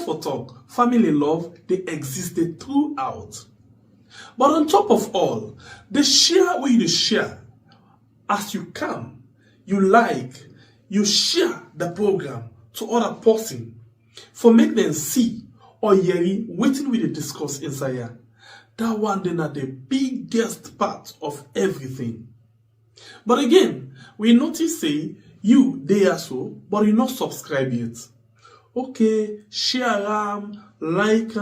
not for talk, family love, they existed throughout. But on top of all, the share where you share as you come, you like, you share the program to other person for make them see or hear waiting with the discourse inside here. That one then are the biggest part of everything. But again, we notice say you there so, but you not subscribe yet. Okay, share like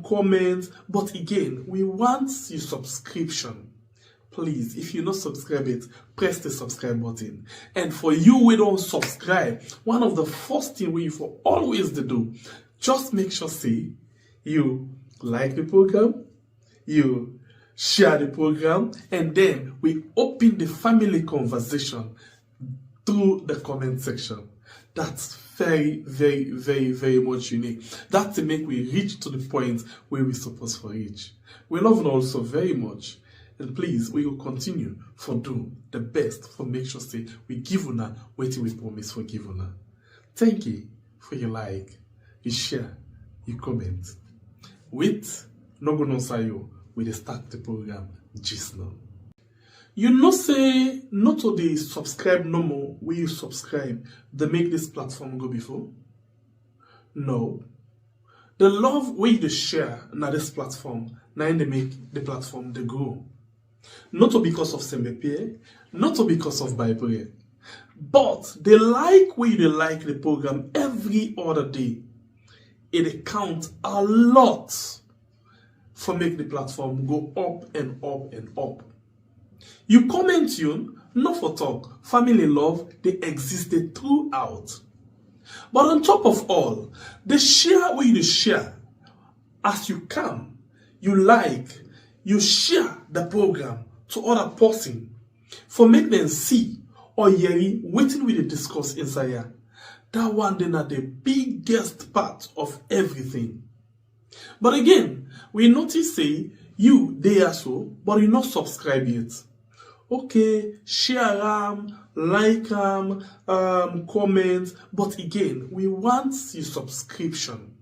comment, but again, we want your subscription. Please, if you not subscribe it, press the subscribe button. And for you we don't subscribe, one of the first thing we for always to do, just make sure say you like the program, you share the program, and then we open the family conversation through the comment section. That's very, very, very, very much unique. That's to make we reach to the point where we're supposed to reach. We love you also very much. And please, we will continue for do the best for make sure say we give una what we promise for give una. Thank you for your like, your share, your comment. With no go no sayo, we start the program just now. You know say not to the subscribe no more will you subscribe they make this platform go before? No. The love where you share na this platform, now they make the platform they grow. Not because of Sembepe, not because of Bible, but they like where they like the program every other day. It counts a lot for make the platform go up and up and up. You comment tune, not for talk, family love, they existed throughout. But on top of all, the share where you share as you come, you like, you share the program to other person for make them see or hear waiting with the discourse inside here. That one then are the biggest part of everything. But again, we notice say you there so, but you not subscribe yet. Okay, share like comment, but again, we want your subscription.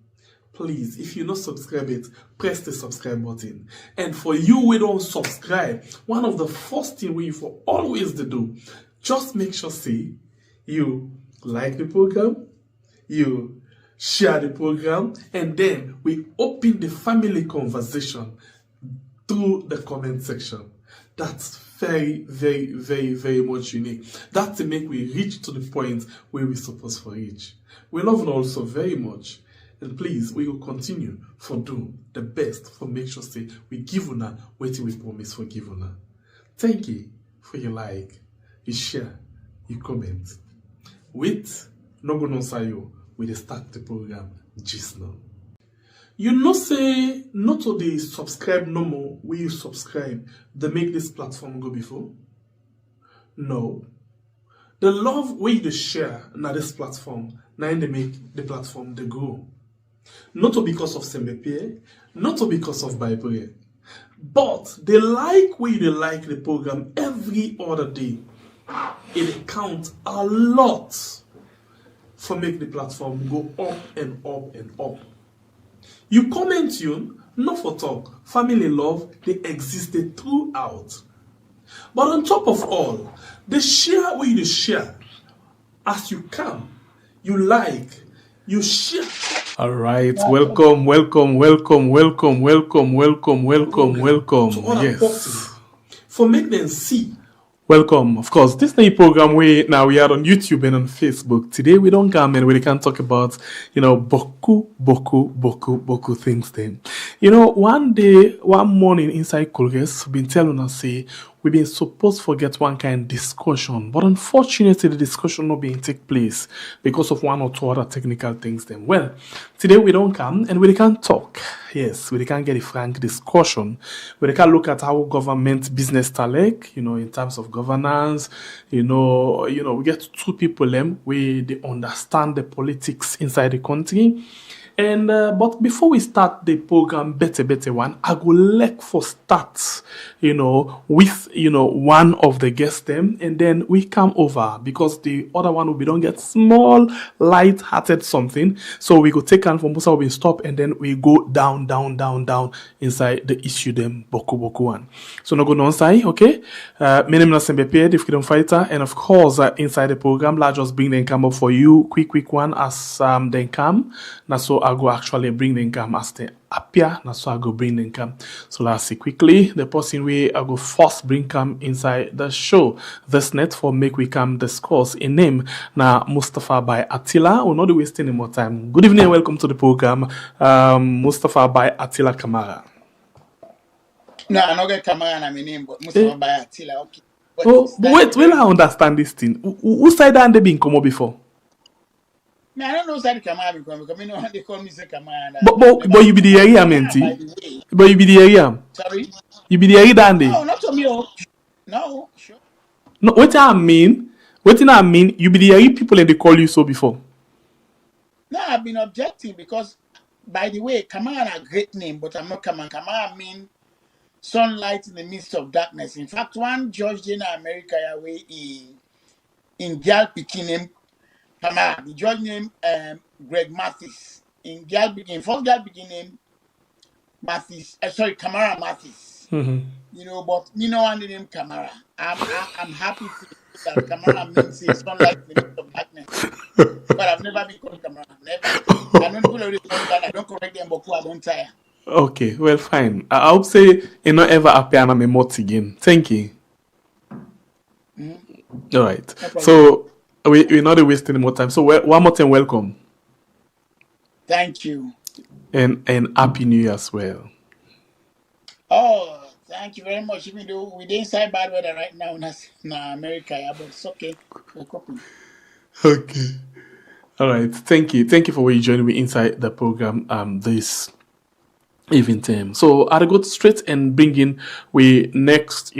Please, if you not subscribe it, press the subscribe button. And for you we don't subscribe, one of the first thing we for always to do, just make sure say you like the program, you share the program, and then we open the family conversation through the comment section. That's very, very, very, very much unique. That's to make we reach to the point where we're supposed to reach. We love you also very much. And please, we will continue for do the best for make sure say we give una what we promise for give una. Thank you for your like, your share, your comment. With no go no sayo, we start the program just now. You know say not to the subscribe no more will you subscribe they make this platform go before? No. The love where you share na this platform, now they make the platform they grow. Not because of Sembepe, not because of Bible, but they like where they like the program every other day. It counts a lot for make the platform go up and up and up. You comment tune, not for talk, family love, they existed throughout. But on top of all, the share where you share as you come, you like, you share. All right, welcome. Yes. For make them see. Welcome. Of course, this new program we are on YouTube and on Facebook. Today we don't come and we can talk about, boku things then. One morning inside Colgate, been telling us say we've been supposed to forget one kind of discussion, but unfortunately the discussion not being take place because of one or two other technical things then. Well, today we don't come and we can talk. Yes, we can get a frank discussion. We can look at how government business like, in terms of governance, we get two people them where they understand the politics inside the country. And but before we start the program, better one, I go like for start, with one of the guests them, and then we come over because the other one we don't get small, light-hearted something. So we go take on from Musa, we stop, and then we go down inside the issue them boku one. So no go non say, okay. My name is Sembepe, the freedom fighter, and of course inside the program, I just bring the income up for you, quick one as the income. Now so I go actually bring the income as the appear. Now so I go bring the income. So let's see quickly the person way I go first bring come inside the show. This net for make we come discuss a name now Mustapha Bai Attila. We're not wasting any more time. Good evening and welcome to the program, Mustapha Bai Attila Kamara. No, I'm not going to come on my name, but Mustapha Bai Attila. Okay. But wait, when I understand this thing, who side and they been come up before? No, I don't know side Kamara because you know they call me say Kamara. But you be the area menti. But you be the area. Sorry. You be the area dandy. No, not to me. No, sure. No, what I mean, you be the area people and they call you so before. No, I've been objecting because, by the way, Kamara a great name, but I'm not Kamara. Kamara mean sunlight in the midst of darkness. In fact, one judge in America away in Gal Pikin Kamara, the judge named Greg Mathis. In first Gal Pikin name Mathis. Kamara Mathis. Mm-hmm. But me no one name Kamara. I'm happy to say that Kamara means sunlight in the midst of darkness. But I've never been called Kamara. Never. I know people already call that. I don't correct them, but I don't tire. Okay, well, fine. I hope say you not ever appear on my mouth again. Thank you. Mm-hmm. All right. No, so we're not wasting more time. So one more time, welcome. Thank you. And happy New Year as well. Oh, thank you very much. Even though we're inside bad weather right now in America, yeah, but it's okay. We're coping. Okay. All right. Thank you. Thank you for joining me inside the program. This evening. So I'll go straight and bring in we next,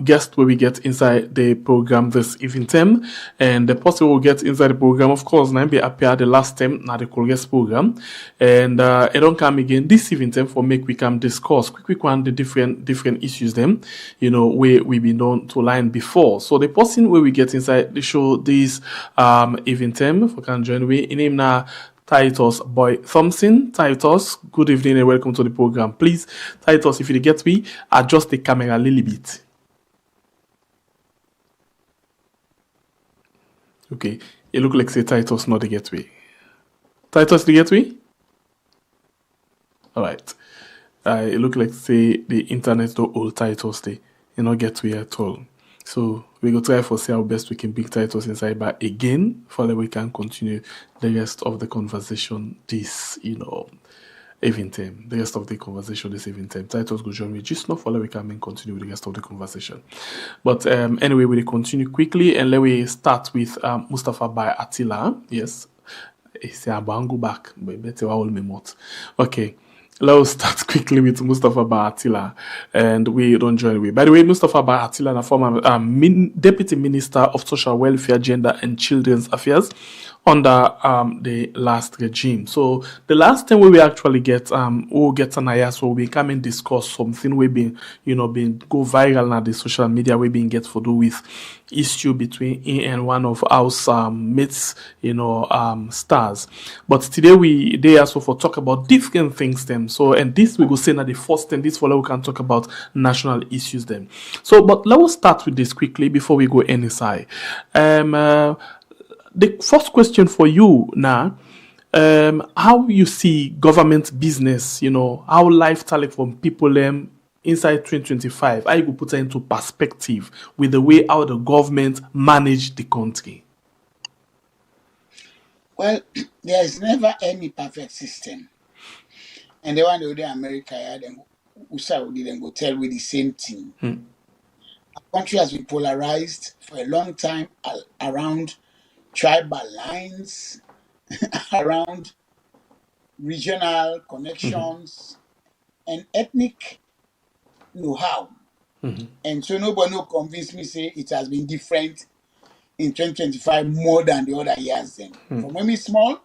guest where we get inside the program this evening. And the person will get inside the program, of course, now be appear the last time now the guest program. And I don't come again this evening for make we can discuss quick one the different issues them, where we been done to line before. So the person where we get inside the show this evening for can join we in him now Titus Boy Thompson. Titus, good evening and welcome to the program. Please, Titus, if you get me, adjust the camera a little bit. Okay, it look like say Titus not the gateway. Titus the gateway? Alright. It look like say the internet don't hold Titus they not gateway at all. So we go try for see how best we can bring Titus inside, but again, for that we can continue the rest of the conversation this, evening time. The rest of the conversation this evening time. Titus go join me just now for that we can continue with the rest of the conversation. But anyway, we'll continue quickly and let we start with Mustapha Bai Attila. Yes. It's a bango back, but better all me mouth. Okay. Let's start quickly with Mustapha Bai Attila, and we don't join away. By the way, Mustapha Bai Attila, a former Deputy Minister of Social Welfare, Gender and Children's Affairs under the last regime. So the last time we actually get we'll get an idea, so we come and discuss something we've been been go viral now the social media we've been get for do with issue between him and one of our mates, stars. But today they also for talk about different things them. So and this we go say now the first thing this follow we can talk about national issues them. So but let's start with this quickly before we go any side. The first question for you now, how you see government business, how lifestyle from people inside 2025, how you could put it into perspective with the way how the government manage the country? Well, there is never any perfect system. And the one they do in America, then go tell with the same thing. Our country has been polarized for a long time around tribal lines, around regional connections, and ethnic know-how. And so nobody will convince me say it has been different in 2025 more than the other years then. From when we small,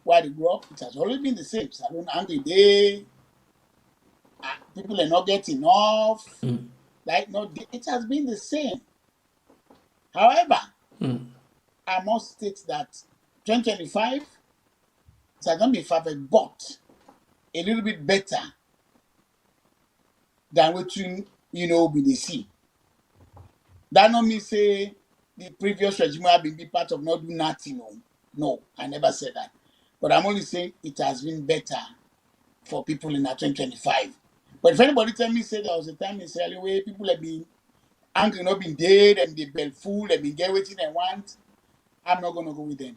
where they grew up, it has always been the same. Salon angry day, people are not getting enough. Like no, it has been the same. However, I must state that 2025 it has not been perfect, but a little bit better than what we dey see. That not mean say the previous regime have been part of not doing nothing. No, I never said that. But I'm only saying it has been better for people in 2025. But if anybody tell me say there was a time in Sierra Leone where people have been angry, not been dead, and they been full, and been get what they want, I'm not gonna go with them.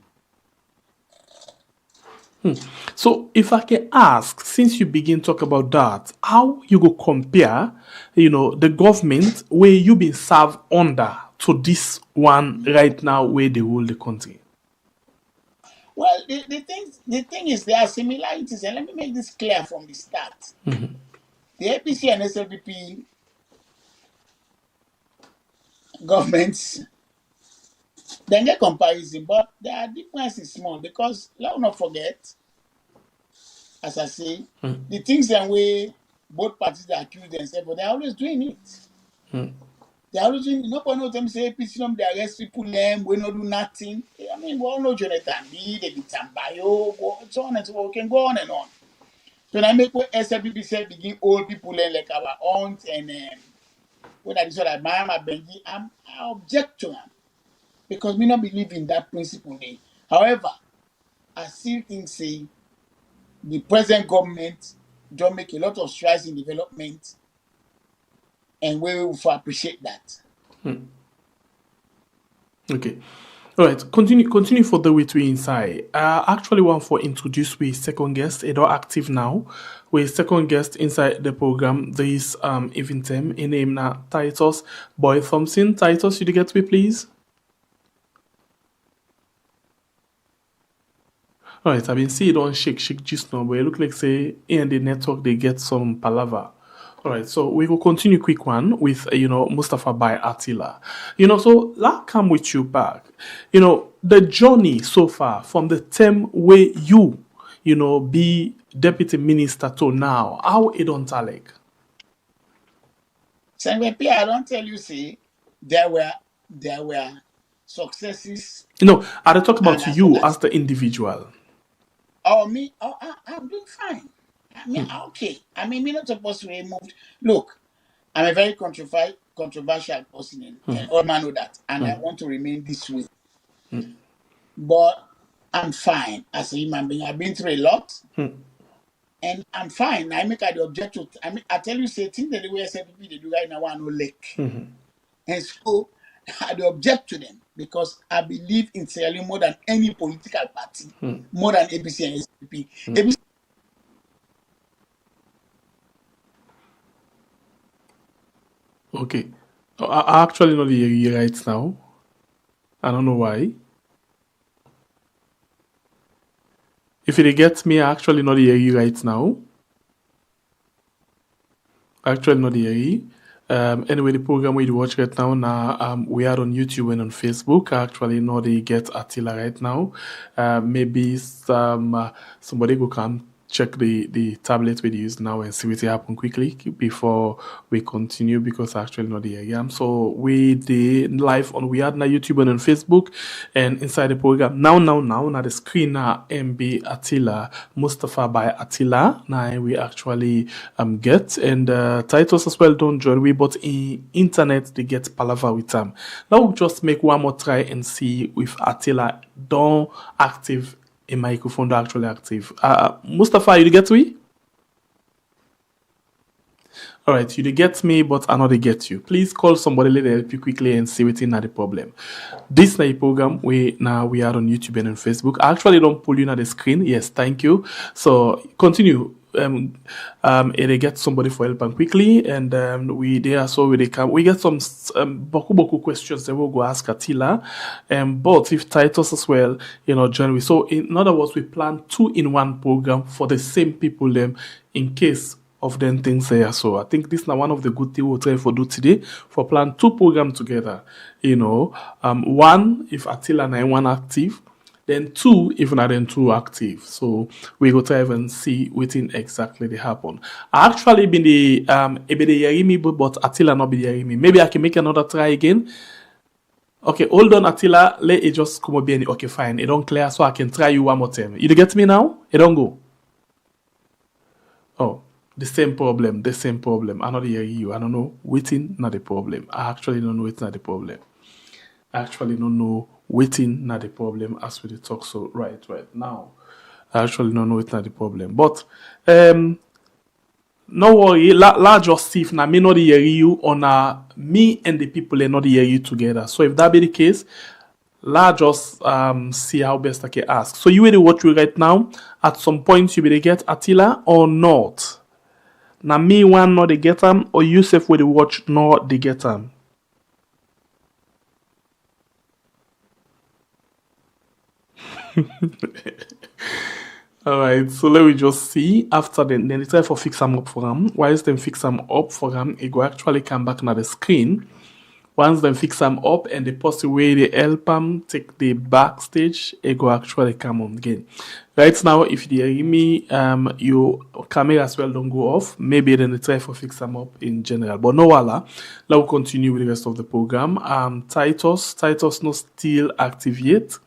So if I can ask, since you begin talk about that, how you go compare, the government where you been served under to this one right now where they rule the country? Well, the thing is there are similarities, and let me make this clear from the start. The APC and SLPP governments, then get comparison, but their difference is small because let's not forget, as I say, the things that way both parties that accuse themselves, but they're always doing it. They're always doing it. Nobody knows them say APC, they arrest people, we not do nothing. I mean, we all know Jonathan B, David Tambayo, so on and so forth. We can go on and on. So I make what SLPP say begin old people like our aunt and when I saw that Mama Benji, I object to them because we not believe in that principle. However, I still think say the present government don't make a lot of strides in development, and we will appreciate that. Okay. All right, continue for the way to inside. Actually want for introduce we second guest, it all active now. We second guest inside the program. This event in name na Titus Boy Thompson. Titus, you to get me please? All right, I've been seeing it on shake just now, but it look like say in the network they get some palaver. All right, so we will continue quick one with Mustapha Bai Attila. So that come with you back. The journey so far from the term where you be deputy minister to now, how it don't like. I don't tell you say there were successes. I talk about you as the individual. Oh me, I'm doing fine. I mean, okay. I mean, we're not supposed to be moved. Look, I'm a very controversial person, and all man know that, and I want to remain this way. But I'm fine as a human being. I've been through a lot, and I'm fine. I make the objective. I tell you, say things that the way SLPP they do right now, I no like, and so I do object to them because I believe in Sierra Leone more than any political party, more than APC and SLPP. APC. Okay. I actually know the area right now. I don't know why. If it gets me, I actually know the area right now. Actually know the area. Anyway, the program we watch right now, we are on YouTube and on Facebook. I actually know they get Attila right now. Maybe somebody go come check the tablet we use now and see what happen quickly before we continue because I actually know the area. So we did live on we are now YouTube and on Facebook and inside the program now the screen now MB Attila Mustapha Bai Attila now we actually get and titles as well don't join we but in internet they get palaver with them. Now we'll just make one more try and see if Attila don't active a microphone actually active. Mustapha, you get me? All right, you get me, but I know they get you. Please call somebody, let help you quickly and see what's in the problem. This is the program we are on YouTube and on Facebook. I actually don't pull you on the screen. Yes, thank you. So continue. They get somebody for help and quickly, and we get some boku questions that we'll go ask Attila, but if Titus as well, join we. So in other words, we plan 2-in-1 program for the same people them in case of them things there. So I think this is one of the good things we'll try for do today for plan 2 programs together. One if Attila and I one active. then 2 if not then 2 active. So we go try and see within exactly they happen. I actually been the hear me, but Attila not be hearing me. Maybe I can make another try again. Okay, hold on, Attila. Let it just come up be okay, fine. It don't clear, so I can try you one more time. You get me now? It don't go. Oh, the same problem. I not hear you. I don't know. Waiting not the problem. I actually don't know it's not the problem. I actually don't know waiting not the problem as we talk. So right now, I actually don't know it's not the problem. But no worry, la just see if na me not hear you or na me and the people are not hear you together. So if that be the case, la just see how best I can ask. So you will watch me right now. At some point you will get Attila or not. Na me one not the get him or Yusuf will watch not the get him. Alright, so let me just see after then they try for fix them up for them. Once them fix them up for them, it go actually come back on the screen. Once them fix them up and the possible way they help them take the backstage, it go actually come on again. Right now, if you hear me, your camera as well don't go off. Maybe then they try for fix them up in general. But no wala. Now we'll continue with the rest of the program. Titus no still active yet.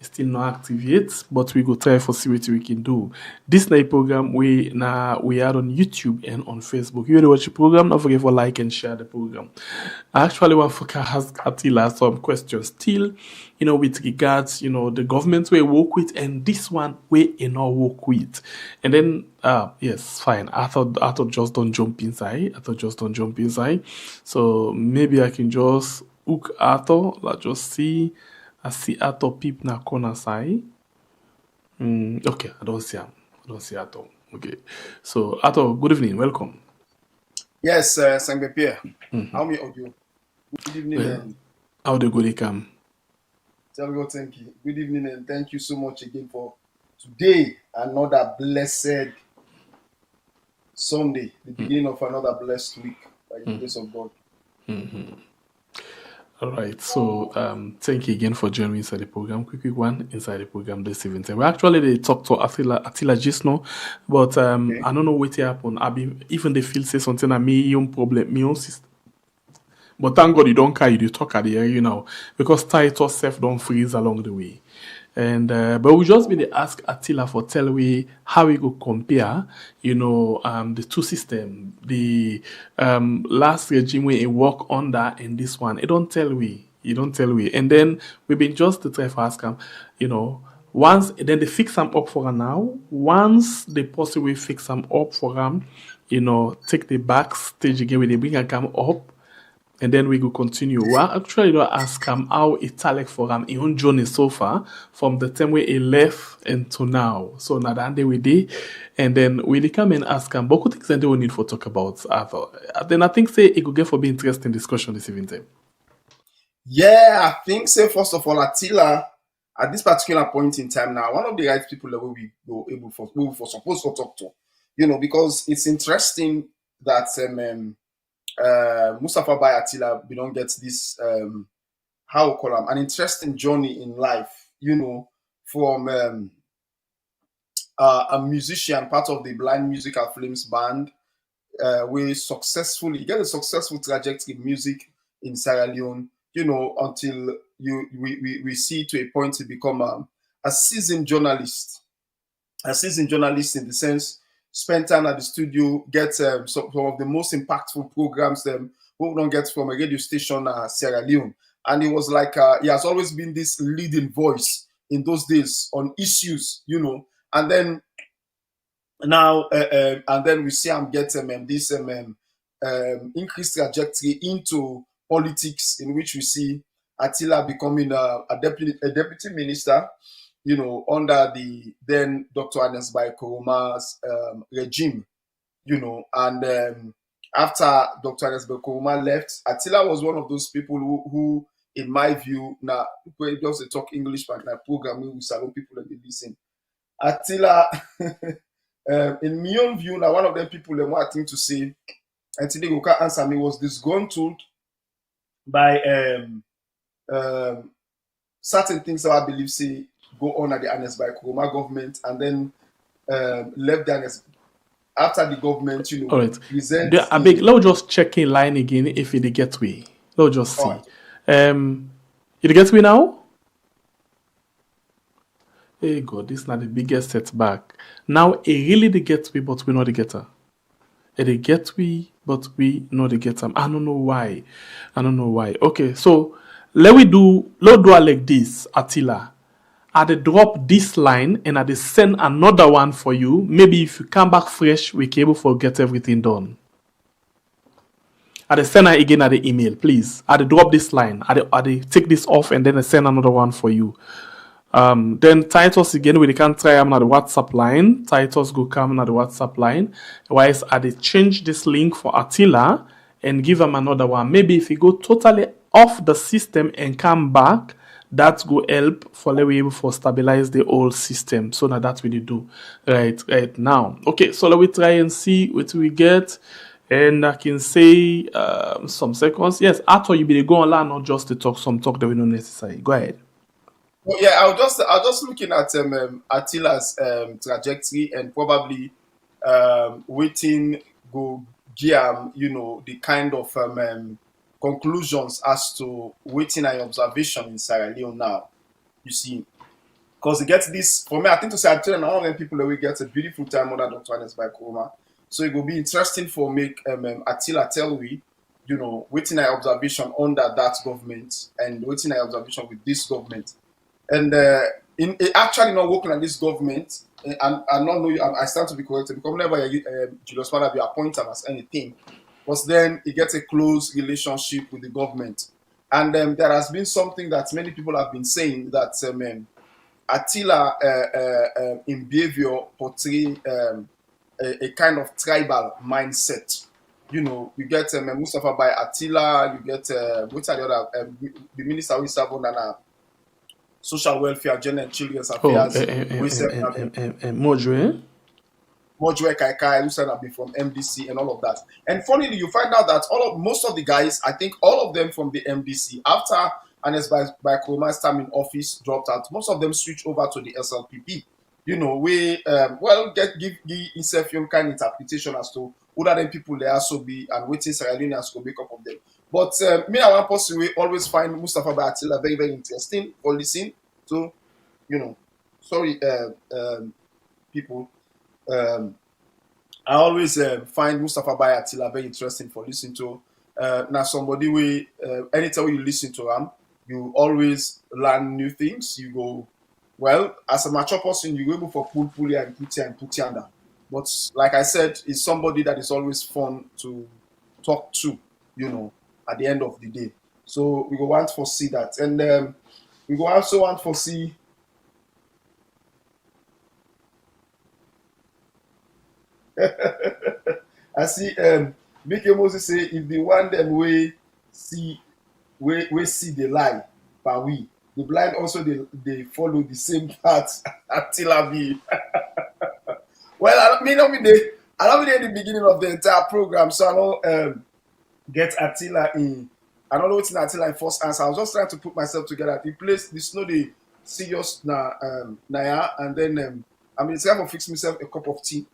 Still not active yet, but we go try for see what we can do. This night program we are on YouTube and on Facebook. You want to watch the program, don't forget for like and share the program. I actually want to ask Attila some questions still, with regards, the government we work with and this one we not work with. And then yes, fine. I thought just don't jump inside. So maybe I can just hook Arthur. Let's just see. I see Ato peep na corner side. Okay, I don't see him. Ato. Okay. So Ato, good evening, welcome. Yes, Sangbe Pierre. How may audio? Good evening. Well, how the good come? Tell God thank you. Good evening and thank you so much again for today, another blessed Sunday, the beginning of another blessed week by the grace of God. All right, so thank you again for joining me inside the program. Quick one inside the program this evening. We actually they talk to Attila just now, but okay. I don't know what happened. Even they feel say something that me own problem, me own system. But thank God you don't care, you talk at the area now because Titus self don't freeze along the way. And but we just been to ask Attila for tell we how we go compare, the two systems, the last regime we work under and this one. You don't tell we. And then we've been just to try to ask them, once then they fix them up for now. Once they possibly fix them up for them, take the backstage again when they bring a cam up. And then we will continue. Well, actually, don't ask him how it's like for him in own journey so far, from the time where he left until now. So now that day we did, and then we come and ask him, but what things they will need for talk about? Then I think say it could get for be interesting discussion this evening. Yeah, I think say first of all, Attila, at this particular point in time now, one of the right people that we will able for supposed to talk to, because it's interesting that Mustapha Bai Attila, we don't get this how we call him, an interesting journey in life, from a musician, part of the Blind Musical Flames band, we successfully get a successful trajectory in music in Sierra Leone, until we see to a point to become a seasoned journalist in the sense spend time at the studio, get some of the most impactful programs we don't get from a radio station, Sierra Leone. And it was like he has always been this leading voice in those days on issues, And then now, and then we see him get this increased trajectory into politics, in which we see Attila becoming a deputy minister, under the then Dr. Ernest Bai Koroma's regime, and after Dr. Ernest Bai Koroma left, Attila was one of those people who in my view, now just talk English but na program we salon people and they listen. Attila, in my own view, now one of them people that want thing to say, and today you can answer me, was disgruntled by certain things that I believe say go on at the Anes by Kuruma government, and then left the Anes after the government, All right. presents. I beg, let's just check in line again if it get way. Let's just see. It gets me now? Hey God, this is not the biggest setback. Now it really the get me, but we not the getter. It get we, but we know the get them. I don't know why. Okay, so let's do it like this, Attila. I drop this line and I send another one for you. Maybe if you come back fresh, we can able to get everything done. I send it again at the email, please. I drop this line. I take this off and then I send another one for you. Then Titus again, we can try him at the WhatsApp line. Titus go come at the WhatsApp line. Whereas I change this link for Attila and give him another one. Maybe if he go totally off the system and come back, that go help for let we able for stabilize the whole system. So now that's what we do right now. Okay, so let we try and see what we get. And I can say some seconds. Yes, after you be go online, not just to talk some talk that we don't necessary. Go ahead. Well, yeah, I was just looking at Attila's trajectory and probably waiting go give the kind of conclusions as to waiting and observation in Sierra Leone now. You see, because it gets this for me. I think to say Attila and all them people that we get a beautiful time under Dr. Anes by Kuruma. So it will be interesting for make Attila tell we, waiting and observation under that government and waiting and observation with this government. And in actually not working on this government, and I not know you, I stand to be corrected because whenever Julius Mada be appointed as anything, but then he gets a close relationship with the government. And there has been something that many people have been saying that Attila in behavior portray a kind of tribal mindset. You get Mustapha Bai Attila, you get what's the other the minister who is serving on social welfare, gender and children's affairs. Mojwe Kaikai, who said be from MDC and all of that. And funnily, you find out that most of the guys, I think all of them from the MDC, after Anes by Kuruma's time in office dropped out, most of them switched over to the SLPP. Give himself your kind of interpretation as to who are them people there also be and waiting Sierra Leoneans to make up of them. But me, I want person we always find Mustapha Bai Attila very, very interesting for listening to, sorry, people. I always find Mustapha Bai Attila very interesting for listening to. Now somebody we anytime you listen to him, you always learn new things. You go, well, as a mature person, you go able for pull and put under. But like I said, it's somebody that is always fun to talk to, at the end of the day. So we go want to see that. And we go also want to see I see Mickey Moses say if the one them we see the lie, but we the blind also they follow the same path Attila be. Well, I don't mean at the beginning of the entire program, so I don't get Attila in. I don't know what's in Attila in first answer. I was just trying to put myself together. The place this no the serious naya, and then it's time to fix myself a cup of tea.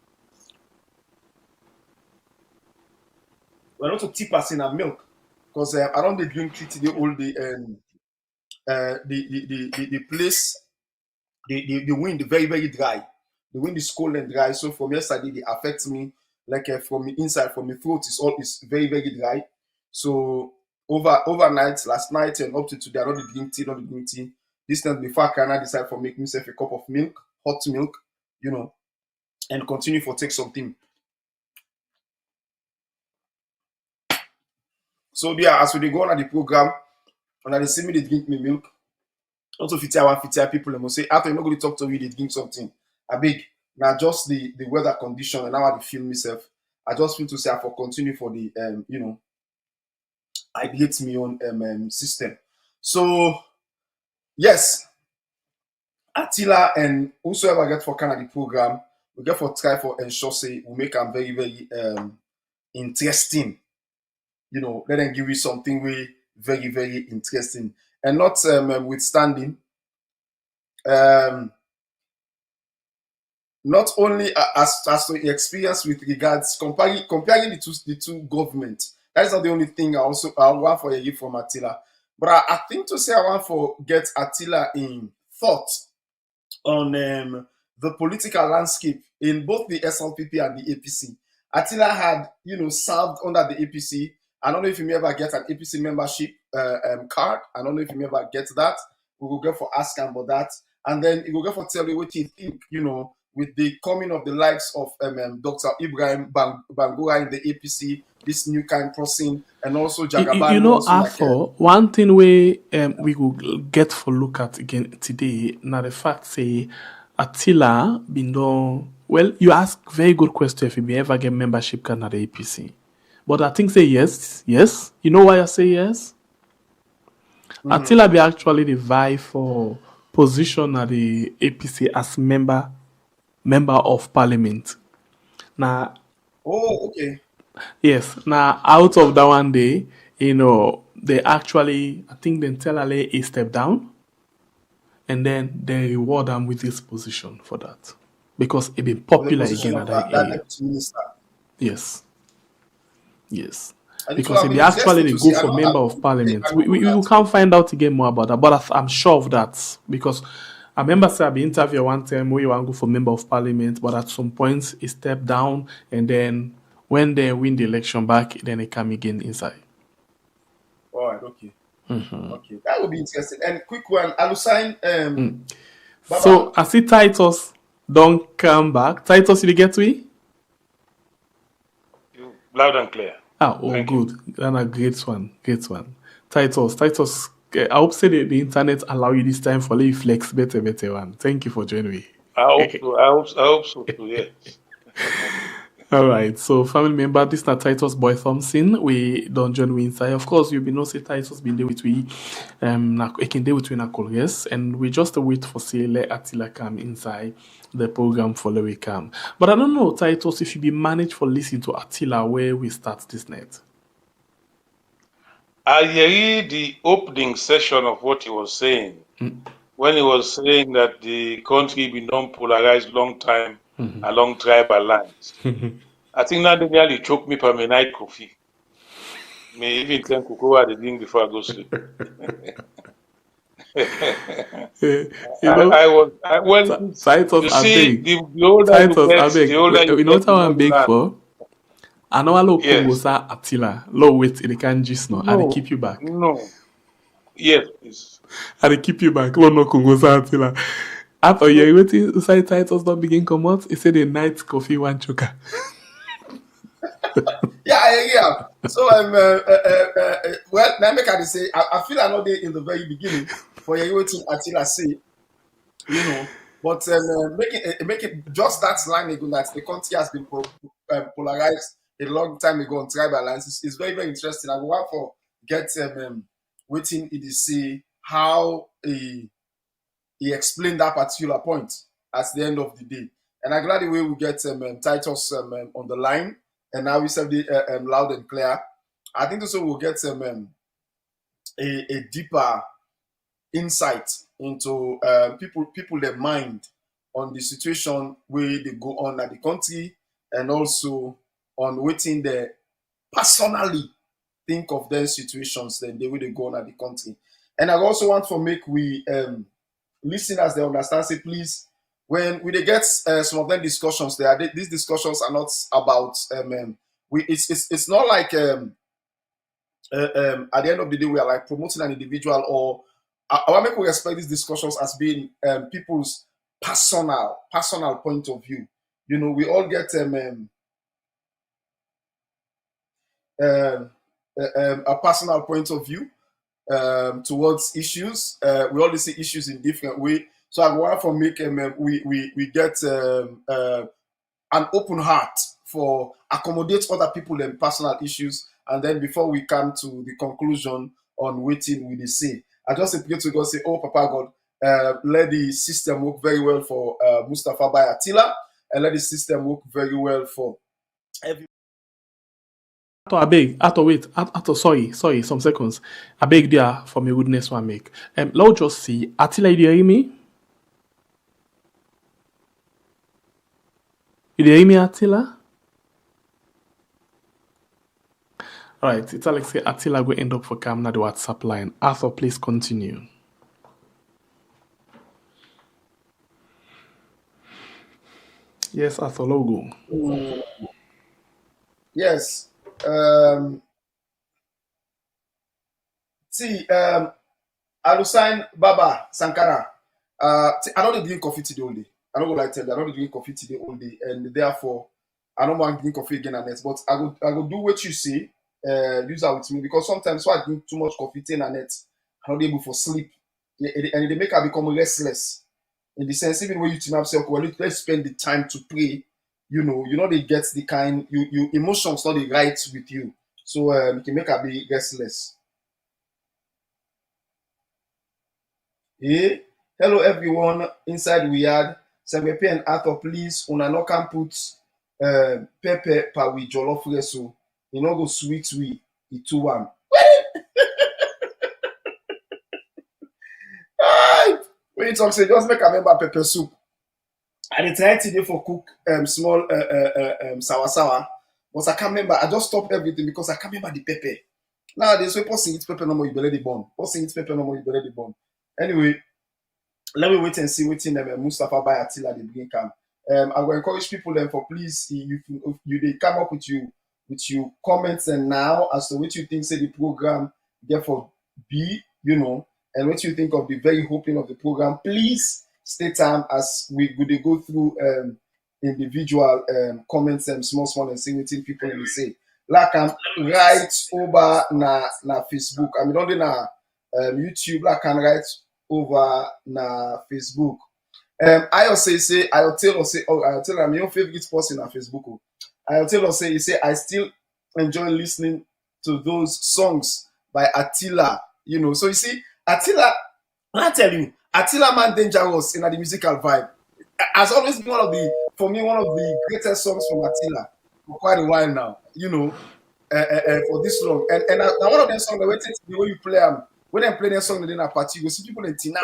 Well, not to tip us in a milk because I don't drink tea today all the place the wind very, very dry. The wind is cold and dry. So from yesterday, it affects me like from the inside, from the throat is very, very dry. So overnight, last night and up to today, I don't drink tea. This time before I can decide for make myself a cup of milk, hot milk, and continue for take something. So yeah, as we go on at the program, and they see me they drink me milk. Also, 50 people and must say after you're not going to talk to you, they drink something. I beg now just the weather condition and how I feel myself. I just feel to say I for continue for the I hate me own system. So yes, Attila and whosoever get for kind of the program, we get for try for ensure say we make them very, very interesting. Let them give you something very, very interesting. And not withstanding um, not only as to experience with regards comparing the two governments. That is not the only thing I want for a gift from Attila. But I think to say I want for get Attila in thought on the political landscape in both the SLPP and the APC. Attila had, served under the APC. I don't know if you may ever get an APC membership card. I don't know if you may ever get that. We will go for ask him about that. And then we will go for tell you what you think, with the coming of the likes of Dr. Ibrahim Bangura in the APC, this new kind person, and also Jagaban. Arthur, one thing we will get for look at again today, now the fact say Attila been done. Well, you ask very good question if you ever get membership card at the APC. But I think say yes. Yes. You know why I say yes? Mm-hmm. Attila be actually the vie for position at the APC as member of parliament. Now, okay. Yes. Now, out of that one day, they actually, I think they tell Ale a step down, and then they reward them with this position for that because it been popular again at that area. Yes. And because if they actually go for member of parliament, we can't find out again more about that. But I'm sure of that because I remember I be interviewed one time where you want to go for member of parliament, but at some point he stepped down, and then when they win the election back, then they come again inside. All right, okay. Mm-hmm. Okay, that would be interesting. And quick one, Alusign. So I see Titus don't come back. Titus, you get me? Loud and clear. Thank good. That's a great one. Titus. I hope say the internet allow you this time for you flex better one. Thank you for joining me. I hope so too, yes. All right, so family member, this is not Titus Boy Thompson. We don't join we inside. Of course, you be know say Titus been there with we, it can there with we na yes, and we just wait for say let Attila come inside the program for the we come. But I don't know, Titus, if you be managed for listening to Attila where we start this night. I heard the opening session of what he was saying when he was saying that the country been non-polarized long time along tribal lines. I think that nearly choked me for my night coffee. May even tell Cocoa the thing before I go sleep. The older you know what I'm big for? I know a lot of Attila. Low wait, they can't just know. I keep you back. No. Yes, please. I keep you back. No, Kongosa Attila. After you're waiting, side titles don't begin come out. He said a night coffee one choker. Yeah. So well, now make I say I feel I know they in the very beginning for you waiting Attila say, but make it just that line ago that the country has been polarized a long time ago on tribal lines. It's very, very interesting. I will want for get waiting it is see how he explained that particular point at the end of the day. And I'm glad the way we get Titus on the line, and now we said the loud and clear. I think also we'll get a deeper insight into people their mind on the situation where they go on at the country, and also on waiting they personally think of their situations, then the way they go on at the country. And I also want to make we listeners they understand, say please, when we get some of them discussions there, these discussions are not about it's not like at the end of the day we are like promoting an individual, or I want to make we respect these discussions as being people's personal point of view. We all get a personal point of view towards issues. We always see issues in different way. So I want to make we get an open heart for accommodate other people and personal issues, and then before we come to the conclusion on waiting with the say, I just pray to God, say, oh Papa God, let the system work very well for Mustapha Bai Attila, and let the system work very well for everyone. Sorry, some seconds. I beg there for my goodness one make. Let's just see. Attila, you hear me? You hear me, Attila? All right, it's Alex here. Attila will end up for Cam na the WhatsApp line. Arthur, please continue. Yes, Arthur, logo. Yes. See, Alusain Baba Sankara. I don't drink coffee today all day. I don't go like tell you, I don't drink coffee today all day, and therefore I don't want to drink coffee again and next. But I go do what you say. Use that with me because sometimes when I drink too much coffee and net, I'm not able for sleep, and they make I become restless. In the sense, even when you team up, say, okay, well, let's spend the time to pray. You know they get the kind you emotions not the right with you, so it can make I be restless. Hey, hello everyone inside we had Sembepe and Arthur, please. Una no can put pepper pa we jollof rice so you know go sweet we it too one. When you talk say just make a member pepper soup. I dey try today for cook small sour, but I can't remember. I just stopped everything because I can't remember the pepper. Nowadays, when person eats pepper no more, you belly the bone. Person eats pepper no more, you belly the bone. Anyway, let me wait and see waiting Mustapha Bai Attila the beginning camp. I will encourage people then for please if they come up with you comments and now as to what you think say the program therefore be, and what you think of the very hoping of the program. Please stay time as we go through individual comments and small and see what people will say. Like right over na Facebook. I mean only na YouTube like can write over na Facebook. I'll tell I'm your favorite person on Facebook. I'll tell us say I still enjoy listening to those songs by Attila. So you see, Attila, I tell you, Attila Man Dangerous in the musical vibe has always been one of the greatest songs from Attila for quite a while now. For this long. And one of them songs that waiting the way you play them. When they play that song in a party, you see people in Tina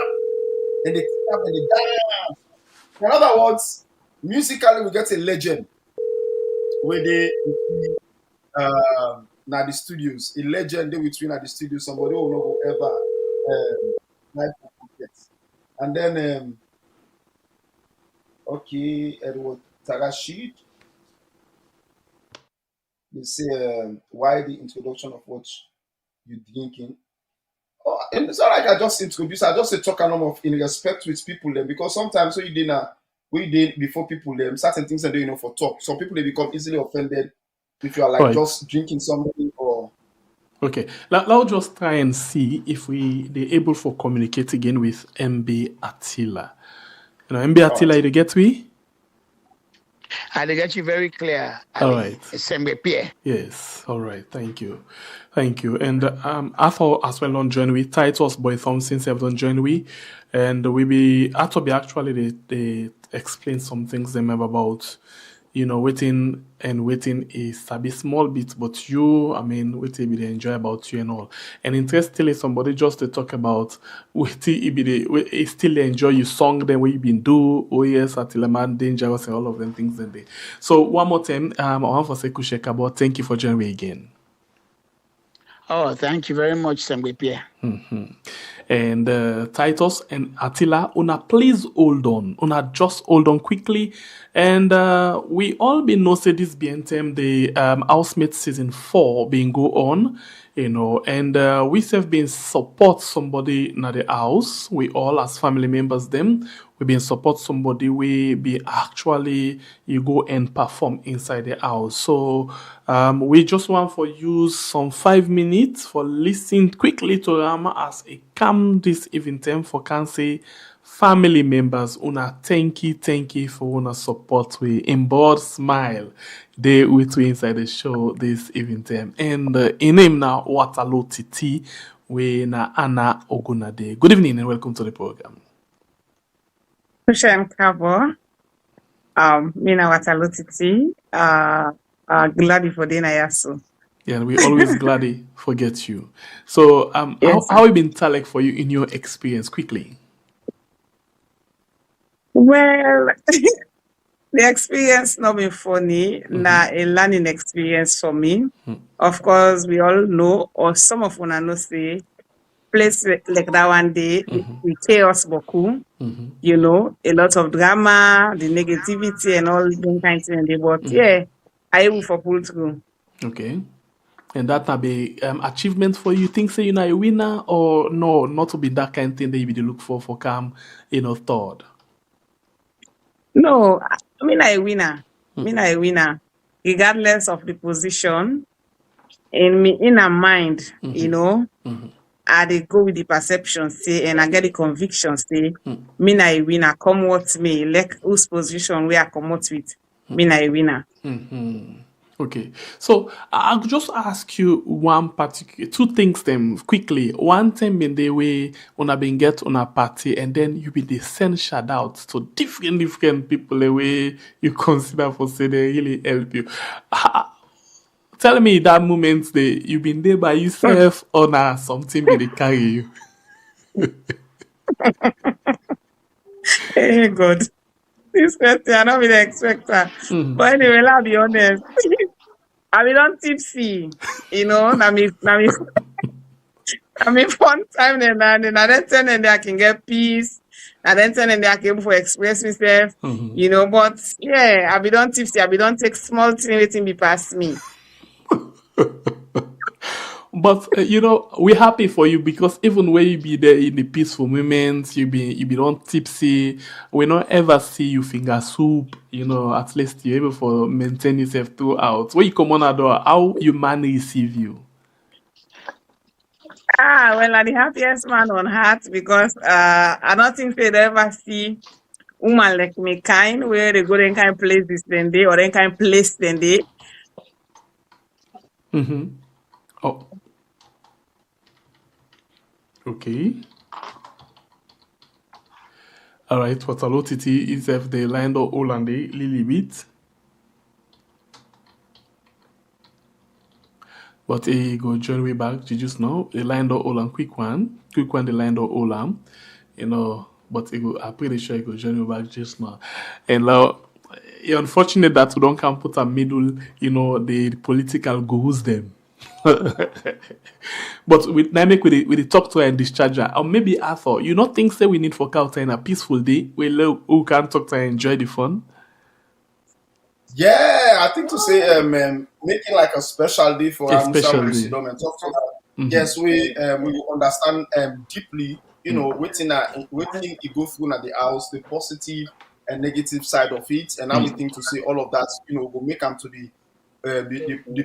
and they tap and they dance. In other words, musically we get a legend where they now the studios, a legend they between at the studios, somebody who will not ever like forget. And then okay, Edward Tarashid. They say why the introduction of what you drinking. Oh, and it's not like I just introduce. I just say talk of in respect with people then because sometimes we did before people them certain things that they for talk. Some people they become easily offended if you are like just drinking something or. Okay, let's just try and see if they're able to communicate again with MB Attila. MB Attila, you get me? I get you very clear. All right. Yes. All right. Thank you. And Arthur as well on join we. Titus Boy Thompson have on join we, and we be Arthur actually they explain some things them about waiting is a bit small bit, but waiting they enjoy about you and all. And interestingly, somebody just to talk about waiting they still enjoy you song then what you been do. Oh yes, Attila Man Dangerous and all of them things that they. So one more time, I want to say Kusheka, thank you for joining me again. Oh, thank you very much, Sambepia. And Titus and Attila, please hold on. Just hold on quickly. And we all been know say this BNTM, the Housemate season 4 being go on, and we have been support somebody in the house. We all as family members them. We been support somebody we be actually you go and perform inside the house. So we just want for use some 5 minutes for listen quickly to Rama as a come this event for can say family members thank you for support we embold smile they with we inside the show this event and in name now Waterloo Titi we na Anna Ogunade. Good evening and welcome to the program. Kushem Kabo, Mina Waterloo Titi, glad for dinner yasu. Yeah, we always glad forget you. So yes, how it been Talek for you in your experience quickly? Well, The experience not been funny, na a learning experience for me. Of course, we all know, or some of una know say, place like that one day, we chaos boku, you know, a lot of drama, the negativity and all them kinds of things. But yeah, I able for pull through. Okay. And that will be achievement for you. Think say you're a winner or no, not to be that kind of thing that you be look for come, third. No, I mean I winner. Me I winner. Regardless of the position, in me in a mind, I dey go with the perception say and I get the conviction say me na a winner. Come what may, like whose position we are come out with. Me na a winner. Okay, so I'll just ask you two things them quickly. One thing in the way when I been get on a party and then you be the send shout out to different people the way you consider for say they really help you. Tell me that moment that you been there by yourself or na something they carry you. Hey God. This question I don't really expect that. But anyway, I'll be honest. I be done tipsy. Na me fun time then and I then turn and I can get peace. I then turn and I can able to express myself. But yeah, I be done tipsy. I be done take small thing waiting be past me. But we're happy for you because even when you be there in the peaceful moments, you be not tipsy. We not ever see you finger soup. At least you're able to maintain yourself throughout. When you come on a door, how you man receive you? Well, I'm the happiest man on earth because I don't think they'd ever see woman like me kind where they go then kind place this then day or then kind place then day. Oh. Okay. All right. What a lot it is if they lined up Hollande Lily bit. But he go join way back. You just know they lined up Holland quick one. They lined up Holland. But I'm pretty sure he go join way back just now. And now it's unfortunate that we don't can put a middle, the political gurus them. But with Namek with the talk to her and discharge her, or maybe I thought you not think say we need for Kauta in a peaceful day who can talk to her and enjoy the fun. Yeah, I think to say making like a special day for her, Musa and talk to her. Yes, we will understand deeply, waiting you go through at the house, the positive and negative side of it, and now we think to say all of that, will make them to the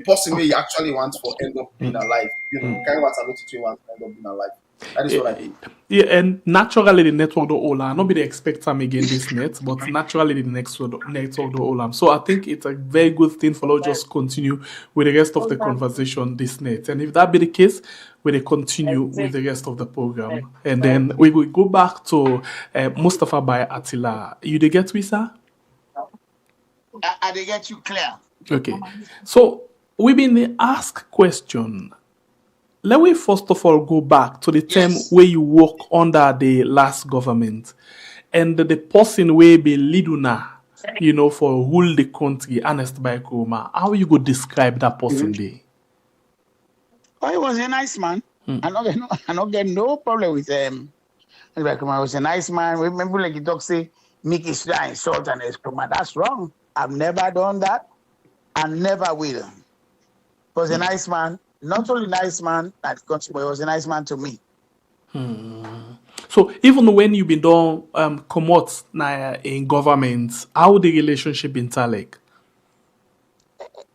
person where you actually want for end up being alive. Kind of what a lot of you want to end up being alive. That is what I think. Yeah, and naturally the network do all not be the expect time again this net, but naturally the network do all. So I think it's a very good thing for us just continue with the rest of the conversation this net. And if that be the case, we'll continue with the rest of the program. And then we will go back to Mustapha Bai Attila. You dey get me, sir? I dey get you clear. Okay. So we've been asked question. Let me first of all go back to the time where you work under the last government and the person where be leaduna, for rule the country, Ernest Bai Attila. How you go describe that person there? Oh, he was a nice man. I don't get no problem with him. He was a nice man. Remember, like you talk say, make his insult and exclaim. That's wrong. I've never done that. I never will. He was a nice man. Not only nice man at country, but he was a nice man to me. So even when you been done come out in government, how the relationship been like?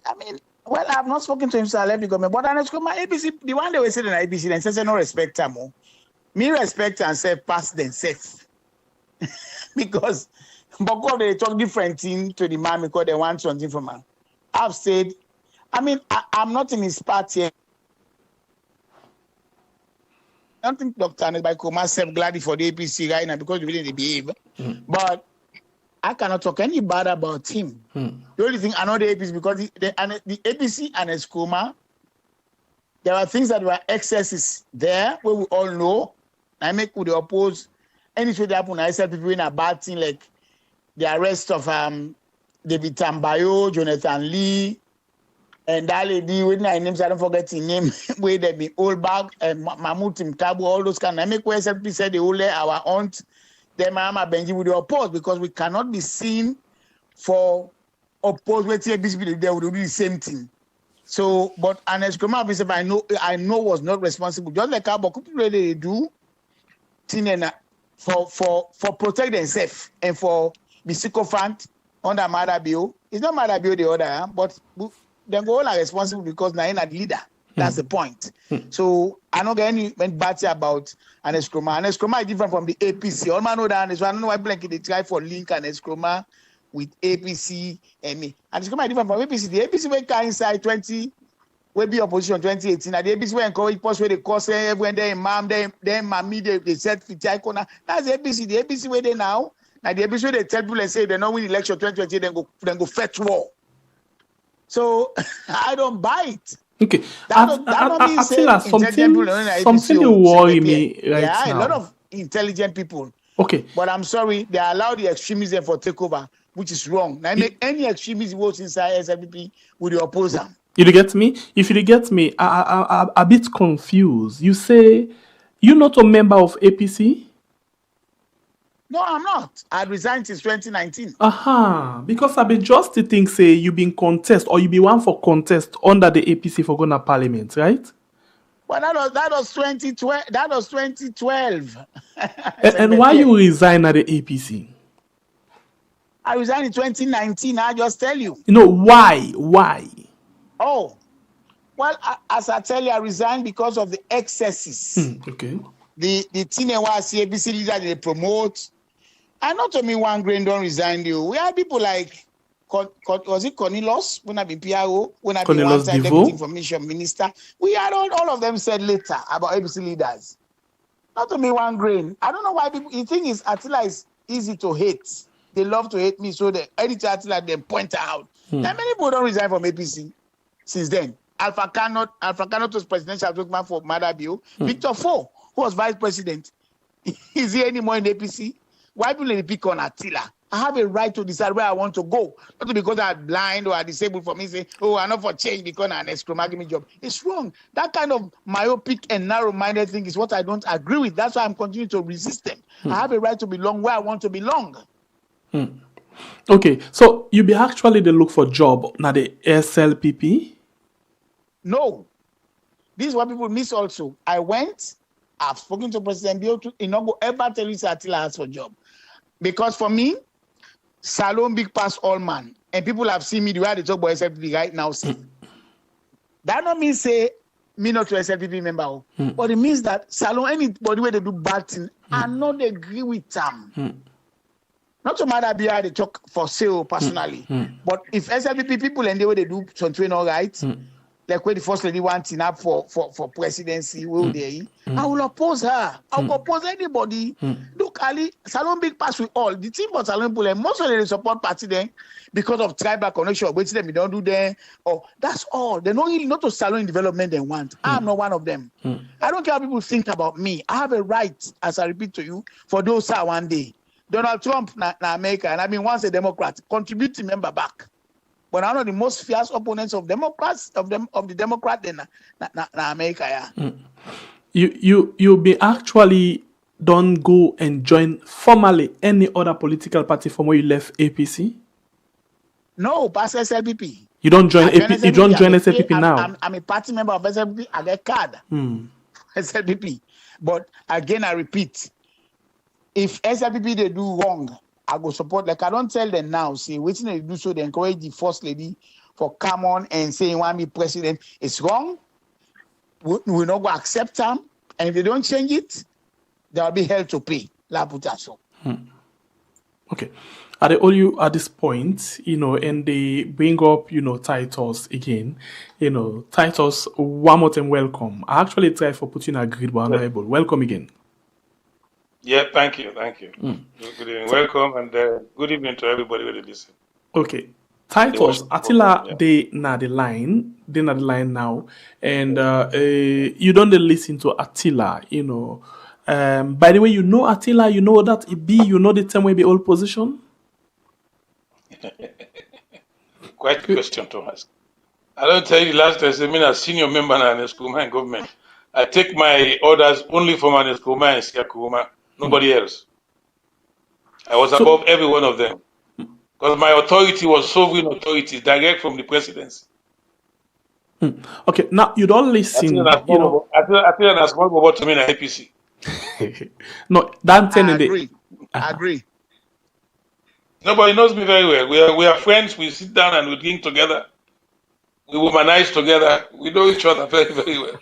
I mean, well, I've not spoken to him since I left the government, but my ABC, the one they were saying in ABC, they say no respect him. Me respect and say pass themselves. Because they talk different thing to the man because they want something from him. I've said, I'm not in his party. I don't think Dr. Ernest Bai Attila self glad for the APC right now because really they behave. But I cannot talk any bad about him. The only thing I know the APC because the APC and Eskuma, there are things that were excesses there where we all know. I make would oppose anything that happen. I said people in a bad thing like the arrest of David Tambayo, Jonathan Lee, and that lady with my names, I don't forget his name, where they be old bag, and Mahmoud Timtabu, all those kind of make where SLP said they will let our aunt, then Mama Benji would oppose because we cannot be seen for oppose with TBC, they would do the same thing. So, but an Eskroma himself, I know was not responsible. Just like how they do, for protect themselves and for be sycophant under Madabio. It's not Madabio the other, but then go all are responsible because now not leader. That's the point. So I don't get any bad about an Eskroma. An Eskroma is different from the APC. All man know that. So I don't know why blanket they try for link an Eskroma with APC and me. And Eskroma is different from APC. The APC went inside 20. Will be opposition 2018. And the APC will encourage post where they cause when they imam, then mammy, they said Fitai corner. That's the APC. The APC where they now. Now the APC where they tell people and say they don't win election 2020, then go fetch war. So I don't buy it. Okay. That don't mean Attila, something you worry me right now. A lot of intelligent people. Okay. But I'm sorry, they allow the extremism for takeover, which is wrong. Now make any extremist votes inside SLPP with the opposer. You get me? If you get me, I'm a bit confused. You say you're not a member of APC? No, I'm not. I resigned since 2019. Because I be just the thing say you been contest or you be one for contest under the APC for Ghana Parliament, right? Well, that was 2012. That was 2012. and why you resign at the APC? I resigned in 2019. I just tell you. You know why? Why? Oh, well, as I tell you, I resigned because of the excesses. Okay. The Tinewa CABC leader they promote. And not only one grain don't resign you. We have people like, was it Cornelius, when I be PRO, when I be one-time deputy information minister. We had all of them said later about ABC leaders. Not only one grain. I don't know why people, the thing is, Attila is easy to hate. They love to hate me, so the editor Attila, they point out. Now many people don't resign from APC since then. Alpha Cannot was presidential spokesman for Madabio. Victor Fo, who was vice president, is he anymore in APC? Why people they pick on Attila? I have a right to decide where I want to go. Not because I'm blind or I'm disabled for me say, oh, I'm not for change because I'm an Eskroma, give me job. It's wrong. That kind of myopic and narrow-minded thing is what I don't agree with. That's why I'm continuing to resist them. I have a right to belong where I want to belong. Okay, so you be actually the look for job now the SLPP? No. This is what people miss also. I've spoken to President Bio to go ever tell you Attila has for job. Because for me, Salon big pass all man. And people have seen me the way they talk about SLPP right now. See. That don't mean say me not to SLPP member. But it means that Salon, anybody where they do bad thing, I not agree with them. Not to matter be they talk for sale personally. But if SLPP people and the way they do something all right, like where the first lady wanting up for presidency, I will oppose her. I will oppose anybody. Look, Ali, Salon big pass with all. The team for Salon people, most of them support party then because of tribal connection. Wait them, we don't do them. Oh, that's all. They don't really not to Salon development they want. I'm not one of them. I don't care how people think about me. I have a right, as I repeat to you, for those who are one day. Donald Trump na America, and I've been once a Democrat, contributing member back. But I'm one of the most fierce opponents of Democrats of the Democrat in America. You be actually don't go and join formally any other political party from where you left APC? No, past SLPP. You don't join APC. You don't join SLPP now. I'm a party member of SLPP. I get card. SLPP. But again, I repeat, if SLPP they do wrong, I go support. Like I don't tell them now. See, waiting they do so. They encourage the first lady for come on and say you want me president. It's wrong. We're not going to accept them. And if they don't change it, there will be hell to pay. La putaso. Okay. Are they all you at this point, and they bring up, Titus again. Titus, one more time, welcome. I actually try for putting a grid one variable. Welcome again. Yeah, thank you. Good evening. Welcome, and good evening to everybody who listen. Okay. Titus, Attila, they na the line now, and you don't listen to Attila, by the way, Attila, that it be, the time we be all position? Quite a question to ask. I don't tell you the last time, I mean, as senior member in Neskuma government, I take my orders only from Neskuma and Siakuma, nobody else. I was above every one of them. Because my authority was sovereign authority, direct from the presidency. Okay, now you don't listen. I think that's more about to me in APC. No, that's I agree. I agree. Nobody knows me very well. We are friends. We sit down and we drink together. We womanize together. We know each other very, very well.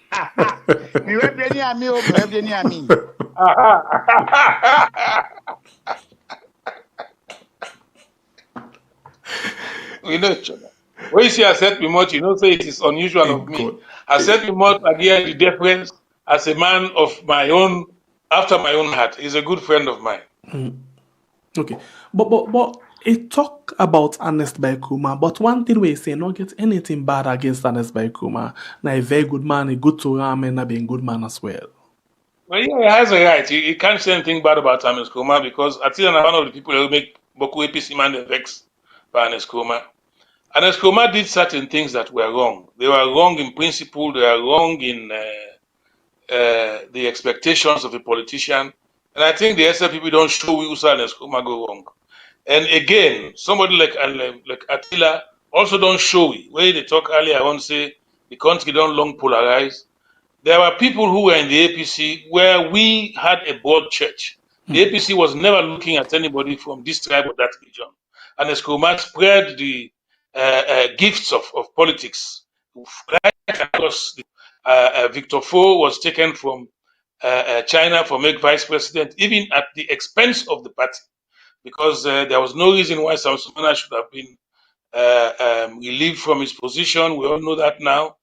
We know each other. When you see I said me much, you don't say it is unusual of me. I said me much again the difference as a man of my own, after my own heart. He's a good friend of mine. Okay, but it talk about Ernest Bai Kuma, but one thing we say, not get anything bad against Ernest Bai Kuma. Now a very good man, a good to ram, and being good man as well. Well, yeah, he has a right. He can't say anything bad about Ernest Kuma because Attila is one of the people who make Boku APC man vex by Ernest Kuma. Ernest Kuma did certain things that were wrong. They were wrong in principle. They were wrong in the expectations of a politician. And I think the SLPP don't show who Ernest Kuma go wrong. And again, somebody like Attila also don't show it. Where they talk earlier, I want to say the country don't long polarize. There were people who were in the APC where we had a broad church. The APC was never looking at anybody from this tribe or that region. And Eskroma spread the gifts of politics. Right across Victor Fo was taken from China for make vice president, even at the expense of the party, because there was no reason why Samsumana should have been relieved from his position. We all know that now.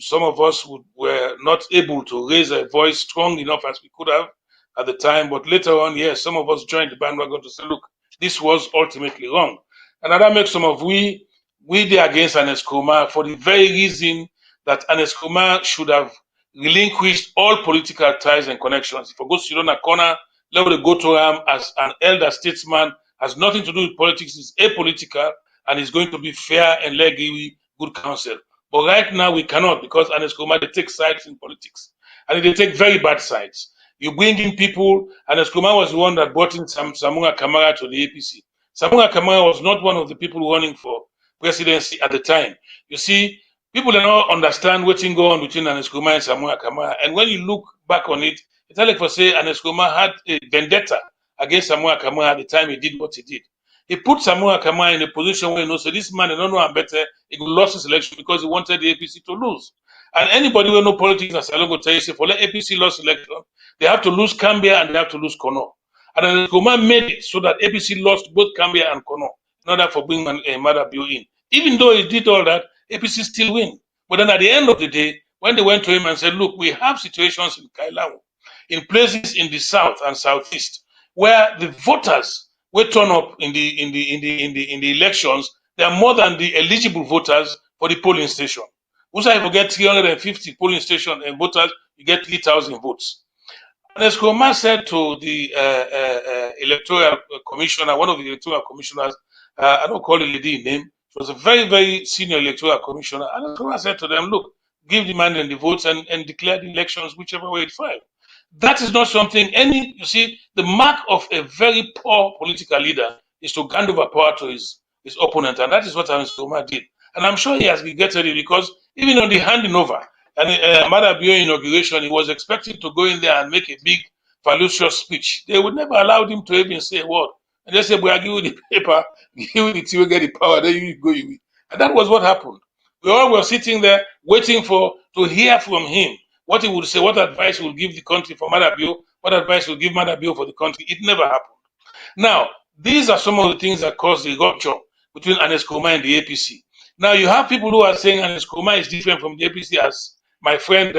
Some of us were not able to raise a voice strong enough as we could have at the time, but later on, yes, some of us joined the bandwagon to say, look, this was ultimately wrong. And that makes some of we did against Ernest Kuma for the very reason that Ernest Kuma should have relinquished all political ties and connections. If I go to a corner, let me go to him as an elder statesman, has nothing to do with politics, is apolitical, and is going to be fair and let give good counsel. But right now we cannot, because Ernest Kuma, they take sides in politics. And they take very bad sides. You bring in people, Ernest Kuma was the one that brought in Samunga Kamara to the APC. Samunga Kamara was not one of the people running for presidency at the time. You see, people do not understand what's going on between Ernest Kuma and Samunga Kamara. And when you look back on it, it's like for say Ernest Kuma had a vendetta against Samunga Kamara at the time he did what he did. He put Samunga Kamara in a position where, so this man, I don't know, I'm better, he lost his election because he wanted the APC to lose. And anybody who knows politics, as I will tell you, say, for the APC lost election, they have to lose Cambia and they have to lose Kono. And then Kuma made it so that APC lost both Cambia and Kono in order for bringing Madabio in. Even though he did all that, APC still win. But then at the end of the day, when they went to him and said, look, we have situations in Kailamu, in places in the south and southeast, where the voters will turn up in the elections, there are more than the eligible voters for the polling station. Also, if you get 350 polling station and voters, you get 3,000 votes. And as Koma said to the electoral commissioner, one of the electoral commissioners, I don't call the lady name, she was a very, very senior electoral commissioner. And Koma said to them, look, give the man the votes and declare the elections whichever way it falls. That is not something you see, the mark of a very poor political leader is to hand over power to his opponent. And that is what Ernest Koma did. And I'm sure he has regretted it because even on the handing over, and Madabio inauguration, he was expecting to go in there and make a big, fallacious speech. They would never allow him to even say a word. And they said, we are giving you the paper, give you the tea, we get the power, then you go. And that was what happened. We all were sitting there waiting to hear from him what he would say, what advice he would give the country for Madabio, what advice he would give Madabio for the country. It never happened. Now, these are some of the things that caused the rupture between Ernest Kuma and the APC. Now, you have people who are saying Ernest Kuma is different from the APC, as my friend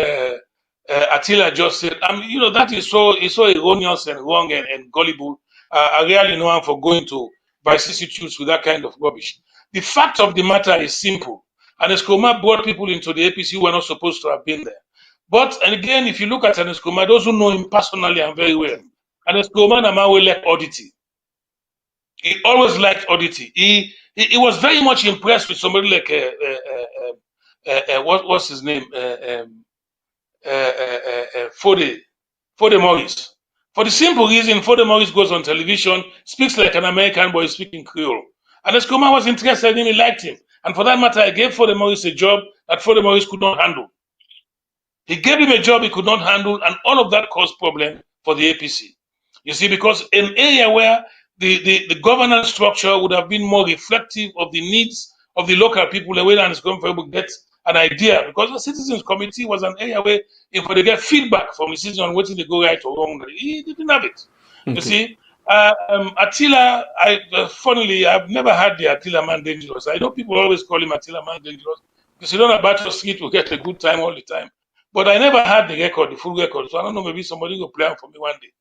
Attila just said. That is so erroneous and wrong and gullible. I really know him for going to vicissitudes with that kind of rubbish. The fact of the matter is simple. Ernest Kuma brought people into the APC who were not supposed to have been there. But, and again, if you look at Ernest Kuma, those who know him personally and very well, Ernest Kuma Namawe liked oddity. He always liked oddity. he was very much impressed with somebody like what's his name? Fode Morris. For the simple reason, Fode Morris goes on television, speaks like an American boy speaking Creole. And Escoma was interested in him, he liked him. And for that matter, I gave Fode Morris a job that Fode Morris could not handle. He gave him a job he could not handle, and all of that caused problem for the APC. You see, because an area where the governance structure would have been more reflective of the needs of the local people, the way that is going for able to get an idea, because the citizens committee was an area where if they get feedback from the citizens on whether they go right or wrong, he didn't have it. You see, Attila, funnily, I've never had the Attila man dangerous. I know people always call him Attila man dangerous because you don't about your street to get a good time all the time. But I never had the record, the full record. So I don't know, maybe somebody will play for me one day.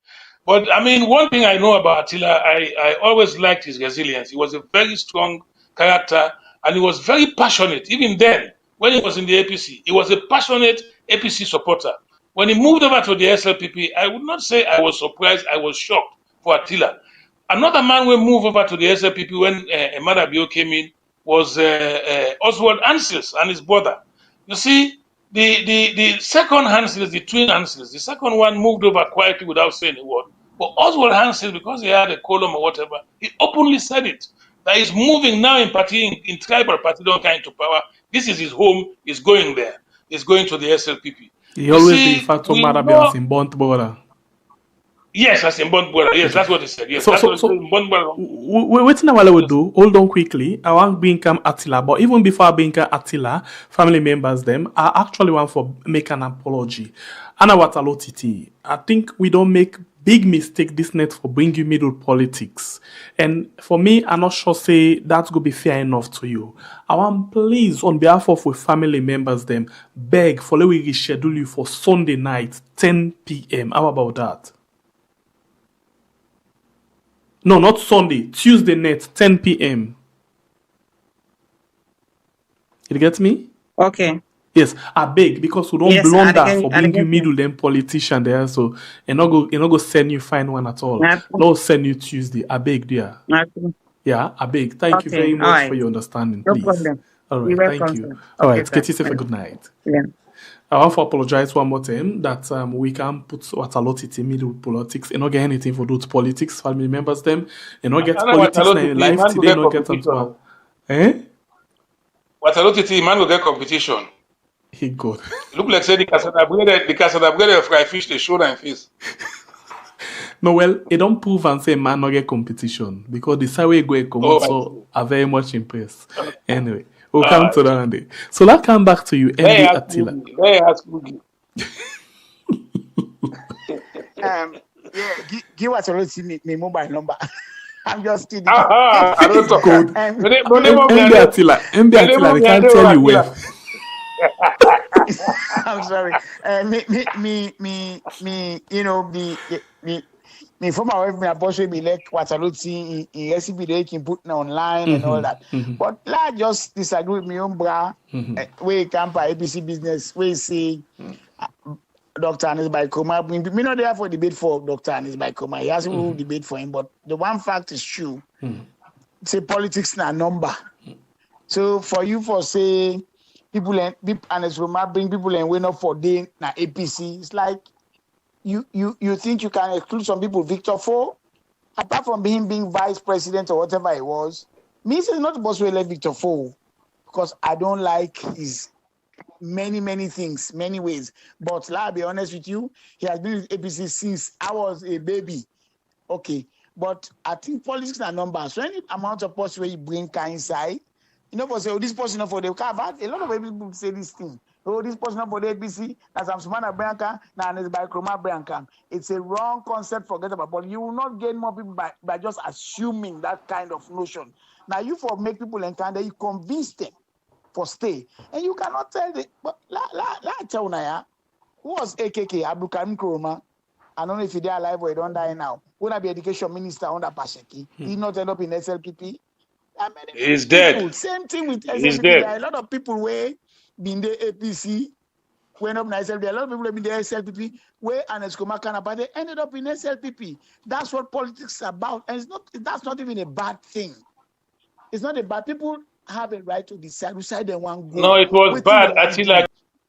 But I mean, one thing I know about Attila, I always liked his resilience. He was a very strong character and he was very passionate. Even then, when he was in the APC, he was a passionate APC supporter. When he moved over to the SLPP, I would not say I was surprised, I was shocked for Attila. Another man who moved over to the SLPP when Emada Bio came in was Oswald Ansels and his brother. You see, the second Hansel, the twin Hansels, the second one moved over quietly without saying a word. But Oswald Hansel, because he had a column or whatever, he openly said it. That he's moving now in tribal party, don't come into power. This is his home, he's going there. He's going to the SLPP. He always the fact of Marabi as in Bond border. Yes, as in Bond border. Yes, that's what he said. Yes, that's what he said in Bond border. Waiting a while we do. Hold on quickly. I want Bingham Attila, but even before Bingham Attila, family members them I actually want for make an apology. Anna Watalo Titi, I think we don't make big mistake this net for bring you middle politics. And for me, I'm not sure say that's gonna be fair enough to you. I want please on behalf of we family members them beg for let we reschedule you for Sunday night 10 p.m. How about that? No, not Sunday. Tuesday night, 10 p.m. You get me? Okay. Yes, I beg because we don't blunder for bring you middle them politician there, so and not go send you find one at all. Don't send you Tuesday. I beg, dear. Yeah, I beg. Thank you very much for your understanding, please. No problem. All right, thank you. All right, get yourself a good night. Yeah. I want to apologize one more time that we can put Wataloti in middle politics and not get anything for those politics. Family members them and not get politics in life today. Not get something. Wataloti man will get competition. He good. Look like say the Casada fry fish the shoulder and face. No, well, it don't prove and say man not get competition because the side way go come so are very much impressed. Anyway. We'll come to that one day. So let's come back to you, MD Attila. Give us already me mobile number. I'm just kidding. I don't talk. MD Attila, they can't tell you where. I'm sorry. Me from my wife, my boss will be like Wataloti in recipe they can put online and all that. But I just disagree with me own bra. We come for ABC business. We see Dr. Anis Bai Koma. Me not there for debate for Dr. Anis Bai Koma. He has to debate for him. But the one fact is true. Say politics na number. So for you for say people and Anis Roma bring people and win up for day na APC. It's like you think you can exclude some people, Victor Fo, apart from being vice president or whatever it was, me is not supposed to elect Victor Fo because I don't like his many things, many ways. But I'll be honest with you, he has been with APC since I was a baby. Okay, but I think politics are numbers. So any amount of posts where you bring inside, you know, for say, oh, this person not for the car, a lot of people say this thing. Oh, this person not for the APC, that's Sumana Branca, now it's by Kroma Branca. It's a wrong concept, forget about, but you will not gain more people by just assuming that kind of notion. Now, you for make people encounter, you convince them for stay. And you cannot tell them, but tell Naya, who was AKK, Abdulkarim Kroma? I don't know if he's alive or he don't die now. Who not be education minister under Pasheki? He not end up in SLPP. He's dead. Same thing with SLPP. There are a lot of people where been the APC, went up in SLPP. A lot of people have been the SLPP, where Aneskoma Kanapa, they ended up in SLPP. That's what politics is about. And that's not even a bad thing. It's not about people have a right to decide which side they want to go. No, it was bad, Attila.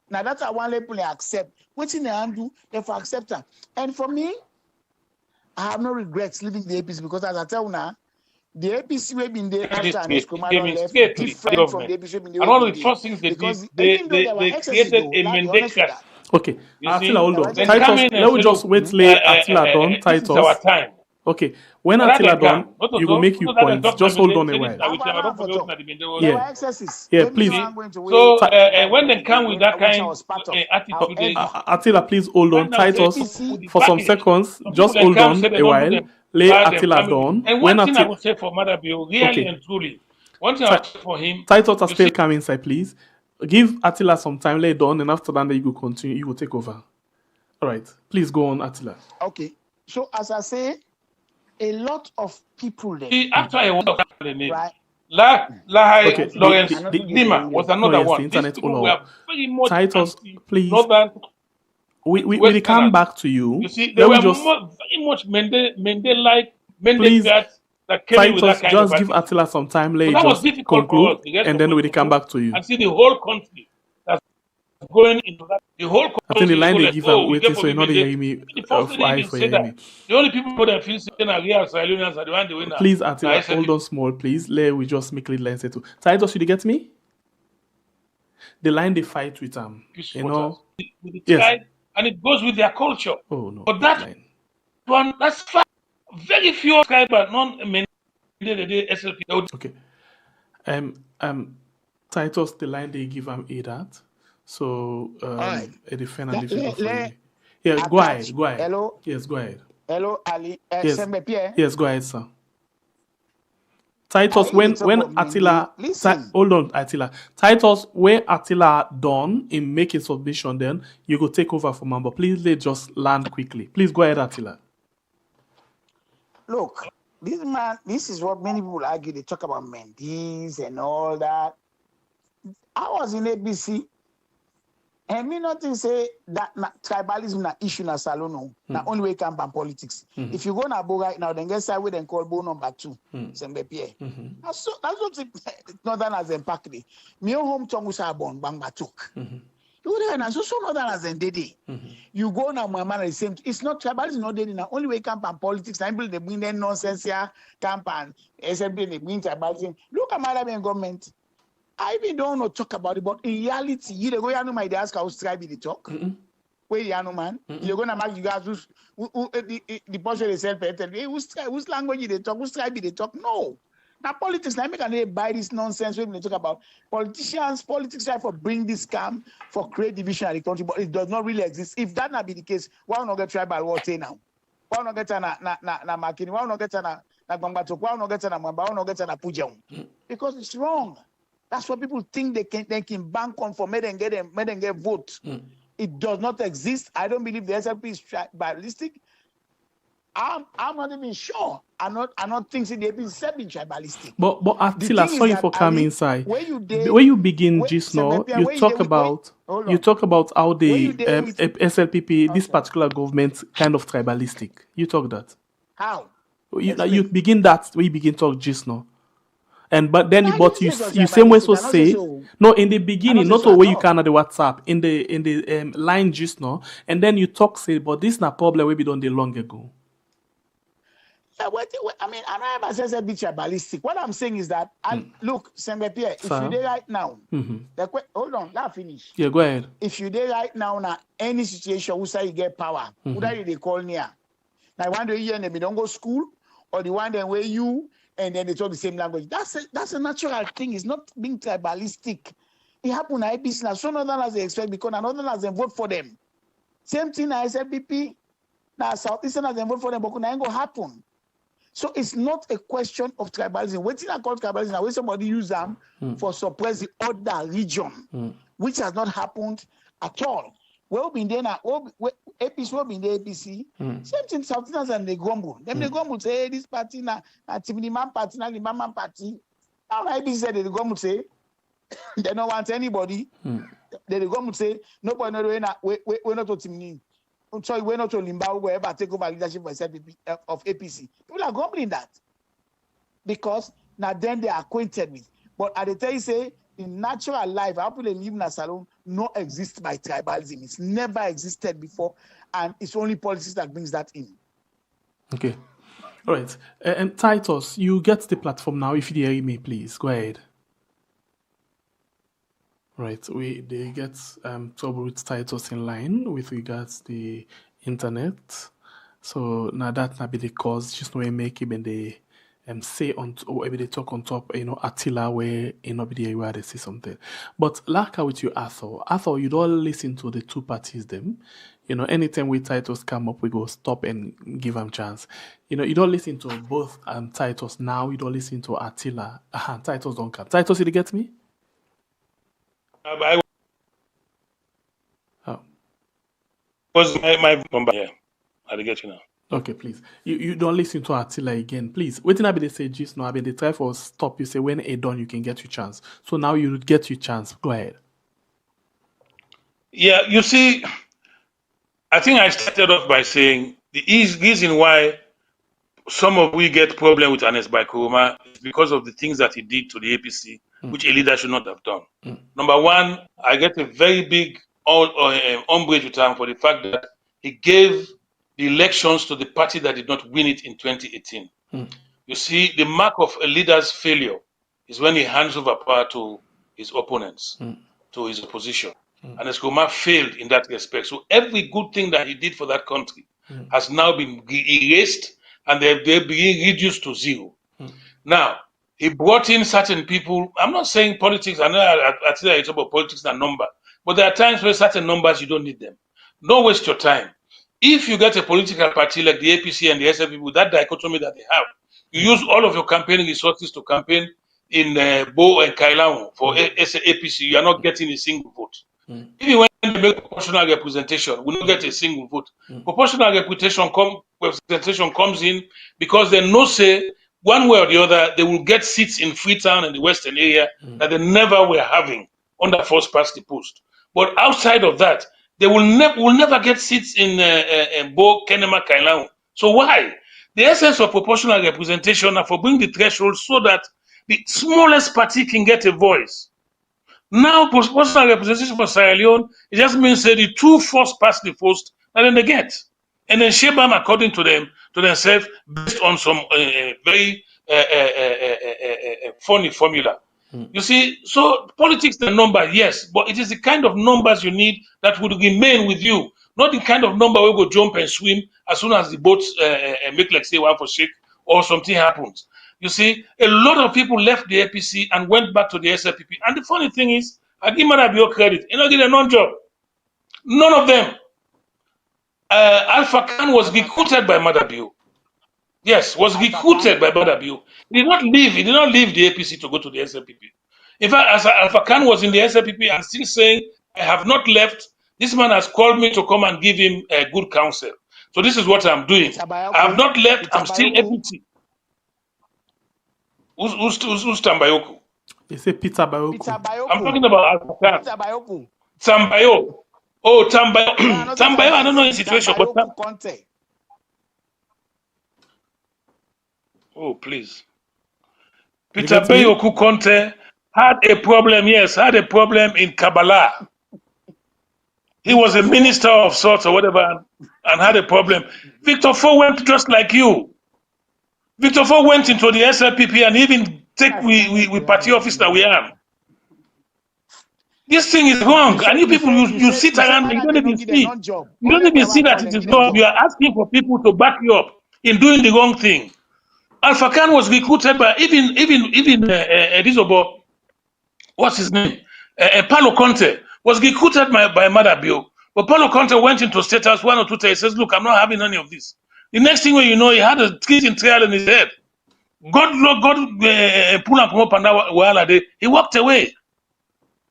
Now that's I want people to accept. What in the do, they for accept that. And for me, I have no regrets leaving the APC because as I tell you now, the APC will be in there after and Escomado left different from the APC. And one of the first things they did, they created a mandate. Okay, Attila, hold on. Then Titus, let me just wait till Attila done. This is our time. Okay, when Attila done, you will make your points. Just hold on a while. There were excesses. Yeah, please. So when they come with that kind of attitude, Attila, please hold on. Titus, for some seconds, just hold on a while. Let Attila done. And one thing I would say for Madabio, really and truly, one thing I would say for him. Titus, still come inside, please. Give Attila some time, lay down, and after that, you go continue. You will take over. All right, please go on, Attila. Okay. So as I say, a lot of people there. After I was the name, right? Lawrence Lima was another one. The internet all were very much Titus, please. Northern, we come back to you. You see, they were very much Mende-like, that came with that kind just of give Attila some time, let that was just difficult conclude, for us, and then we come back to you. And see the whole country that's going into that. The whole country. I think the line they give are waiting, so you're not hearing me. The only people that feel saying are real Sierra Leoneans are the one they win. Please, Attila, hold on small, please. Let we just make the line settle. Titus, you get me? The line they fight with you know. Yes. And it goes with their culture. Oh no. But that line. One, that's far. Very few tribal non SLP. Okay. Titus, the line they give a that. So a defend and defend for you. Yeah, go ahead. Hello. Yes, go ahead. Hello, Ali. Yes, go ahead, sir. Titus, when Attila, hold on, Attila. Titus, when Attila done in making submission, then you go take over from him. But please, let's just land quickly. Please go ahead, Attila. Look, this is what many people argue. They talk about Mendes and all that. I was in ABC, and me nothing say that tribalism na issue na Salono. Na only way can ban politics. If you go na Bo right now, then get side with and call Bo number 2. Sembe Pierre. That's what Northerners impact. Me home tongue was born bang batuk. So Northerners and Dede. You go now, my man, the same. It's not tribalism, not Dede. Now only way camp and politics. Now people they bring their nonsense here, camp and SMB they bring tribalism. Look at my government. I even don't want to talk about it, but in reality, you go you know my they ask how tribe they talk. Where you know man, you're gonna make you guys who the person they sell better. Whose language they talk, whose tribe they talk. No. Now politics, now make they buy this nonsense when they talk about politics try for bring this scam for create division in the country, but it does not really exist. If that not be the case, why not get tribal war now? Why not get na Makini? Why not get na Gbangbatok? Why not get na Mwamba? Why not get na Pujang? Because it's wrong. That's what people think they can bank on for make them get vote. It does not exist. I don't believe the SLP is tribalistic. I'm not even sure. I'm not thinking the APC is tribalistic. But Attila, sorry for coming inside. When you begin just now, you talk about how the SLPP, this particular government, kind of tribalistic. You talk that. How? You begin that when you begin talk just now. But you same way so say no in the beginning, not the way you can at the WhatsApp in the line just now, and then you talk say, but this is not problem we be done the long ago. Yeah, I mean, I never said a bit tribalistic. What I'm saying is that, look, Sembe Pierre, if you there right now, hold on, let finish. Yeah, go ahead. If you there right now, any situation who say you get power, who that they call near. Now, one day you and they don't go school, or the one day where you and then they talk the same language. That's a natural thing. It's not being tribalistic. It happened at APC now. So Northerners they expect because Northerners they vote for them. Same thing at SLPP. Now Southeasterners they vote for them, but it ain't gonna happen. So it's not a question of tribalism. Waiting I call tribalism now, when somebody use them for suppress the other region, which has not happened at all. Well, been there now. APC will be in the APC. Same thing, Southerners and they grumble. Then they grumble say, hey, this party na Timini man party, na Liman man party. Now APC said they grumble say they don't want anybody. They grumble say nobody no we're not to Timini. I'm sorry, we're not to Limba wherever take over leadership of APC. People are grumbling that because now then they are acquainted with. But at the time, say, in natural life, how people live in a salon not exist by tribalism. It's never existed before, and it's only politics that brings that in. Okay. All right. And Titus, you get the platform now. If you hear me, please go ahead. Right. They get trouble with Titus in line with regards the internet. So now that now be the cause, just no make him and they say on or maybe they talk on top, Attila where be the area they say something. But like with you, Arthur, you don't listen to the two parties them. Anytime we Titus come up, we go stop and give them chance. You don't listen to both Titus now, you don't listen to Attila. Titus don't come. Titus, you get me? I was my number here. I'll get you now. Okay, please. You don't listen to Attila again, please. Waiting, I be they say just now. I be they try for stop. You say when a done, you can get your chance. So now you get your chance. Go ahead. Yeah, you see, I think I started off by saying the reason why some of we get problem with Ernest Bai Koroma is because of the things that he did to the APC, which a leader should not have done. Number one, I get a very big umbrage with him for the fact that he gave the elections to the party that did not win it in 2018. You see, the mark of a leader's failure is when he hands over power to his opponents, to his opposition. And Ernest Koroma failed in that respect. So every good thing that he did for that country has now been erased, and they're being reduced to zero. Now, he brought in certain people. I'm not saying politics, I know I talk about politics and number, but there are times where certain numbers, you don't need them. Don't waste your time. If you get a political party like the APC and the SFP with that dichotomy that they have, you use all of your campaigning resources to campaign in Bo and Kailamu for APC, you are not getting a single vote. Even when they make proportional representation, we don't get a single vote. Proportional representation comes in because they know say one way or the other they will get seats in Freetown and the Western area that they never were having under first past the post. But outside of that, they will never get seats in Bo, Kenema, Kailamu. So why? The essence of proportional representation are for bring the threshold so that the smallest party can get a voice. Now, proportional representation for Sierra Leone, it just means that the two first past the post, and then they get. And then shape them according to themselves, based on some very funny formula. You see, so politics, the number, yes, but it is the kind of numbers you need that would remain with you, not the kind of number where we go jump and swim as soon as the boats make like say one for shake or something happens. You see, a lot of people left the APC and went back to the SLPP. And the funny thing is, I give Madabio credit. You know, get a non-job. None of them. Alpha Khan was recruited by Madabio. Yes, was recruited by Madabio. He did not leave the APC to go to the SLPP. In fact, as Alpha Khan was in the SLPP and still saying, I have not left, this man has called me to come and give him a good counsel. So this is what I'm doing. I have not left, I'm still APC. Who's Tambayoku? They say Peter Bayoku. I'm talking about Alpha Khan. Peter Bayoku. Tambayo. Oh, Tambayo. Tambayo, I don't know his situation, but oh, please. Peter Bayoku Conte had a problem, in Kabbalah. He was a minister of sorts or whatever and had a problem. Victor Fo went just like you. Victor Fo went into the SLPP and even take we party office that we are. This thing is wrong. And you people, you sit around and you don't even see. You don't even see that it is wrong. You are asking for people to back you up in doing the wrong thing. Alpha Khan was recruited by even Edizobo, what's his name? Paulo Conte was recruited by Madabio. But Paulo Conte went into State House 1 or 2 days. He says, look, I'm not having any of this. The next thing you know, he had a treason trial in his head. God pull him up and he walked away.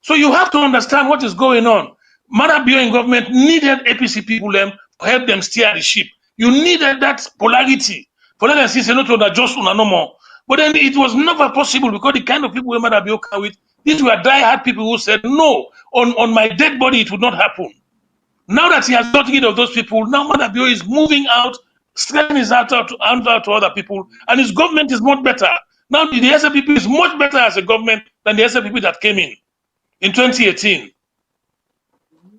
So you have to understand what is going on. Madabio in government needed APC people to help them steer the ship. You needed that polarity. For them to say no to just no more. But then it was never possible because the kind of people we Madabio come with, these were die-hard people who said, no, on my dead body it would not happen. Now that he has got rid of those people, now Madabio is moving out, spreading his out to other people, and his government is much better. Now the SLPP is much better as a government than the SLPP that came in 2018.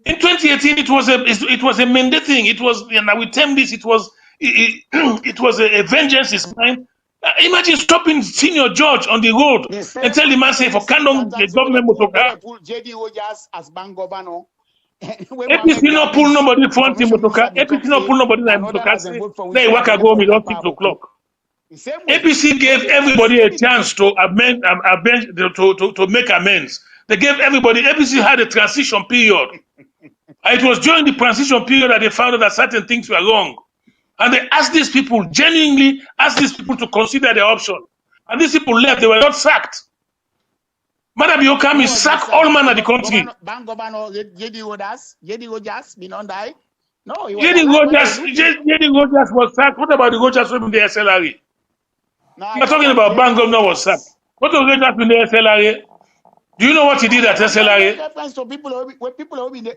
In 2018, it was a mandate thing. It was, and I will term this. It was a vengeance is mine. Imagine stopping senior judge on the road and tell the man say for canon the government motoka. JD Rogers as bank governor. APC no pull nobody front in motoka. APC no pull nobody in motoka. They work go me don't 6 o'clock. APC gave everybody a chance to amend, to make amends. They gave everybody. APC had a transition period. It was during the transition period that they found out that certain things were wrong. And they asked these people, genuinely asked these people to consider their option. And these people left, they were not sacked. Madam Yokami sacked all men of the country. Bank governor JD Rogers, been on die. No, JD Rogers was sacked. What about the Rogers from the SLRE? You're talking about bank governor was sacked. What was Rogers in the SLRE? Do you know what he did at SLRE? So people who been the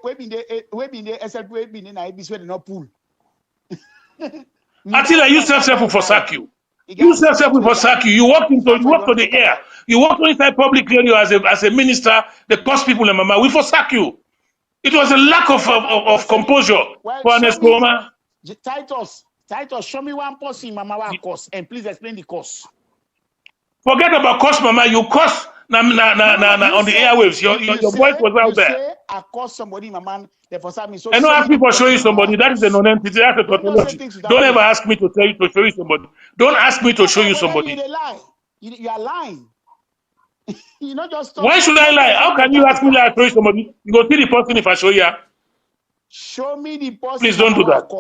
SLP been in IBC where they not pull. Attila, you self-self for sack you. You self-self for sack you. You walk to the air. You walk inside public radio as a minister. They cost people and mama. We for sack you. It was a lack of composure for an Escoma. Titus, show me one person mama will cost and please explain the cost. Forget about cost, mama. You cost on the airwaves. Your voice was out there. Say, I cost somebody, my man. Therefore, so and don't ask me for show you somebody. That is a non-entity. That's a tautology. Don't ever ask me to tell you to show you somebody. Don't ask me to show you somebody. You are lying. You not just. Why should I lie? How can you ask me to show you somebody? You go see the person if I show you. Show me the person. Please don't do that.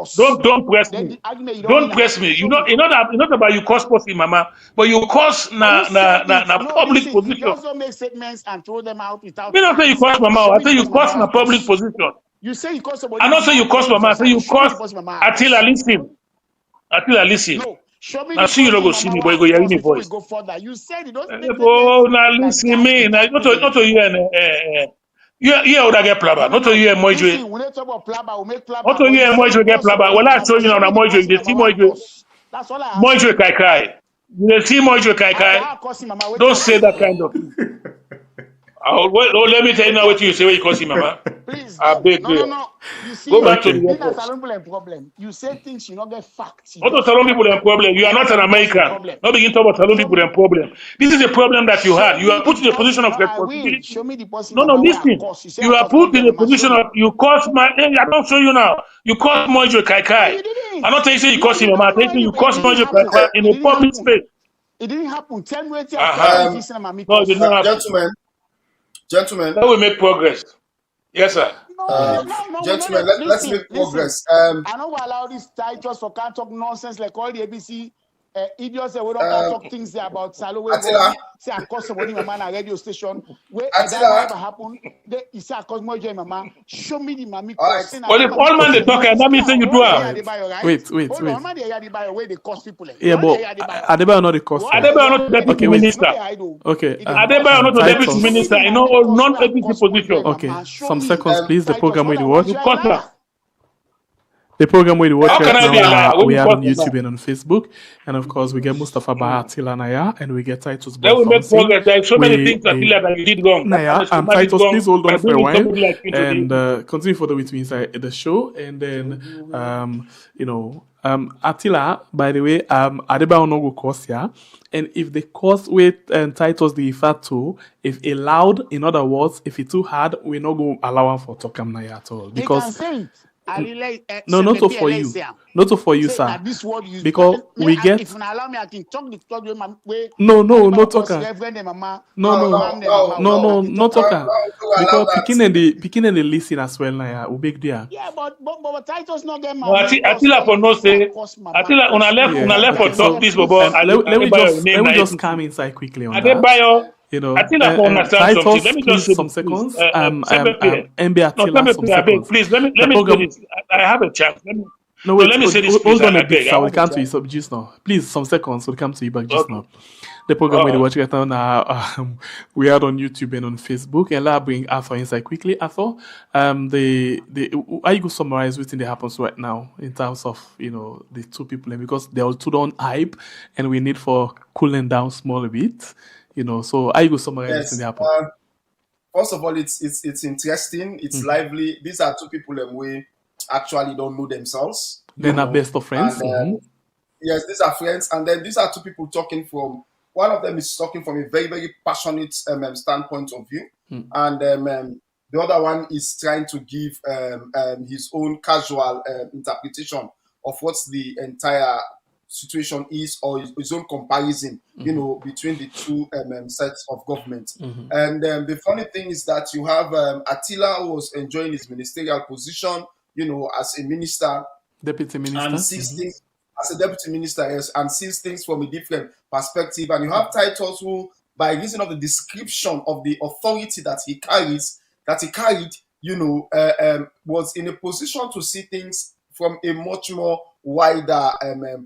Don't press me. Don't press me. You know, it's not about you cost person, mama, but you cost na public position. You also make statements and throw them out without. Me not say you cost mama. I say you cost na public position. You say you cost somebody. I not say you cost mama. I say you cost Attila. Listen. Attila, listen. No. Show me. I see you don't go see me, but you go hear me voice. Go further. You said you don't. Oh, now listen me. Now not to you. You would get plaba. Not to you and Moijwe. Not to you and Moijwe get plaba. Well, I show you now Moijwe. You see Moijwe. That's all I have. Moijwe Kai. You see Moijwe Kai. Don't say that kind of thing. Let me tell you now what you say when you call him, mama. Please. I beg you. No. You see, go back to the problem. You say things you not get facts. Not to Salon people and problem. You are not an American. Not begin to talk about Salon people and problem. This is a problem that you had. You are put in a position of responsibility. Show me the person. No, listen. You are put in a position of you cost my. I don't show you now. You cost Mojo Kai. I'm not telling you cost him, mama. I'm telling you cost Mojo Kai in a public space. It didn't happen. Tell me what Gentlemen, that will make progress. Yes, sir. Gentlemen, let's make progress. I don't allow these titles for can't talk nonsense like all the ABC idiots that we don't talk things there about Salo. Say I call somebody my man a radio station. Where that never happened. You say I call more my man. Show me the mommy. Well, if all man they talk, that means you do it. Wait. All man they where they cost people. Yeah, but Adebayo not the cost. Adebayo not the deputy minister. Okay. Adebayo not the deputy minister. You know, all non-deputy position. Okay. Some seconds, please. The program we watch. You cut her. The program we watch right now, we are on that? YouTube and on Facebook, and of course we get Mustapha Bai Attila Naya, and we get Titus. That will make progress. There are so many things that you did wrong. Naya and Titus, please hold on for a while and continue further with me inside the show, and then Attila. By the way, Adebayo no go course here, and if the course with Titus the refer to, if allowed, in other words, if it's too hard, we not go allow him for Tokam Naya at all because. No, not for you. Not for you, sir. Because we get. If you allow me, I can talk the talk way. No, talker. No, not talker. Because picking and the listen as well now. We big there. Yeah, but titles not get Attila for no say. Attila on a left for talk this, but let me just come inside quickly on that. You know, Titus, let me please, just some seconds. MB Attila, some seconds. Please, let me say this. I have a chance. Let me say this. Hold on a bit, sir. We'll come to you just now. Please, some seconds. We'll come to you back just now. the program where they watch it now. We are on YouTube and on Facebook. And I'll bring Arthur inside quickly. Arthur, how you go summarize what's in the happens right now in terms of the two people, and because they're all too on hype, and we need for cooling down small a bit. So how you go summarize what's in the happen? First of all, it's interesting. It's lively. These are two people that we actually don't know themselves. They're not best of friends. And, yes, these are friends, and then these are two people talking from. One of them is talking from a very, very passionate standpoint of view, and the other one is trying to give his own casual interpretation of what the entire situation is, or his own comparison, between the two sets of government. And the funny thing is that you have Attila, who was enjoying his ministerial position, as a minister, deputy minister, and sees things as a deputy minister, yes, and sees things from a different perspective. And you have Titus, who, by reason of the description of the authority that he carried, was in a position to see things from a much more wider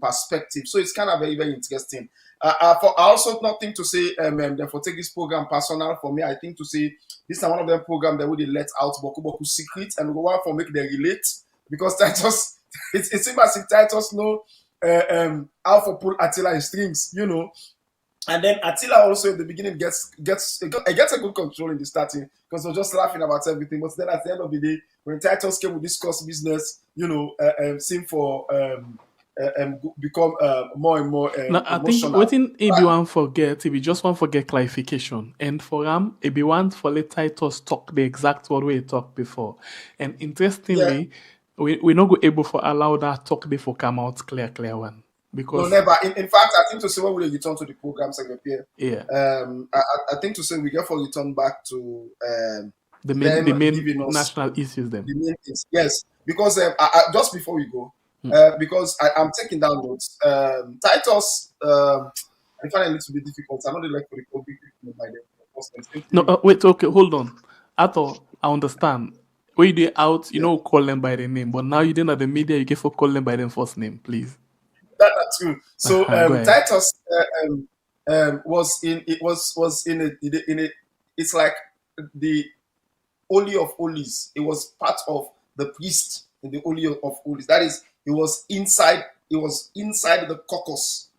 perspective. So it's kind of very, very interesting. I also not think to say, therefore take this program personal for me. I think to say this is one of them programs that would let out Boku secret and go out for make them relate, because Titus, it seems as if Titus know how to pull Attila in strings, And then Attila also in the beginning gets a good control in the starting, because they're just laughing about everything. But then at the end of the day, when Titus came with discuss business, seem for become more and more now, I think what in everyone forget, if you just want to forget clarification, and for everyone for let Titus talk the exact word we talked before. And interestingly, we're not able to allow that talk before come out clear one. Because no, never. In fact, I think to say when we return to the program secretary, I think to say we get for return back to the main national issues. Then the main things, yes. Because just before we go, because I'm taking down notes. Titus, I find it a little bit difficult. I know they like to record people by them. No, wait. Okay, hold on. I thought I understand. When you do out, call them by their name, but now you didn't have the media. You get for call them by their first name, please. That's true. So Titus was in a it's like the Holy of Holies. It was part of the priest in the Holy of Holies. That is, it was inside the caucus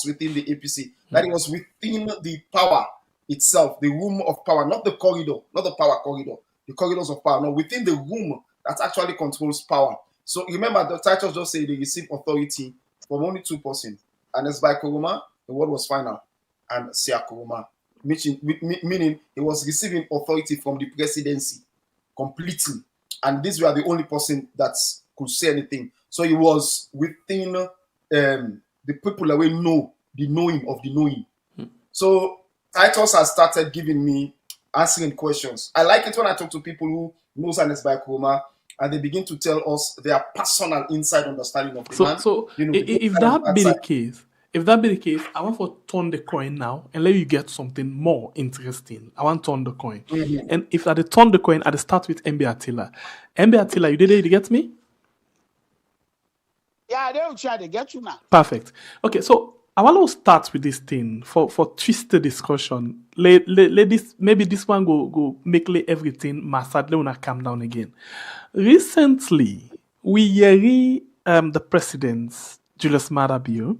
within the APC. That it was within the power itself, the room of power, not the corridor, not the power corridor, the corridors of power, no, within the room that actually controls power. So remember, the Titus just say they receive authority from only two persons, and it's by Kuruma, the word was final, and Sia Kuruma, meaning he was receiving authority from the presidency completely, and these were the only person that could say anything. So he was within the people that we know the knowing of the knowing. So Titus has started giving me answering questions. I like it when I talk to people who knows Anes by Kuruma, and they begin to tell us their personal inside understanding of the man. So if that be the case, I want to turn the coin now and let you get something more interesting. I want to turn the coin. And if I turn the coin, I start with MB Attila. MB Attila, you did it? You get me? Yeah, they will try to get you now. Perfect. Okay, so I want to start with this thing for twisted discussion. Let this, maybe this one go make everything sadly when I calm down again. Recently, we hear the president, Julius Maada Bio,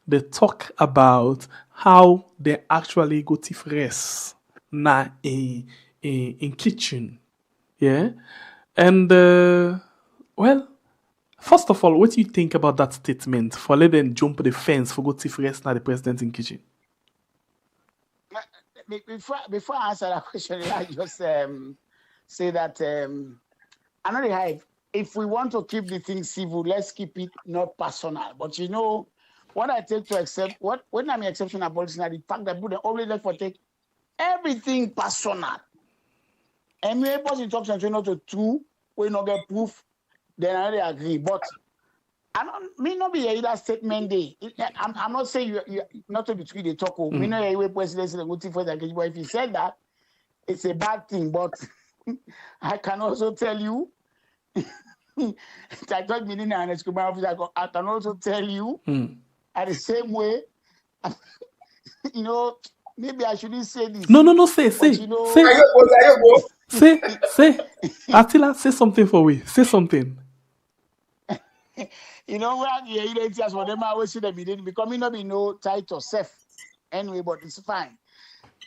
they talk about how they actually go to rest na in kitchen. Yeah? And, well, first of all, what do you think about that statement for let them jump the fence for go to rest na the president in kitchen? Before I answer that question, I just say that I know the hype. If we want to keep the thing civil, let's keep it not personal. But what I take to accept, when I'm exceptional politician, the fact that people always like to take everything personal. And we able talk to two, we not get proof, then I really agree. But I don't may not be either statement day. I'm not saying you not to between the talk. Me know your president if you said that, it's a bad thing. But I can also tell you, I can also tell you, at the same way, you know, maybe I shouldn't say this. No, say. You know, Say. Attila, say something for we. Say something. you know, when you know, just for them, I always see them, because me not be no title self anyway, but it's fine.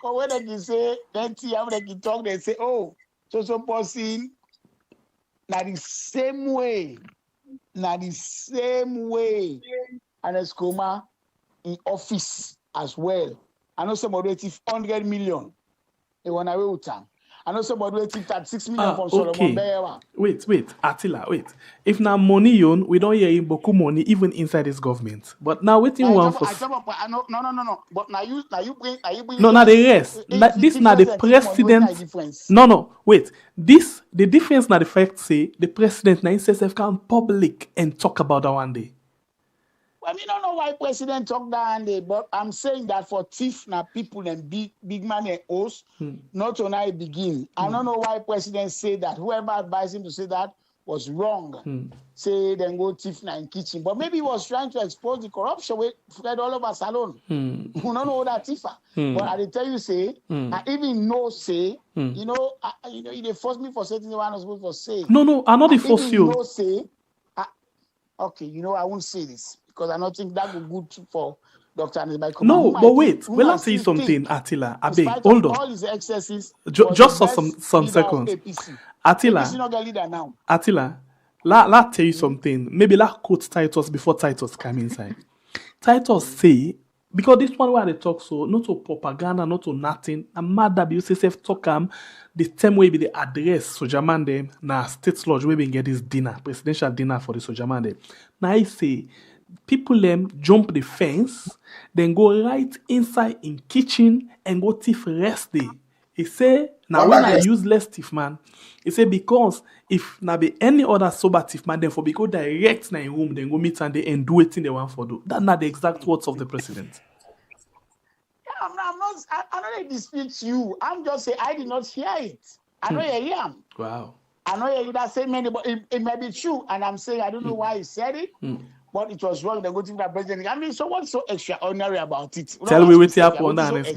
But when they say, then after they talk, they say, oh, so person, not the same way, and it's Kuma in office as well. I know somebody with 100 million. They want away with time. I know somebody with 36 million from Solomon Bayewa. Wait, Attila, wait. If now money yon, we don't hear boku money even inside this government. But now waiting one for. No. But now you bring. No, now the rest. This now the president. No, wait. This the difference now the fact say the president now says they can public and talk about that one day. I mean, I don't know why president talk that day, but I'm saying that for thief now people and big man and host, not on I begin. I don't know why president say that. Whoever advised him to say that was wrong. Say then go thief now in kitchen, but maybe he was trying to expose the corruption with Fred all over salon. We don't know that thiefer. But I tell you, say, I even know say, you know, they force me for saying the one I was supposed to say. No, I not force you. Know say, okay, you know, I won't say this. Because I don't think that would be good for Dr. Anis Bai. No, but wait. Well, I'll tell you something, Attila. Abe, hold on. All his excesses. Just for some seconds. Attila. APC not leader now. Attila, let tell you something. Maybe let quote Titus before Titus come inside. Titus say, because this one where they talk so, not to propaganda, not to nothing. I'm mad that UCSF talk the term way be the address Sojaman them na state lodge where we get this dinner, presidential dinner for the Sojaman them. Now I say, people them jump the fence, then go right inside in kitchen and go thief rest day. He say, now when I useless thief man, he say because if now be any other sober thief man, then for be go direct na in room, then go meet and they and do it in the one for do. That's not the exact words of the president. Yeah, I don't dispute you. I'm just saying I did not hear it. I know you hear him. Wow. I know you that say many, but it may be true, and I'm saying I don't know why he said it. But it was wrong. They go to the president. I mean, so what's so extraordinary about it? Tell me what you have on that next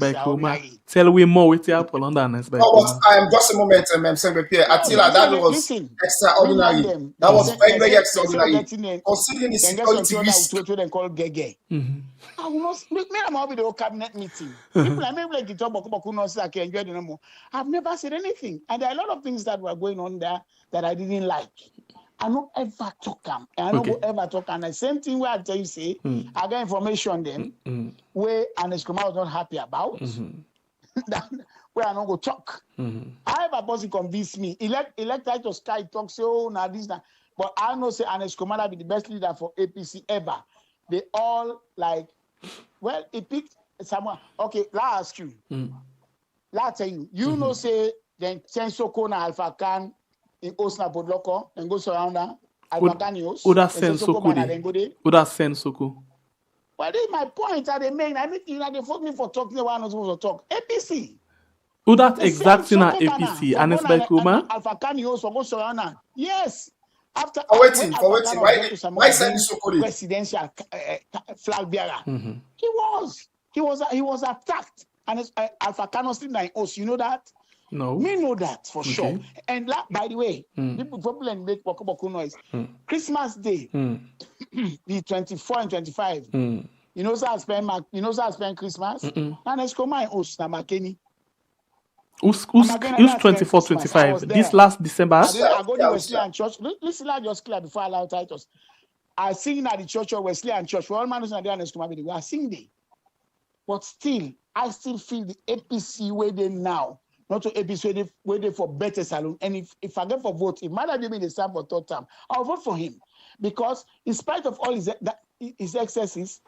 Tell me more what you have on that next just a moment, Attila, that was extraordinary. That was very, very extraordinary. Considering the security risk. I will not make me about the cabinet meeting. People are maybe like you talk about I can enjoy the number. I've never said anything. And there are a lot of things that were going on there that I didn't like. I don't ever talk them. I don't ever talk. And the same thing where I tell you, say, I got information then where Anis Kuma was not happy about. Where I don't go talk. I have a person convince me. Elect Titus Sky talk, say, oh, now this, now. But I know, say, Anis Kuma be the best leader for APC ever. They all like, well, he picked someone. Okay, let me ask you. Let tell you. You know, say, then Sensoko na Alpha Khan in Osna Podloko and go surround her. Uda Sensoko. Well, this is my point. They make. I mean, they force me for talking the one I'm supposed to talk. APC. Uda exactly na APC. Anis Bai Kuma. Alpha Khan also go surround her. Yes. After waiting. Why send Soko presidential flag bearer? He was attacked. And Alpha Khan was still like us. You know that? No. Me know that for sure. And by the way, people make boku noise. Christmas Day, the 24 and 25. You know so I spend Christmas. And it's come my host na Makeni. Who's 24, 25? This last December? I go to Wesleyan Church. Listen, I just clear before I allow Titus. I sing at the church of Wesleyan Church. For all man who's not there, I sing there. But still, I still feel the APC where they now. Not to APC where they for better salon. And if I get for vote, if Mother give me the stand for third term, I'll vote for him. Because in spite of all his excesses,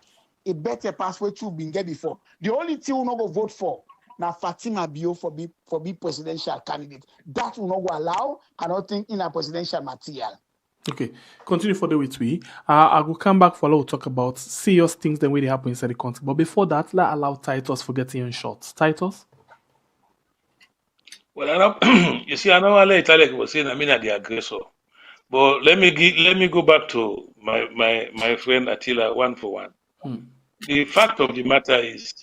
a better pathway to been get before. The only thing we'll not go vote for now Fatima Bio for be presidential candidate. That will not go allow, I don't think, in a presidential material. Okay, continue for the way we. I will come back for a little talk about serious things the way they happen inside the country. But before that, let's allow Titus for getting in shots. Titus? Well, I know, you see, I know Italy was saying, I mean, the aggressor. But let me go back to my friend Attila one for one. The fact of the matter is,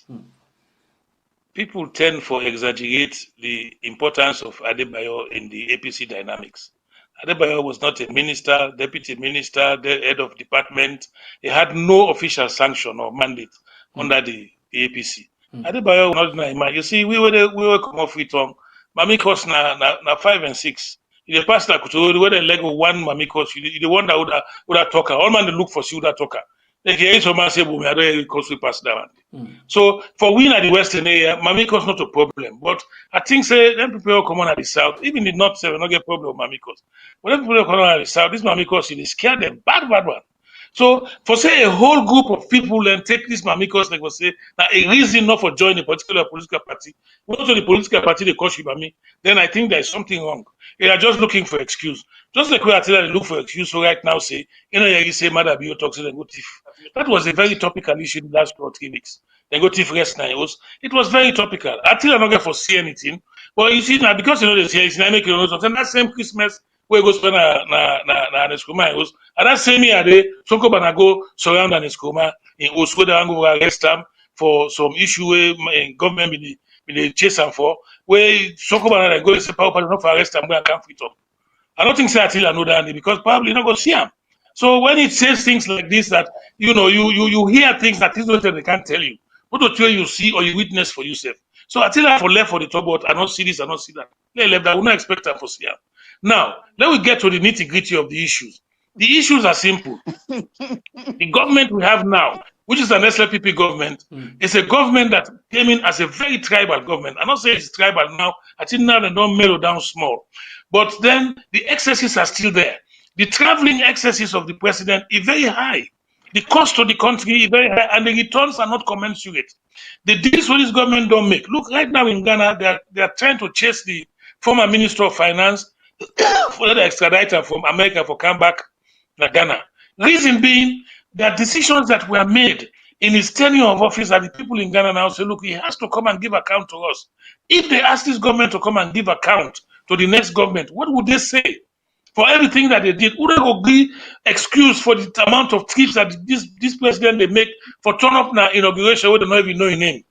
people tend to exaggerate the importance of Adebayo in the APC dynamics. Adebayo was not a minister, deputy minister, the head of department. He had no official sanction or mandate under the APC. Adebayo was not in. You see, we were come off with Mami course na 5 and 6. The pastor could where the leg of one Mami course, the one that would have talker. All man they look for would have talker. Like here some man say, "Boom, I don't course we pass that one." So for we at the western area, Mamikos not a problem. But I think say them people come on at the south, even the north say we not get problem with Mamikos. But them people come on at the south, this Mamikos they scare them bad one. So for say a whole group of people and take this Mamikos, like we say, now a reason not for join a particular political party, not to the political party they cause you by me, then I think there's something wrong. They are just looking for excuse. Just like we are telling they look for excuse. So right now say, you say Mother Bio talks and go thief. That was a very topical issue in the last 2 or 3 weeks. They go thief rest now. It was very topical. Until I don't get foresee anything. But you see now because they see it's not making something. That same Christmas where goes spend na Neskuma was and that same year they Sonko Bana go surround Neskuma in Oswego they go arrest them for some issue where government be chase them for where Sonko Bana go say power party not for arrest them where I can't fit up. I don't think say Attila know that because probably not go see him. So when it says things like this, that you hear things that they can't tell you. What to tell you see or you witness for yourself. So Attila for left for the top, but I don't see this, I don't see that. They left that. We not expect them for see him. Now let me get to the nitty-gritty of the issues. The issues are simple. The government we have now, which is an SLPP government, is a government that came in as a very tribal government. I'm not saying it's tribal now. I think now they don't mellow down small. But then the excesses are still there. The traveling excesses of the president is very high. The cost to the country is very high, and the returns are not commensurate. The deals for this government don't make. Look, right now in Ghana, they are trying to chase the former Minister of Finance for the extraditor from America for come back to Ghana. Reason being that decisions that were made in his tenure of office that the people in Ghana now say, look, he has to come and give account to us. If they ask this government to come and give account to the next government, what would they say? For everything that they did, would they be excuse for the amount of trips that this president they make for turn up now inauguration where they don't even know his name?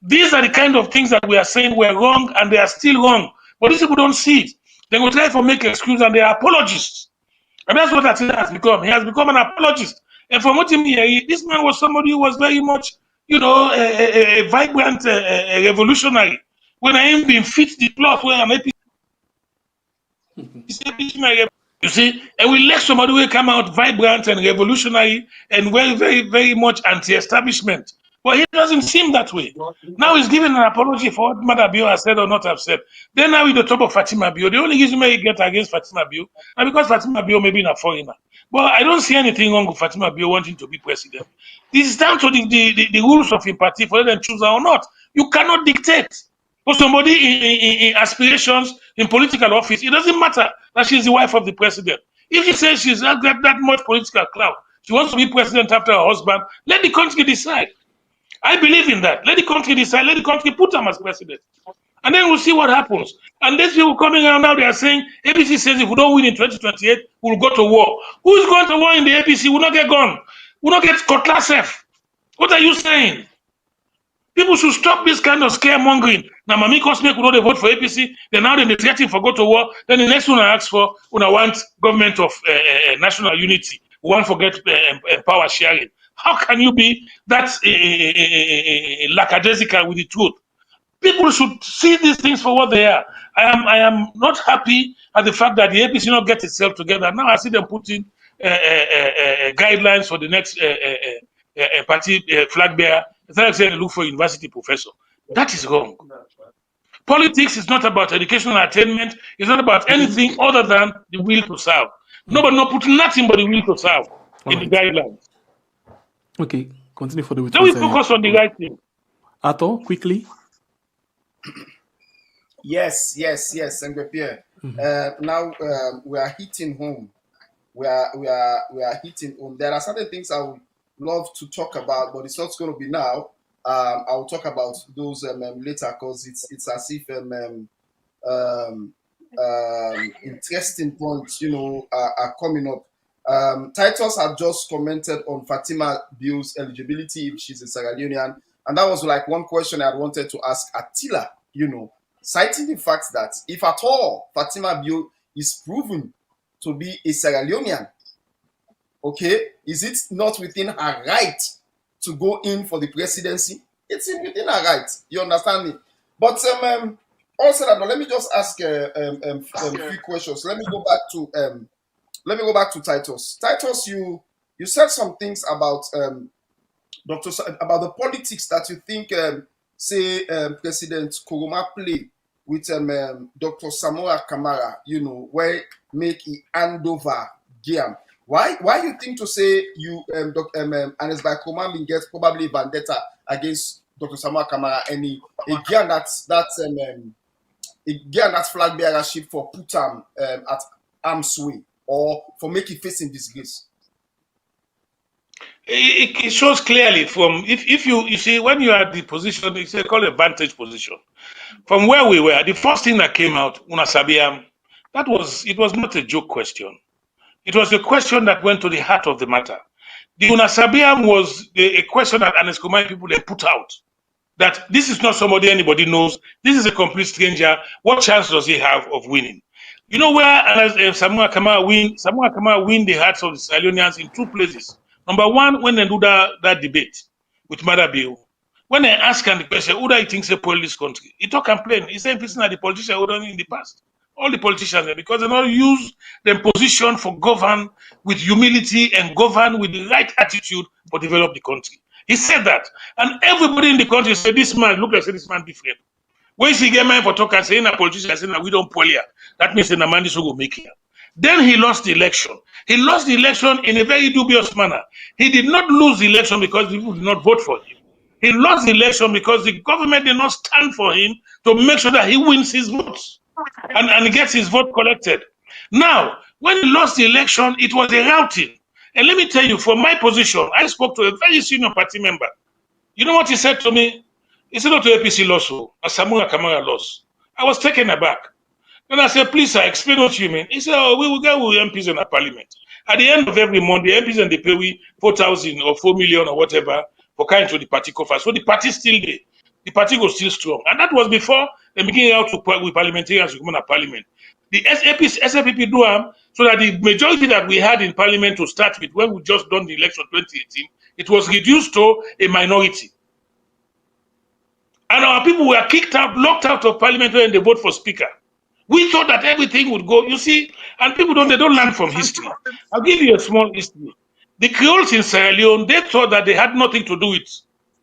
These are the kind of things that we are saying were wrong and they are still wrong. But these people don't see it. They will try to make excuse and they are apologists. And that's what Attila has become. He has become an apologist. And from what he hear, this man was somebody who was very much, a vibrant revolutionary. When I am being fit the plot where I'm you see, and we let somebody who come out vibrant and revolutionary and very, very, very much anti-establishment. But he doesn't seem that way. Now he's giving an apology for what Mother Bio has said or not have said. Then now with the top of Fatima Bio, the only reason he get against Fatima Bio, and because Fatima Bio may be a foreigner. But I don't see anything wrong with Fatima Bio wanting to be president. This is down to the rules of his party for them to choose her or not. You cannot dictate. For somebody in aspirations in political office, it doesn't matter that she's the wife of the president. If she says she's not got that much political clout, she wants to be president after her husband, let the country decide. I believe in that. Let the country decide. Let the country put him as president. And then we'll see what happens. And these people coming around now, they are saying, ABC says if we don't win in 2028, we'll go to war. Who is going to war in the ABC? We'll not get gone. We'll not get cutlass F. What are you saying? People should stop this kind of scaremongering. Now, Mami Cosmic will not vote for APC. Then now they threaten for go to war. Then the next one I ask for, when I want government of national unity. We want to get power sharing. How can you be that lackadaisical with the truth? People should see these things for what they are. I am not happy at the fact that the APC not get itself together. Now I see them putting guidelines for the next party flag bearer. It's like saying look for university professor. That is wrong. Politics is not about educational attainment. It's not about anything other than the will to serve. Nobody not put nothing but the will to serve in the guidelines. Okay, continue for the Then we focus on the right thing. Ato, quickly. Yes, and Pierre. Now we are hitting home. We are hitting home. There are certain things I would love to talk about, but it's not going to be now. I'll talk about those later because it's as if interesting points, are coming up. Titus had just commented on Fatima Bio's eligibility if she's a Sierra Leonean. And that was like one question I wanted to ask Attila, citing the fact that if at all Fatima Bio is proven to be a Sierra Leonean, okay, is it not within her right to go in for the presidency? It's within her right. You understand me? But also, let me just ask a few questions. Let me go back to Titus. Titus, you said some things about about the politics that you think President Kuruma play with Dr. Samora Kamara, where make he hand over game. Why you think to say you Anes by Kuruma gets probably vendetta against Dr. Samora Kamara and again that's flag bearership for put at arm's way or for making facing disgrace? It shows clearly from if you see when you are at the position, it's called a vantage position. From where we were, the first thing that came out, Unasabiam, it was not a joke question. It was a question that went to the heart of the matter. The Unasabiam was a question that Aneskomai people they put out. That this is not somebody anybody knows. This is a complete stranger. What chance does he have of winning? You know where Samua Kamara win the hearts of the Sierra Leoneans in two places. Number one, when they do that debate with Madabiu. When I ask him the question, who do you think spoil this country? He talk and plain. He said, "Listen, the politicians who done in the past, all the politicians, because they not use their position for govern with humility and govern with the right attitude for develop the country." He said that, and everybody in the country said, "This man look like this man different." When she get man for talk and saying a politician saying that we don't pull here, that means the man will make here. Then he lost the election. He lost the election in a very dubious manner. He did not lose the election because people did not vote for him. He lost the election because the government did not stand for him to make sure that he wins his votes and gets his vote collected. Now, when he lost the election, it was a routing. And let me tell you, from my position, I spoke to a very senior party member. You know what he said to me? He said, "Not to APC loss, a Samura Kamara loss." I was taken aback. And I said, "Please, sir, explain what you mean." He said, "Oh, we will get with MPs in our parliament. At the end of every month, the MPs and they pay we 4,000 or 4 million or whatever for kind to the party coffers. So the party still there. The party was still strong." And that was before they began out to with parliamentarians to come in parliament. The SFPP do so that the majority that we had in parliament to start with when we just done the election 2018, it was reduced to a minority. And our people were kicked out, locked out of parliament when they vote for speaker. We thought that everything would go, you see, and people don't learn from history. I'll give you a small history. The Creoles in Sierra Leone, they thought that they had nothing to do with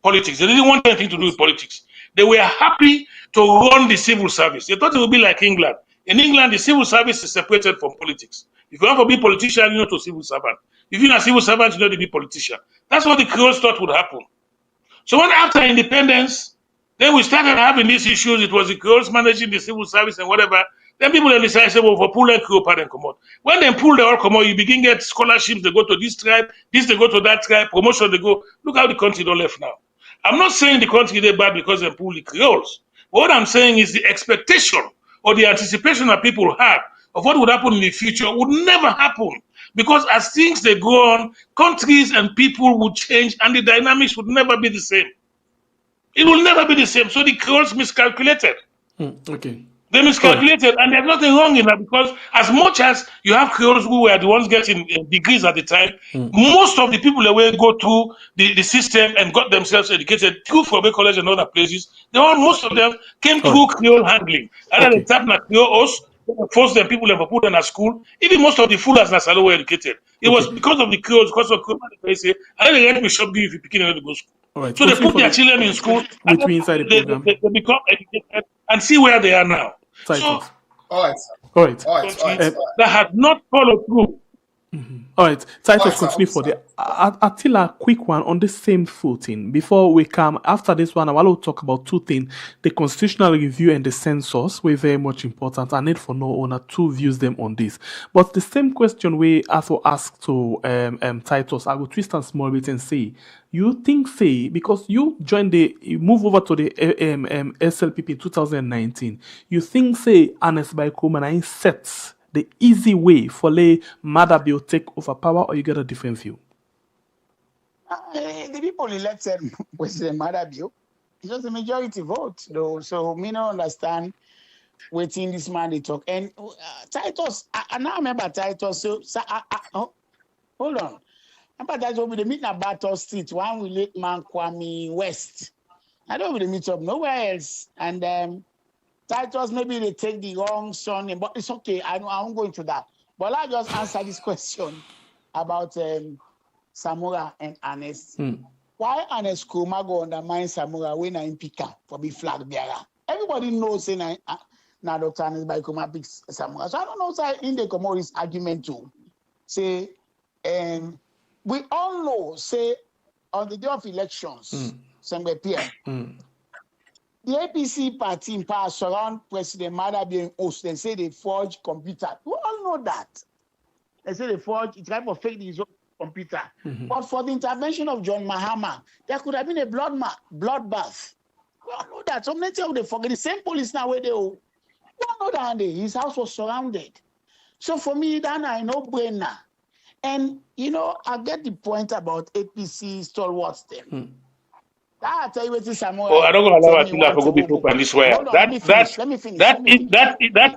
politics. They didn't want anything to do with politics. They were happy to run the civil service. They thought it would be like England. In England, the civil service is separated from politics. If you want to be a politician, you're not a civil servant. If you're a civil servant, you're not to be a politician. That's what the Creoles thought would happen. So when after independence, then we started having these issues. It was the Creoles managing the civil service and whatever. Then people then decided, well, for pull and Creole and come out. When they pull the all come out, you begin get scholarships. They go to this tribe, they go to that tribe, promotion they go. Look how the country don't left now. I'm not saying the country they bad because they pull the Creoles. But what I'm saying is the expectation or the anticipation that people had of what would happen in the future would never happen. Because as things they go on, countries and people would change and the dynamics would never be the same. It will never be the same. So the Creoles miscalculated. Okay. They miscalculated, and there's nothing wrong in that because as much as you have Creoles who were the ones getting degrees at the time, most of the people that will go through the system and got themselves educated through Fobe College and other places, most of them came through Creole handling. Either they tap na Creole us, force them, people and put them at school. Even most of the foolers in Nasalo were educated. It was because of the Creoles, because of Creole, they say, and then they let me shop you if you begin to go school. Right. So they put their children in school, and they become educated and see where they are now. So, all right. That had not followed through. All right, Titus, continue for the Attila. Quick one on the same footing. Before we come after this one, I want to talk about two things: the constitutional review and the census. Were very much important. I need for no owner to views them on this. But the same question we also asked to Titus, I will twist and small bit and say, you think because you move over to the SLPP in 2019, you think Anes by Kumana sets the easy way for Madabiu take over power, or you get a different view? The people elected President Madabio. It's just a majority vote, though. So me don't understand waiting this man they talk. And Titus, I now remember Titus. So hold on. Remember that will be the meeting at Battle Street. One will let man Kwame West. I don't really meet up nowhere else. And Titus, maybe they take the wrong surname, but it's okay. I won't go into that. But I'll just answer this question about Samura and Ernest. Why Ernest Kuma go undermine Samura when I pick up for the flag bearer? Everybody knows now Dr. Ernest Bai Kuma picks Samura. So I don't know why in the commodities argument too. Say, we all know, say, on the day of elections, the APC party in power surround President Mada being host. They say they forge computer. We all know that. They say they forge, it's type of fake his own computer. But for the intervention of John Mahama, there could have been a bloodbath. We all know that. So many times they forget the same police now where they all. We all know that his house was surrounded. So for me, then I know brainer. And I get the point about APC stalwarts them. I tell you what is Samuel. Oh, I don't allow Attila to go before and this way. Let me finish. That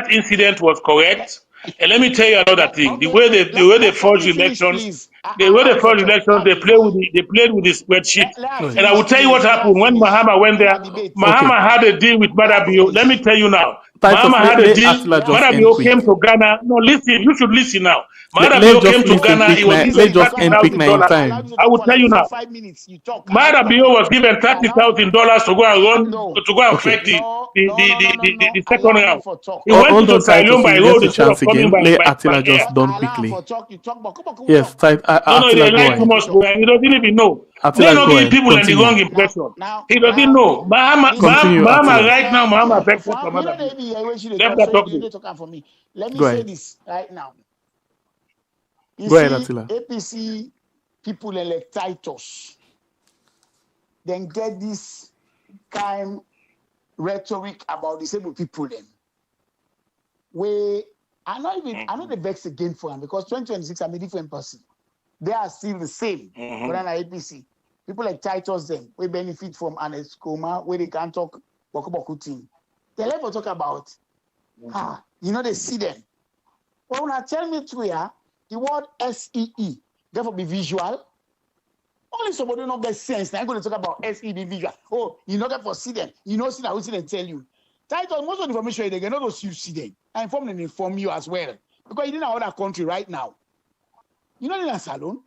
incident was correct. And let me tell you another thing. Okay. The way they forged elections, they played with the spreadsheet. And I will tell you what happened when Mahama went there. Mahama had a deal with Madabio. Let me tell you now. Mahama had a deal. Madabio came to Ghana. No, listen. You should listen now. Madabio came to Ghana. He was given $30,000. I will tell you now. 5 minutes. You talk. Madabio was given $30,000 to go and run to go and fight the second round. He went to Sierra Leone by road instead of coming by Attila just done quickly. Yes, no, they like too much. He doesn't even know. They don't give people the wrong impression. He doesn't know. Mahama right now, Mahama begs for Madabio. Let me say this right now. You Go ahead, Attila. APC people elect Titus, then get this kind rhetoric about disabled people then. I'm not the vex again for him because 2026 I'm a different person. They are still the same. But then APC. People like Titus them, we benefit from Ernest Kuma, where they can talk Boku team. They never talk about they see them. But when I tell me to here, the word SEE, therefore be visual. Only somebody don't get sense. Now I'm going to talk about SEE visual. Oh, you not get for see them. You know see that we see them tell you. Title, most of the information they cannot go see them. I inform them, inform you as well. Because you're in another country right now. You're not in a salon.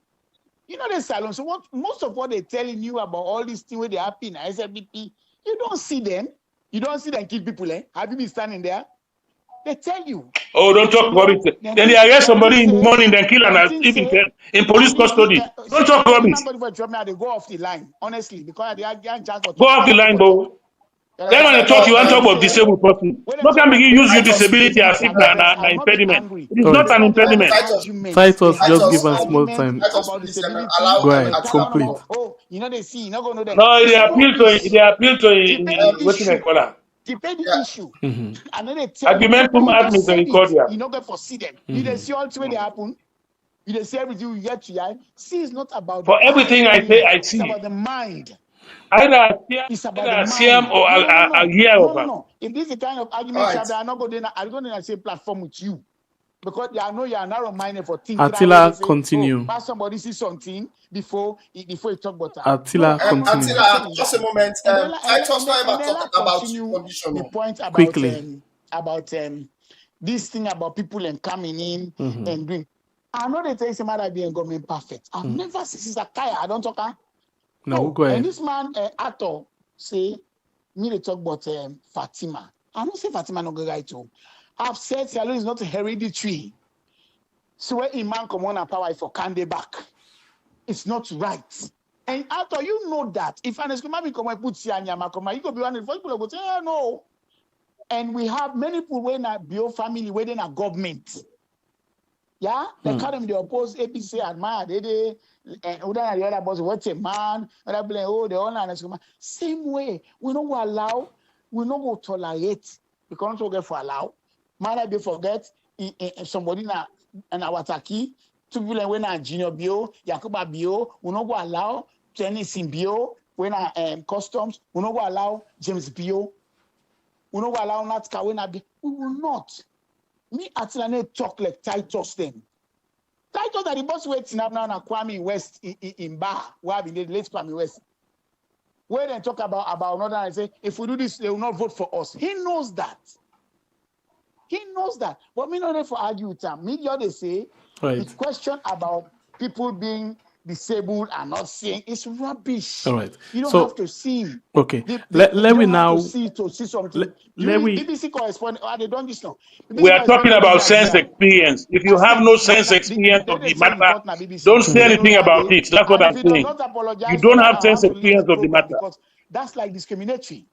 You're not in a salon. So most of what they're telling you about all these things where they happen in SLBP, you don't see them. You don't see them kill people, eh? Have you been standing there? They tell you. Oh, don't talk about it. Then they arrest somebody in the morning, then kill and even in police custody. Don't talk about it. They go off the line, honestly, because they are chance for. Go off the line, bro. Then when they talk, you want to talk about disabled person. No can begin use your disability as if an impediment. It is not an impediment. Titus, just give us more time. Go ahead, complete. Oh, they see, you're not going to know that. No, they appeal to what you call it. Depend the issue. And then they tell Argumentum ad misericordia. You not going to see them. You don't see all the way they happen. You don't see everything you get to hear. See, it's not about for everything I say, I see. It's about the mind. Either Siam or I hear about. No. If this is the kind of argument, I'm not going to the same platform with you. Because I know you are narrow-minded for things. Attila, continue. Somebody see something before you talk about that. Attila, continue. Attila, just a moment. Titus not ever talk about condition. The point about quickly about this thing about people and coming in and doing. I know they tell somebody being government perfect. I've never seen Zakaya. I don't talk. No, go ahead. And this man, Ato, say, me to talk about Fatima. I don't say Fatima no go right to. I've said Sierra Leone is not hereditary. So when Imam come on and power for Kande back, it's not right. And after you know that, if an Eskuma come and put Sianyama come, you go be one of the first people go say, no. And we have many people when a bio family within a government. Yeah, they call them the opposed APC admire. The other boss, what's a man? Other blame, the owner. Same way, we don't go allow, we don't go tolerate. We can't get for allow. Might be forget somebody na Awataki two people when are junior bio, Yakuba bio, we no go allow tennis in bio, when are customs, we no go allow James bio, we no go allow Natka when we will not. Me Attila talk like Titus them. Titus that the boss waiting up now na Kwame West in Bar, where I've been the late Kwame West. Where they talk about another and say, if we do this, they will not vote for us. He knows that. He knows that. But me not there for argue with him. Media they say the question about people being disabled and not seeing is rubbish. All right. You don't have to see. Okay. Let me now to see something. BBC correspondent, they don't just know. We are talking about sense experience. If you have no sense experience of the matter, don't say anything about it. That's what I'm saying. You don't have sense experience of the matter. Because that's like discriminatory.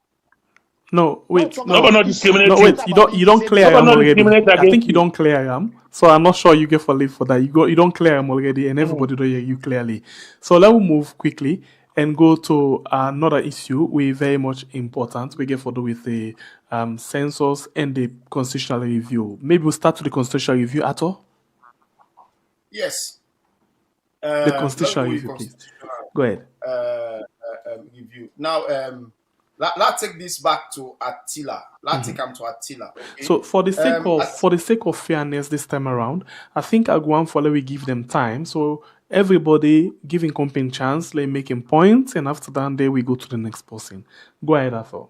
No, wait. No, but not discriminatory. No, wait. You don't clear him already. I think you don't clear him. So I'm not sure you get for leave for that. You don't clear him already, and everybody don't hear you clearly. So let's move quickly and go to another issue we very much important. We get for do with the census and the constitutional review. Maybe we'll start with the constitutional review at all. Yes. The constitutional review, please. Go ahead. Review. Now, let's take this back to Attila. Let's take him to Attila. Okay? So for the sake of fairness this time around, I think I go on for let we give them time. So everybody giving company chance, like making points, and after that, then we go to the next person. Go ahead, Arthur.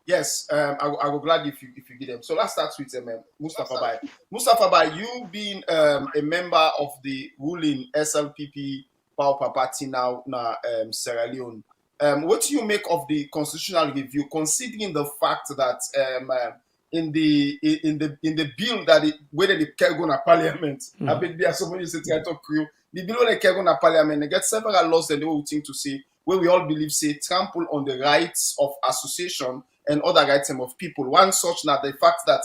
Yes, I will glad if you give them. So let's start with Mustapha Bai. Mustapha Bai, you being a member of the ruling SLPP Power Party now in Sierra Leone. What do you make of the constitutional review, considering the fact that in the bill that whether the Kergona Parliament, I bet there are somebody say the bill where the Kergona Parliament, they get several laws that they were waiting to see, where we all believe say trample on the rights of association and other rights of people. One such now the fact that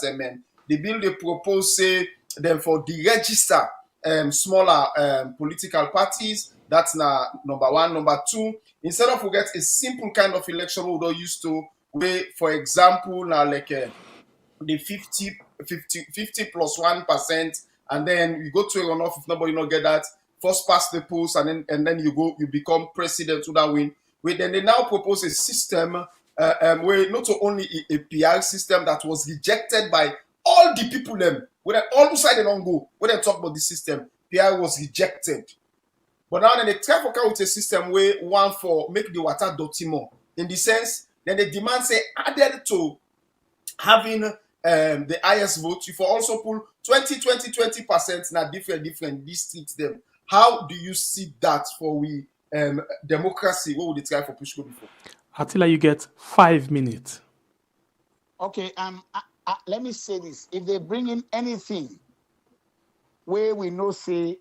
the bill they propose say them for deregister smaller political parties. That's now number one. Number two, instead of we get a simple kind of election we don't used to, where, for example, now like the 50 plus 1%, and then you go to a runoff if nobody not get that, first past the post, and then you become president to that win. Where then they now propose a system where not only a PR system that was rejected by all the people where all the side they don't go, when they talk about the system, PR was rejected. But now they try to come with a system where one for make the water dirty more. In the sense, then the demand say added to having the highest vote, you for also pull 20% now different districts them. How do you see that for we democracy? What would they try for push go before? Attila, you get 5 minutes. Okay, let me say this. If they bring in anything where we know say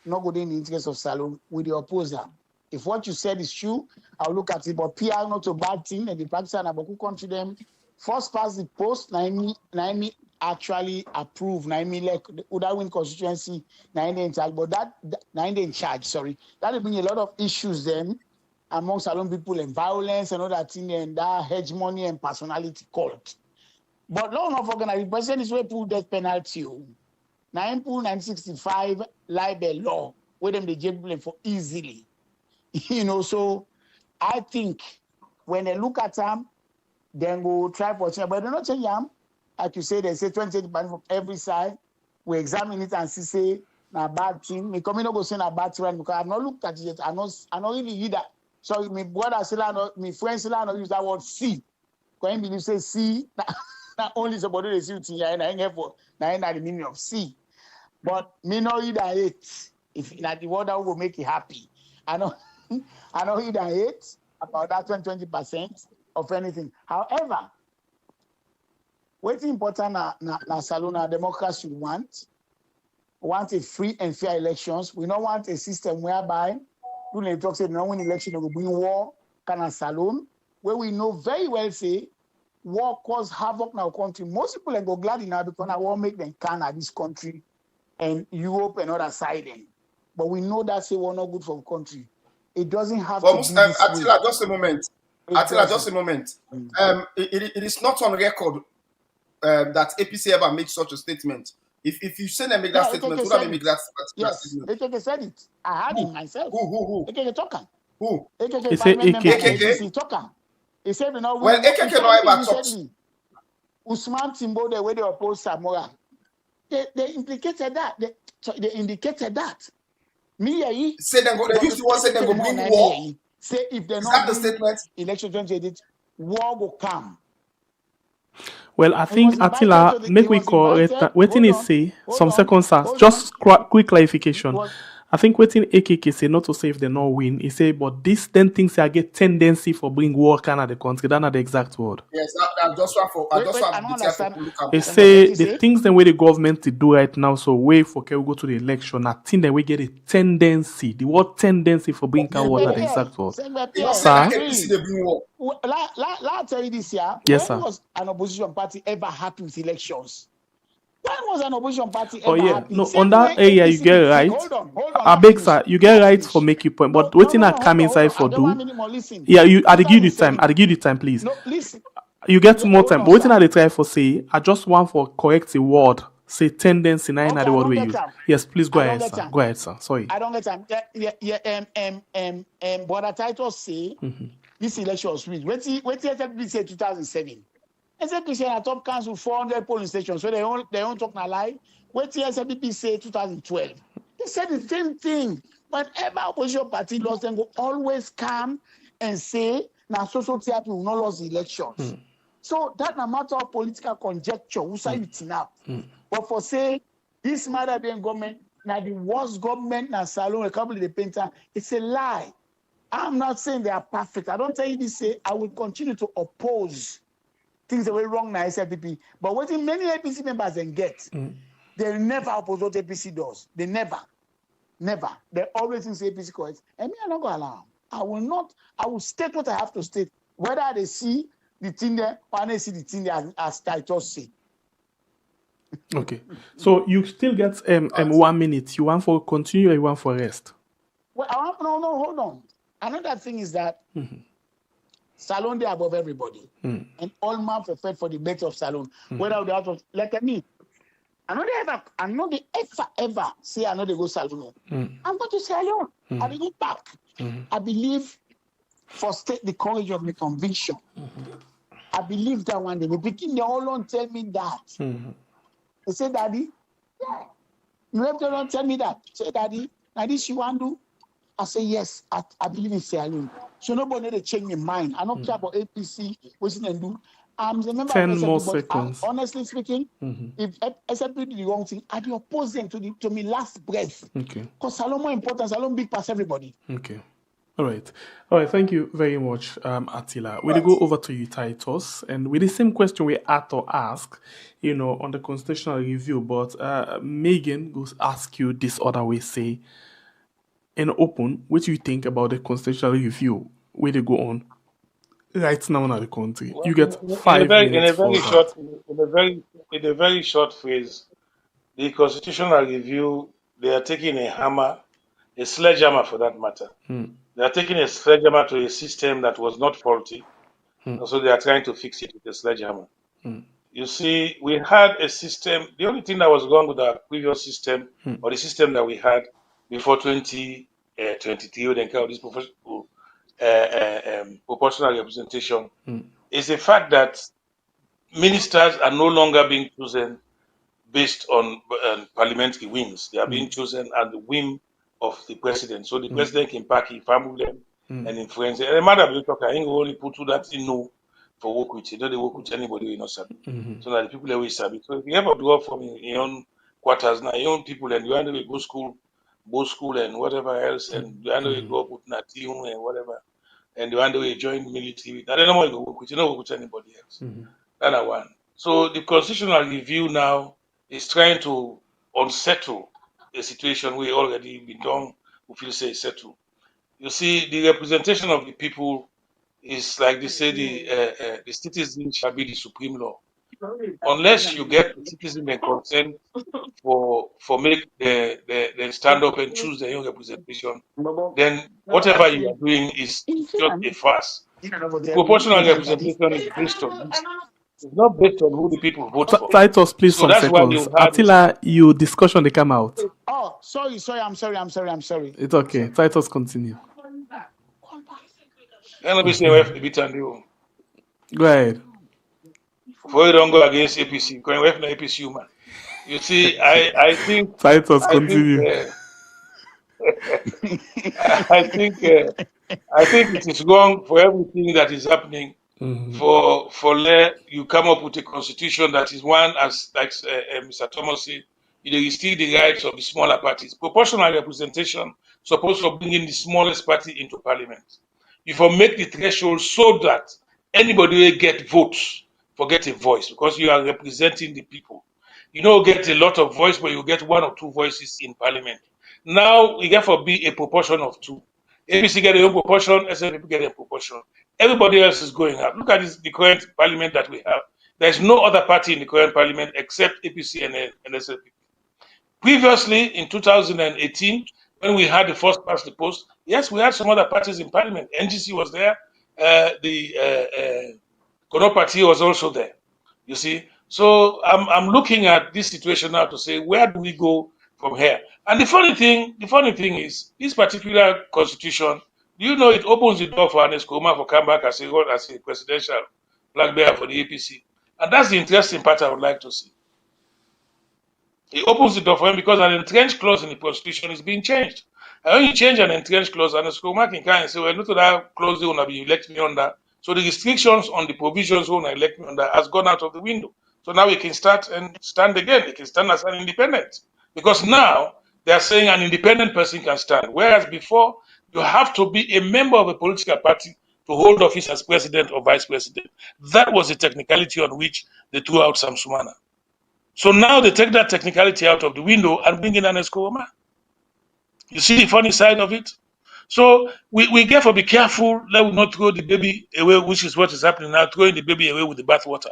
not good in the interest of Salone, with the opposer. If what you said is true, I'll look at it. But PR not a bad thing, and the Pakistan Abaku country them first pass the post. Naimi actually approve. Naimi like Udawin constituency. Naimi in charge, but that Naimi in charge. Sorry, that will bring a lot of issues then among Salone people and violence and all that thing and that hegemony and personality cult. But long enough organized, the president is where pull death penalty. 965 libel law where them they jail people for easily. So I think when they look at them, then go try for change. But they're not changing them. Like you say, they say 20% from every side. We examine it and see say na bad thing. Me come in no go say na bad thing because I've not looked at it yet. I not really read that. So my brother still not, my friends still not use that word see. Because he believe say see not only somebody they see it here and I ain't here for now the meaning of see. But me no read and hate. If that the word that will make you happy. I know read and hate about that 20% of anything. However, what's important na Salona democracy we want a free and fair elections. We don't want a system whereby when they talk say no win election will bring war kind of Salone, where we know very well say war cause havoc in our country. Most people go glad now because I won't make them can at this country and Europe and other side. But we know that say we're not good for the country. It doesn't have to be this Attila, way. just a moment. Attila, just a moment. It is not on record that APC ever made such a statement. If you say them make that statement, who that make that particular yes, statement? AKK said it. I heard him myself. Who? AKK talker. Who? AKK He say parliament member and AKK. APC talker. He said, you know, Well, AKK no ever talks. Usman Timbo, the way they oppose Samora, they implicated that. They indicated that. Me, say them go. They used to want say them go bring war. Say if they're Is not that the statement? election 2028, war will come. Well, I think Attila, make we correct that. Waiting is say some seconds, just quick clarification. I think waiting AKK say not to say if they not win. He say, but these 10 things I get tendency for bring war kind of the country. That's not the exact word. Yes, I just want for I just want to look at. They say the things the way the government to do right now. So way for we go to the election. I think that we get a tendency. The word tendency for bring war. That's the exact word. I'll tell you this year. Yes, sir. When was an opposition party ever happy with elections? When was an opposition party ever happy? No, on that area you get right. Hold on. I beg, sir, you get right for make you point. But waiting I come inside for do. Yeah, I give you time. I give you time, please. No, listen. You get more time. But waiting I try for say, I just want for correct the word. Say tendency, not the word we use. Yes, please go ahead, sir. Go ahead, sir. Sorry. I don't get time. But the title say this election was sweet. Wait till say 2007. SPP at top council 400 polling stations, so they don't talk na lie. Wait till SPP say 2012. They said the same thing. Whenever opposition party lost, them will always come and say, now social theater will not lose the elections. So that no matter of political conjecture, who say it enough. But for say, this matter being government, now the worst government, now Salon, a couple of the painter, it's a lie. I'm not saying they are perfect. I don't tell you this, say, I will continue to oppose things that were wrong now SLPP. But what many APC members then get, they never oppose what APC does. They never. They always think APC correct. And me, I'm not going to allow. I will state what I have to state. Whether they see the thing there or they see the thing there as Titus say. Okay. So you still get 1 minute. You want for continue or you want for rest? Well, hold on. Another thing is that Salon they above everybody. And all man prepared for the better of Salon. Whether they out of like me. I know they ever say I know they go Salon. I'm going to Salon. I will go back. I believe for state the courage of the conviction. I believe that one day. The beginning they all don't tell me that. They say, Daddy, yeah. You have to tell me that. Say, Daddy, now this you want to do? I say, yes, I believe in Sierra Leone. So nobody they change my mind. I don't care about APC, what you can do. I'm the member 10 of SLP, more but seconds. Honestly speaking, if SLP do the wrong thing, I'd be opposing to me last breath. Okay. Because Salon more important, Salon big past everybody. Okay. All right. Thank you very much, Attila. We'll go over to you, Titus, and with the same question we had to ask, on the constitutional review, but Megan goes ask you this other way, say, in open, what do you think about the constitutional review? Where they go on right now in the country? You get 5 minutes for that. In a very short phrase, the constitutional review, they are taking a hammer, a sledgehammer for that matter. They are taking a sledgehammer to a system that was not faulty. So they are trying to fix it with a sledgehammer. You see, we had a system. The only thing that was wrong with our previous system, or the system that we had before 2023, when they call this proportional representation, is the fact that ministers are no longer being chosen based on parliamentary wins. They are being chosen at the whim of the president. So the president can pack it, family them, and influence it. And the matter of talk, I think we only put to that for work with. They work with anybody who not sabi. So that the people always sabi. So if you ever grow up from your own quarters now, your own people, and you want to go school, both school and whatever else, and you want to go up with team and whatever, and you want to join military. I don't know what you work with. You don't work with anybody else. That's one. So the constitutional review now is trying to unsettle a situation we already been done, we feel say settle. You see, the representation of the people is like they say the citizen shall be the supreme law. Unless you get the citizen and consent for make the stand up and choose their own representation, then whatever you are doing is just a farce. The proportional representation is based on this. It's not based on who the people vote for. Titus, please, So some that's why seconds. you had Attila, your discussion, they come out. Oh, sorry, I'm sorry. It's okay. Titus, continue. Go ahead. Before you don't go against APC, going away from the APC, man. You see, I think Titus, continue. I think it is wrong for everything that is happening. For you come up with a constitution that is one, as like Mr. Thomas said, it restricts the rights of the smaller parties. Proportional representation supposed to bring in the smallest party into parliament. You for make the threshold so that anybody will get votes for get a voice because you are representing the people. You don't get a lot of voice, but you get one or two voices in parliament. Now we therefore be a proportion of two. APC get a own proportion, SNP get a proportion. Everybody else is going up. Look at the current parliament that we have. There's no other party in the current parliament except APC and SNP. Previously, in 2018, when we had the first past the post, yes, we had some other parties in parliament. NGC was there. The Kono party was also there. You see, so I'm looking at this situation now to say, where do we go from here? And the funny thing is, this particular constitution, do you know it opens the door for Ernest Koroma to come back as a presidential flag bearer for the APC? And that's the interesting part I would like to see. It opens the door for him because an entrenched clause in the constitution is being changed. And when you change an entrenched clause, Ernest Koroma can kind of say, well, look at that clause they want to be elect me under. So the restrictions on the provisions they want to elect me under has gone out of the window. So now we can start and stand again. We can stand as an independent. Because now they are saying an independent person can stand. Whereas before, you have to be a member of a political party to hold office as president or vice president. That was the technicality on which they threw out Sam Sumana. So now they take that technicality out of the window and bring in Ernest Koroma. You see the funny side of it? So we therefore be careful, let us not throw the baby away, which is what is happening now, throwing the baby away with the bathwater.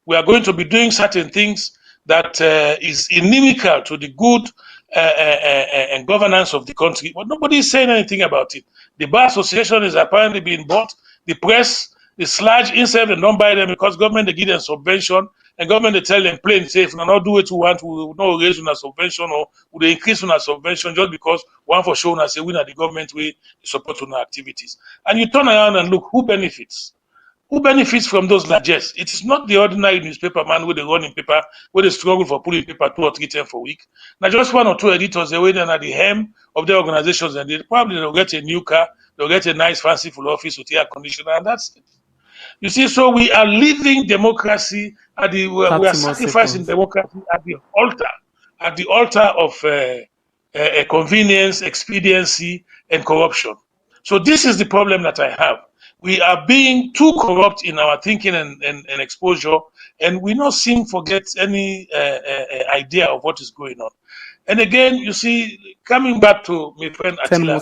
We are going to be doing certain things that is inimical to the good and governance of the country, but nobody is saying anything about it. The Bar Association is apparently being bought. The press is sludge instead and don't buy them because government they give them subvention and government they tell them plain say if we not do what we want, we will not raise on a subvention or we increase on a subvention just because one for showing us a win at the government way support on our activities. And you turn around and look who benefits. Who benefits from those largesse? It is not the ordinary newspaper man with the running paper, where they struggle for pulling paper 2 or 3 times per week. Now, just 1 or 2 editors, they wait at the hem of their organizations, and they'll get a new car, they'll get a nice, fanciful office with air conditioner, and that's it. You see, so we are leaving democracy we are sacrificing democracy at the altar of convenience, expediency, and corruption. So this is the problem that I have. We are being too corrupt in our thinking and exposure, and we not seem to get any idea of what is going on. And again, you see, coming back to my friend Attila,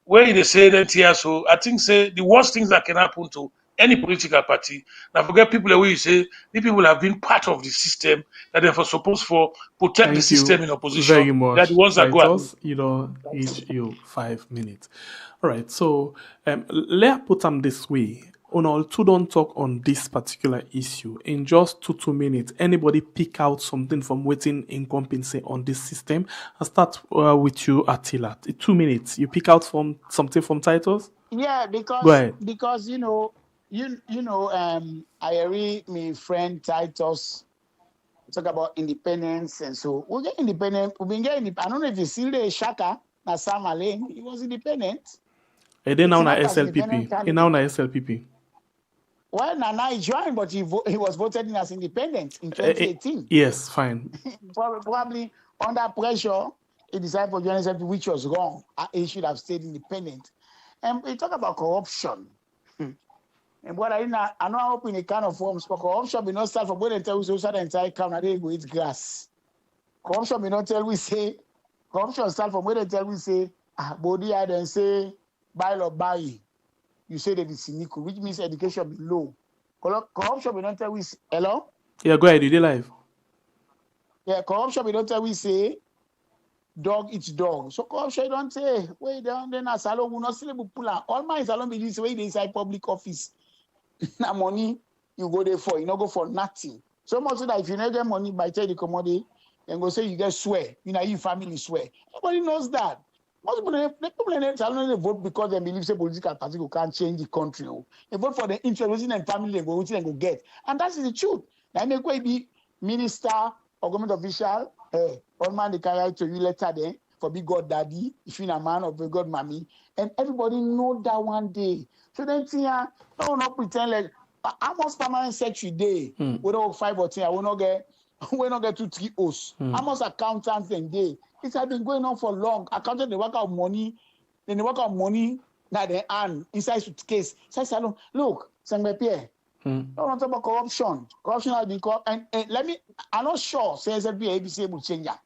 when they say that here, so I think say the worst things that can happen to any political party. Now forget people the way you say the people have been part of the system that they're supposed to protect the system in opposition. Very much. They're the ones that go out. You don't reach you 5 minutes. All right, so let's put them this way. On all two don't talk on this particular issue. In just 2 minutes, anybody pick out something from waiting incumbency on this system? I'll start with you, Attila. 2 minutes. You pick out from something from titles? Yeah, because Go ahead. because I read my friend Titus talk about independence, and so we'll get independent. We've been getting. I don't know if you see the Shaka na Sam Alain. He was independent. And then now na SLPP. And now na SLPP. Well, Nana he joined, but he was voted in as independent in 2018. Yes, fine. Probably under pressure, he decided for joining SLPP, which was wrong. He should have stayed independent. And we talk about corruption. And what I know how in a kind of forms, but corruption will not start from when they tell we so the entire count and they go eat grass. Corruption will not tell we say, corruption start from when they tell we say, body I then say, buy or buy. You say that it's cynical, which means education be low. Corruption will not tell we say, hello? Yeah, go ahead, you did live. Yeah, corruption will not tell we say, dog eats dog. So corruption don't say, wait down then a salon will not still pull out. All my salon be this way they inside public office. Na money you go there for, you not go for nothing. So much so that if you not get money by telling the commodity, then go say you get swear. You know, your family swear. Nobody knows that. Most people they vote because they believe say political party can't change the country. They vote for the interest and family they go get. And that's the truth. Now make way be minister or government official, all man they carry to you letter then for big God daddy, if you're a man or big God mommy. And everybody know that one day. So then no pretend like almost permanent secretary day. We don't 5 or 10, I will not get 2-3 O's. Almost accountants and day. It has been going on for long. Accountants they work out money, then they work out money that they earn inside suitcase. Say salon. Look, Sangbe Pierre. Don't talk about corruption. Corruption has been and I'm not sure say SLP ABC able to change that.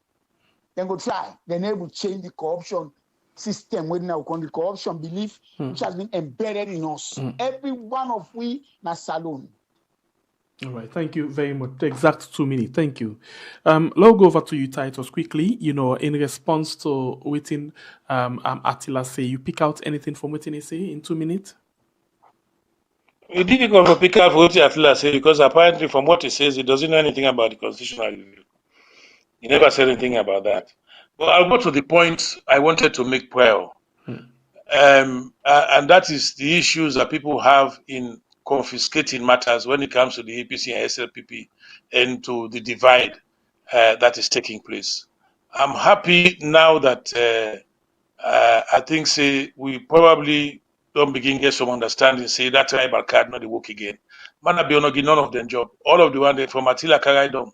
Then go try. Then able to change the corruption system within our country. Corruption belief which has been embedded in us. Every one of we na salon. All right, thank you very much. The exact 2 minutes. Thank you. Let's go over to you, Titus, quickly. You know, in response to what Attila say, you pick out anything from what he say in 2 minutes? It's difficult to pick out what Attila say because apparently from what he says, he doesn't know anything about the constitutional review. He never said anything about that. But I'll go to the point I wanted to make prior. And that is the issues that people have in confiscating matters when it comes to the APC and SLPP and to the divide that is taking place. I'm happy now that I think we probably don't begin get some understanding, say that tribal card not the work again. Man, be none of them job. All of the one that from Attila carried on.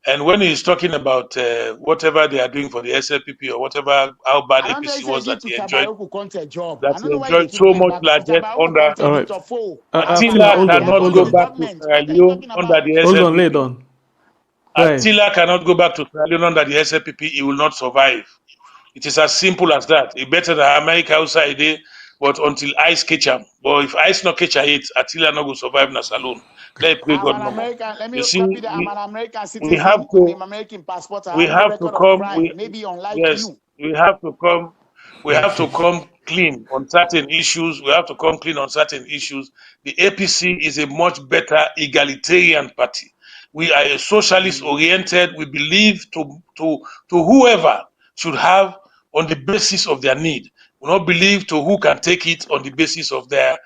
And when he's talking about whatever they are doing for the SLPP or whatever, how bad APC was that they enjoyed so much largesse under. All right. Attila cannot go back to Sierra Leone under the SLPP. Hold on, lay down. Attila cannot go back to Sierra Leone under the SLPP. He will not survive. It is as simple as that. He better than America outside there, but until ice catch him. But if ice not catch it, Attila not go survive in a saloon. Let me God know. You see, we have to, American passport. We have to come. Maybe unlike yes, you. we have to come. We have to come clean on certain issues. We have to come clean on certain issues. The APC is a much better egalitarian party. We are a socialist oriented. We believe to whoever should have on the basis of their need. We don't believe to who can take it on the basis of their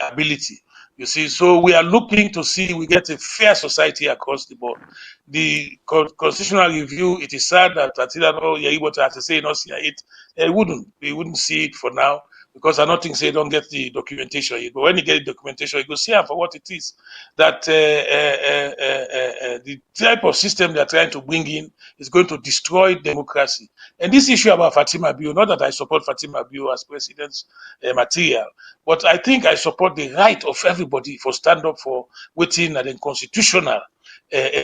ability. You see, so we are looking to see we get a fair society across the board. The constitutional review, it is sad that Attila you're able to say not see it. We wouldn't see it for now because I don't think they don't get the documentation yet. But when you get the documentation, you go see it for what it is. That the type of system they are trying to bring in is going to destroy democracy. And this issue about Fatima Bio, not that I support Fatima Bio as president's material, but I think I support the right of everybody for stand up for waiting and then constitutional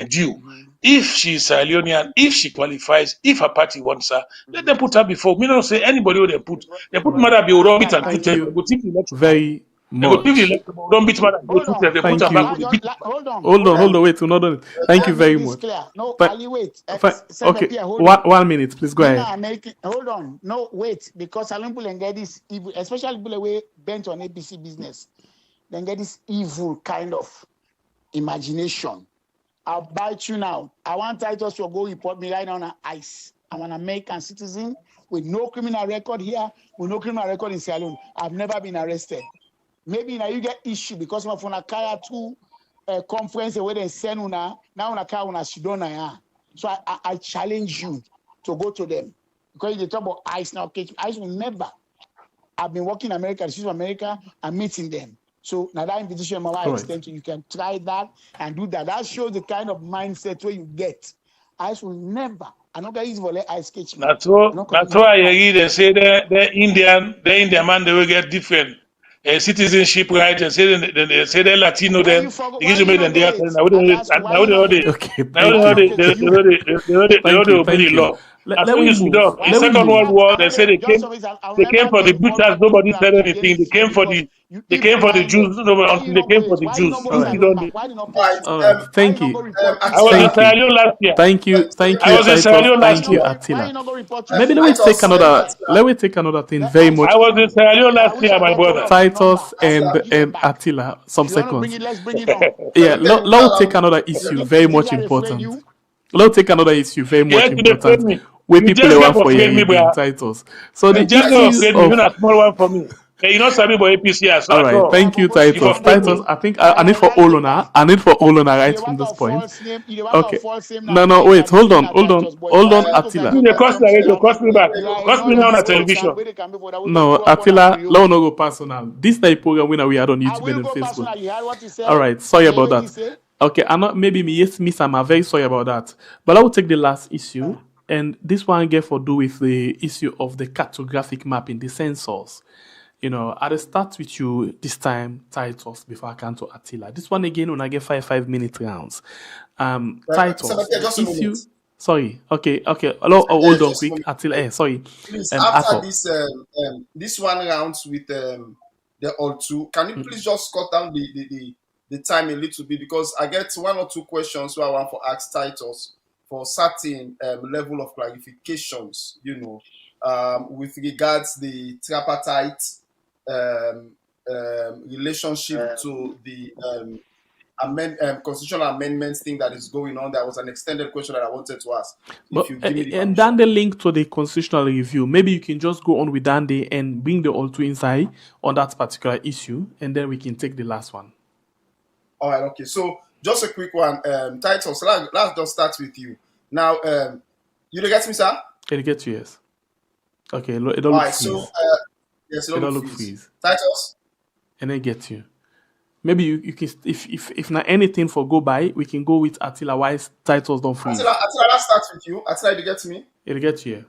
due. If she is Sierra Leonean, if she qualifies, if her party wants her, let them put her before. Me don't say anybody who they put Mother Bio don't beat and put her. Very much. Don't beat Mother Bio. They put her back with the beat. Hold on, wait, we're not done. Thank you very much. No, Ali, wait. Okay, 1 minute, please go ahead. Hold on, no, wait, because some people get this evil, especially people away bent on APC business, then get this evil kind of imagination. I'll bite you now. I want Titus to go report me right now on ICE. I'm an American citizen with no criminal record here, with no criminal record in Sierra Leone. I've never been arrested. Maybe now you get issue because of a Kaya 2 conference where they send una now una Kaya una Sidona. So I challenge you to go to them because they talk about ICE now. ICE will never. I've been working in America, this is America, I'm meeting them. So now that invitation I extend to you can try that and do that. That shows the kind of mindset where you get. ICE will never. I'm not going to use for ICE catch me. That's why I read and say the Indian man they will get different citizenship rights and say they Latino then they give them they are law. Let me move. The Second World War, they said they came for the butchers, nobody said anything. They came for the They came for the Jews. Until they came for the Jews. Why did not post All right. Thank you. I was in Sierra Leone last year. Thank you, I was in Sierra Leone last Thank you, year. Attila. report Maybe let me take another thing very much. I was in Sierra Leone last year, my brother. Titus and Attila, some seconds. Let's bring it on. Yeah, let's take another issue very much important. Let's take another issue very much important. Where people just are for me, bro. Titus. So the just issues of even a small one for me. You know, Sabi boy APC as all right, thank you, Titus. Titus, I think I need for Olona. I need for Olona right from this point. Okay. No, wait, hold on, Attila. You cost me back. Cost me now on a television. No, Attila, let no go personal. This type program we had on YouTube and on Facebook. All right, sorry about that. Okay, I'm not maybe me yes miss. I'm very sorry about that. But I will take the last issue, and this one get for do with the issue of the cartographic map in the census. You know, I'll start with you this time, Titus, before I come to Attila. This one again, when I get 5-minute rounds. Titus, issue. Sorry. Okay. Hello, hold on, quick. Attila. Sorry. Please, after this one rounds with the all two, can you please just cut down the time a little bit, because I get 1 or 2 questions where I want to ask Titus for certain level of clarifications. You know, with regards the tripartite relationship to the constitutional amendments thing that is going on. There was an extended question that I wanted to ask. And then the link to the constitutional review. Maybe you can just go on with Dande and bring the all two inside on that particular issue, and then we can take the last one. All right. Okay. So just a quick one, Titus. Let's just start with you now. You get me, sir? It get you, yes. Okay. It don't look freeze. So yes, it don't look freeze. Titus. And I get you. Maybe you can, if not anything for go by, we can go with Attila. Why Titus don't freeze? Attila, let's start with you. Attila, you get me? It'll get you.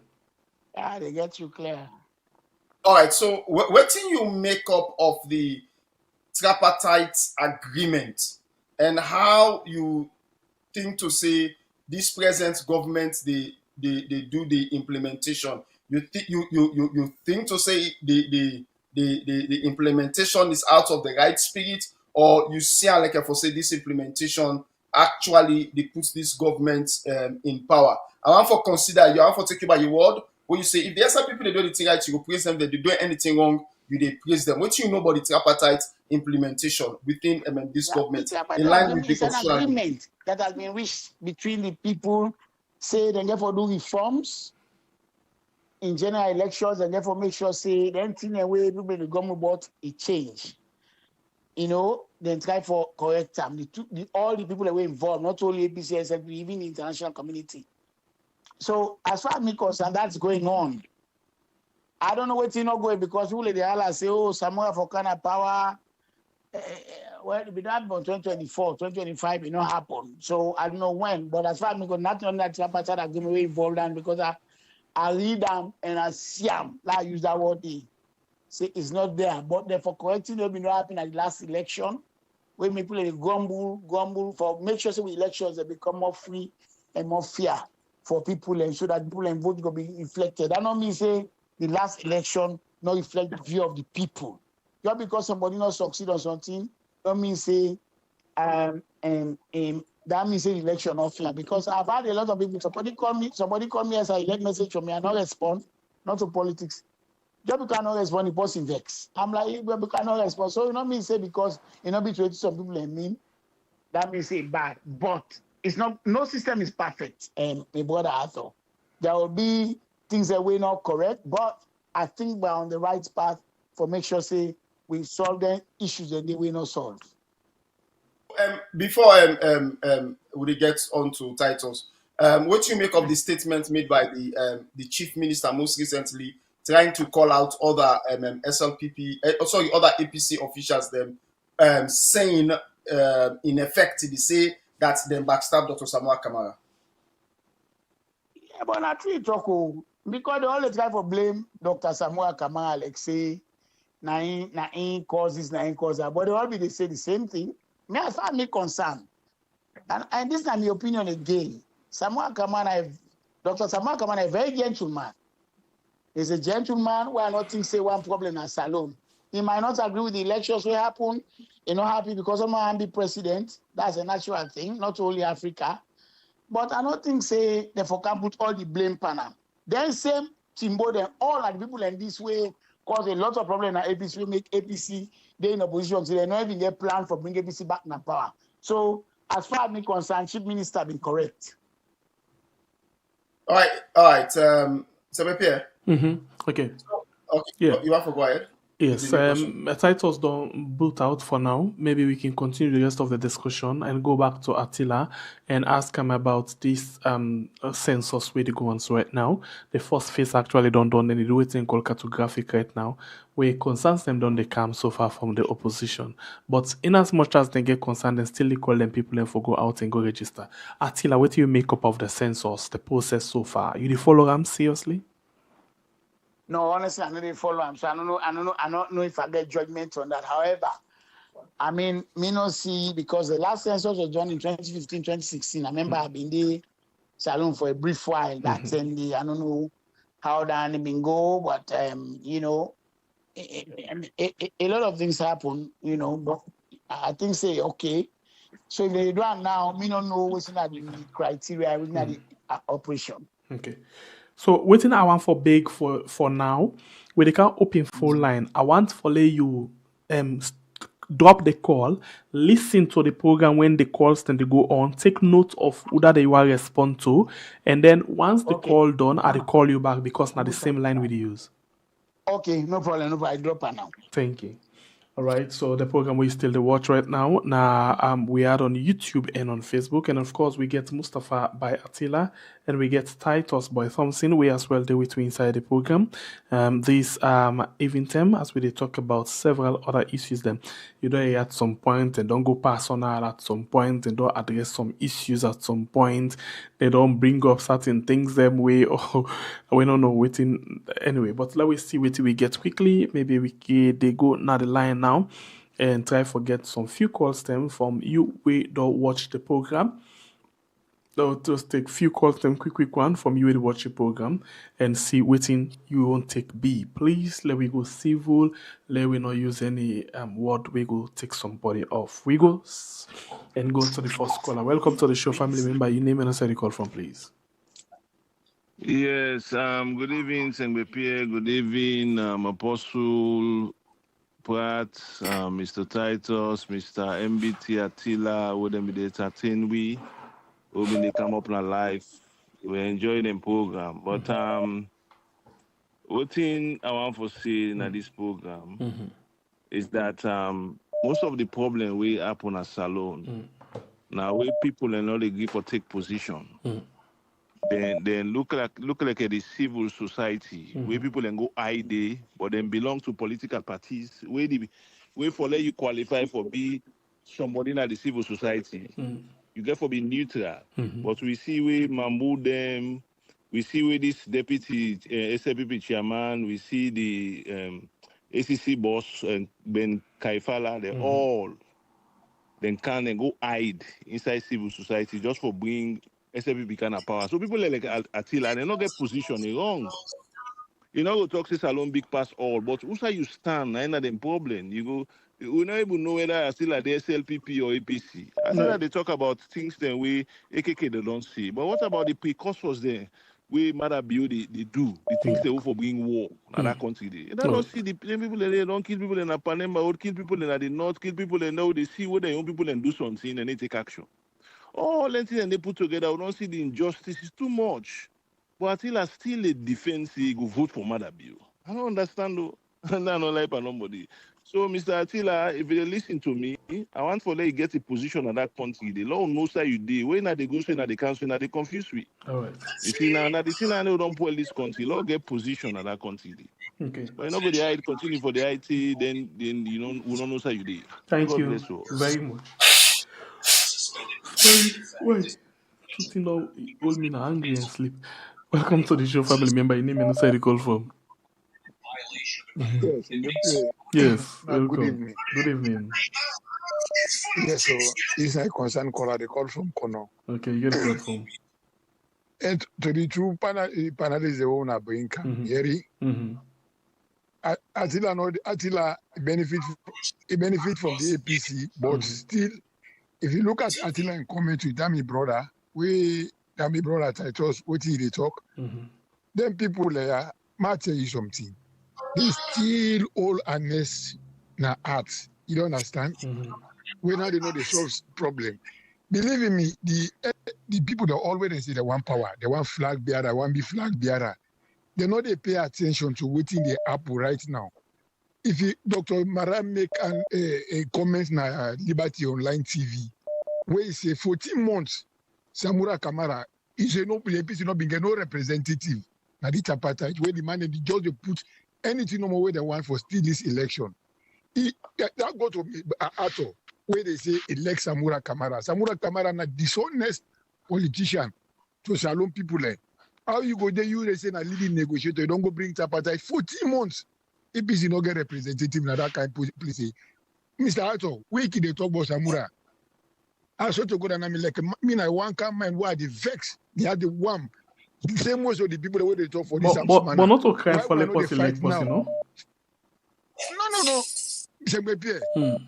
Yeah, they get you clear. All right. So what do you make up of the tripartite agreement, and how you think to say this present government they do the implementation? You think to say the implementation is out of the right spirit, or you see like I for say this implementation actually they put this government in power? I want to consider you. I want to take you by your word when you say if there's some people they do anything right, you go praise them. They do anything wrong, you they praise them. What you know about the tripartite implementation within this government in line with the constitutional agreement that has been reached between the people, say they therefore do reforms in general elections, and therefore make sure say the anything away people the government bought a change. You know, then try for correct them. All the people that were involved, not only APCS, even the international community. So as far as me concerned, that's going on. I don't know what's not going, because people in the Allah say, oh, somewhere for kind of power. Well, it'll be that about 2024, 2025, it not happen. So I don't know when, but as far as me concerned, nothing on that tripartite agreement involved in, because I read them and I see them. Like I use that word, say it's not there. But therefore correcting will be not happening at the last election, when people grumble for make sure the elections they become more free and more fair for people, and so that people and vote will be reflected. That don't mean say the last election not reflect the view of the people. Just because somebody not succeed on something, don't mean say that means say the election not fair. Because I've had a lot of people, somebody call me as I elect message from me, I not respond, not to politics. Just because I not respond, the person vex. I'm like, well, because I not respond. So you know me say because you know between some people and me, that means say bad. But it's not, no system is perfect, my brother Arthur. There will be things that we're not correct, but I think we're on the right path for make sure say we solve the issues that they will not solve. Before we get on to Titus, what you make of the statement made by the chief minister most recently, trying to call out other SLPP, other APC officials, them saying in effect they say that them backstab Dr. Samuel Kamara. Yeah, but actually talk because they always try to blame Dr. Samuel Kamara, like say na in causes, but they all be they say the same thing. Me as far as me concerned, and this is my opinion again. Dr. Samuel Kamara, a very gentleman. He's a gentleman who I not think say one problem at salon. He might not agree with the elections will happen. You're not happy because someone be president. That's a natural thing, not only Africa. But I don't think say they can put all the blame panel. Then same Timbo, then all of the people in this way cause a lot of problem at APC. We make APC they in opposition, so they not even get plan for bring APC back in power. So as far as me concerned, Chief Minister been correct. All right. So Pierre. Okay. Okay. Yeah. You want to go ahead? Yes, titles don't boot out for now. Maybe we can continue the rest of the discussion and go back to Attila and ask him about this census where they go on so right now. The first phase actually done and they do it in called cartographic right now, where concerns them don't they come so far from the opposition. But in as much as they get concerned, they still call them people and for go out and go register. Attila, what do you make up of the census, the process so far? You follow them seriously? No, honestly, I know they follow him, so I don't know if I get judgment on that. However, I mean, me no see because the last census was done in 2015, 2016. I remember I've been there salon for a brief while. That's in the I don't know how that been go, but you know, a lot of things happen, you know. But I think say okay. So if they do it now, me don't know what's in the criteria, what's in the operation. Okay. So waiting I want for big for now, we can open phone line. I want for let you drop the call, listen to the program when the calls then they go on, take note of who that you are respond to, and then once the call done, I'll call you back because now the same line we use. Okay, no problem. I drop her now. Thank you. All right, so the program we still the watch right now. Now we are on YouTube and on Facebook, and of course we get Mustapha Bai Attila and we get Titus Boy Thompson. We as well do it inside the program. This event as we talk about several other issues. Then you know at some point and don't go personal at some point and don't address some issues at some point. They don't bring up certain things them way or we don't know waiting anyway. But let we see what we get quickly. Maybe they go now the line now and try to get some few calls them from you we don't watch the program. So just take few calls them quick one from you to watch the program and see waiting you won't take B. Please let we go civil, let we not use any word we go take somebody off. We go and go to the first caller. Welcome to the show, family member. Your name and answer the call from please. Yes, good evening, Sengbe Pierre. Good evening, Apostle Pratt, Mr. Titus, Mr. MBT Attila, wouldn't be the 13 we when they come up in our life. We're enjoying the program. But what thing I want to say in this program is that most of the problem we happen at salon. Now where people are not agree for take position. Then look like the civil society where people can go ID but then belong to political parties where for let you qualify for be somebody in the civil society. You get for be neutral. But we see where Mambu them, we see where this deputy SLPP chairman, we see the ACC boss and Ben Kaifala, they all then can and go hide inside civil society just for bring SLPP kind of power. So people like Attila, they not get position wrong. You know, talk to salon big pass all, but who say you stand? I know them problem. You go, we not even know whether Attila the SLPP or APC. Attila they talk about things then we AKK they don't see. But what about the precursors there? We Mother Bio they do the things they do for bring war in that country. They don't see the people they don't kill people in a Panama or kill people in the north, kill people and now they see where their own people and do something and they take action. All that and they put together, we don't see the injustice is too much. But Attila still a defense, he go vote for Mother Bill. I don't understand though. I don't like nobody. So Mr. Attila, if you listen to me, I want for let you get a position in that country. The law knows how you do. When they go say that they cancel, now they confuse me. All right. You see now the thing I know don't pull this country. Law get position in that country. Okay. But nobody hide continue for the IT, then you know we don't know how you do. Thank God you bless you very much. Wait. Something now hold me now angry and sleep. Welcome to the show, family member. Your name and answer the call from. Yes, welcome. Good evening. Good evening. Yes, so this is a concern caller. They call from Kono. Okay, you get the platform. And to the true panelists, they won't bring Yeri. Attila benefit from the APC, but still, if you look at Attila and comment with Dami brother, Titus, what they talk, then people there might tell you something. They still all honest na art. You don't understand? We now they know they solve problem. Believe in me, the people that always say they want power, they want flag bearer, they want be flag bearer. They know they pay attention to what in the Apple right now. If Dr. Maram make a comment na Liberty Online TV, where he say 14 months, Samura Kamara, he say no APC not being no representative. Now this apartheid where the man and the judge put anything no more where they want for still this election. That go to Ato where they say elect Samura Kamara. Samura Kamara na dishonest politician to Shalom people there. How you go there? You say na leading negotiator. You don't go bring apartheid 14 months. APC no get representative na that kind of place. Mr. Ato, where can they talk about Samura? I saw to go down and like me na one come man why the vex they had the one. The same way so the people the way they talk for this. But not to cry for the elect, you know. No.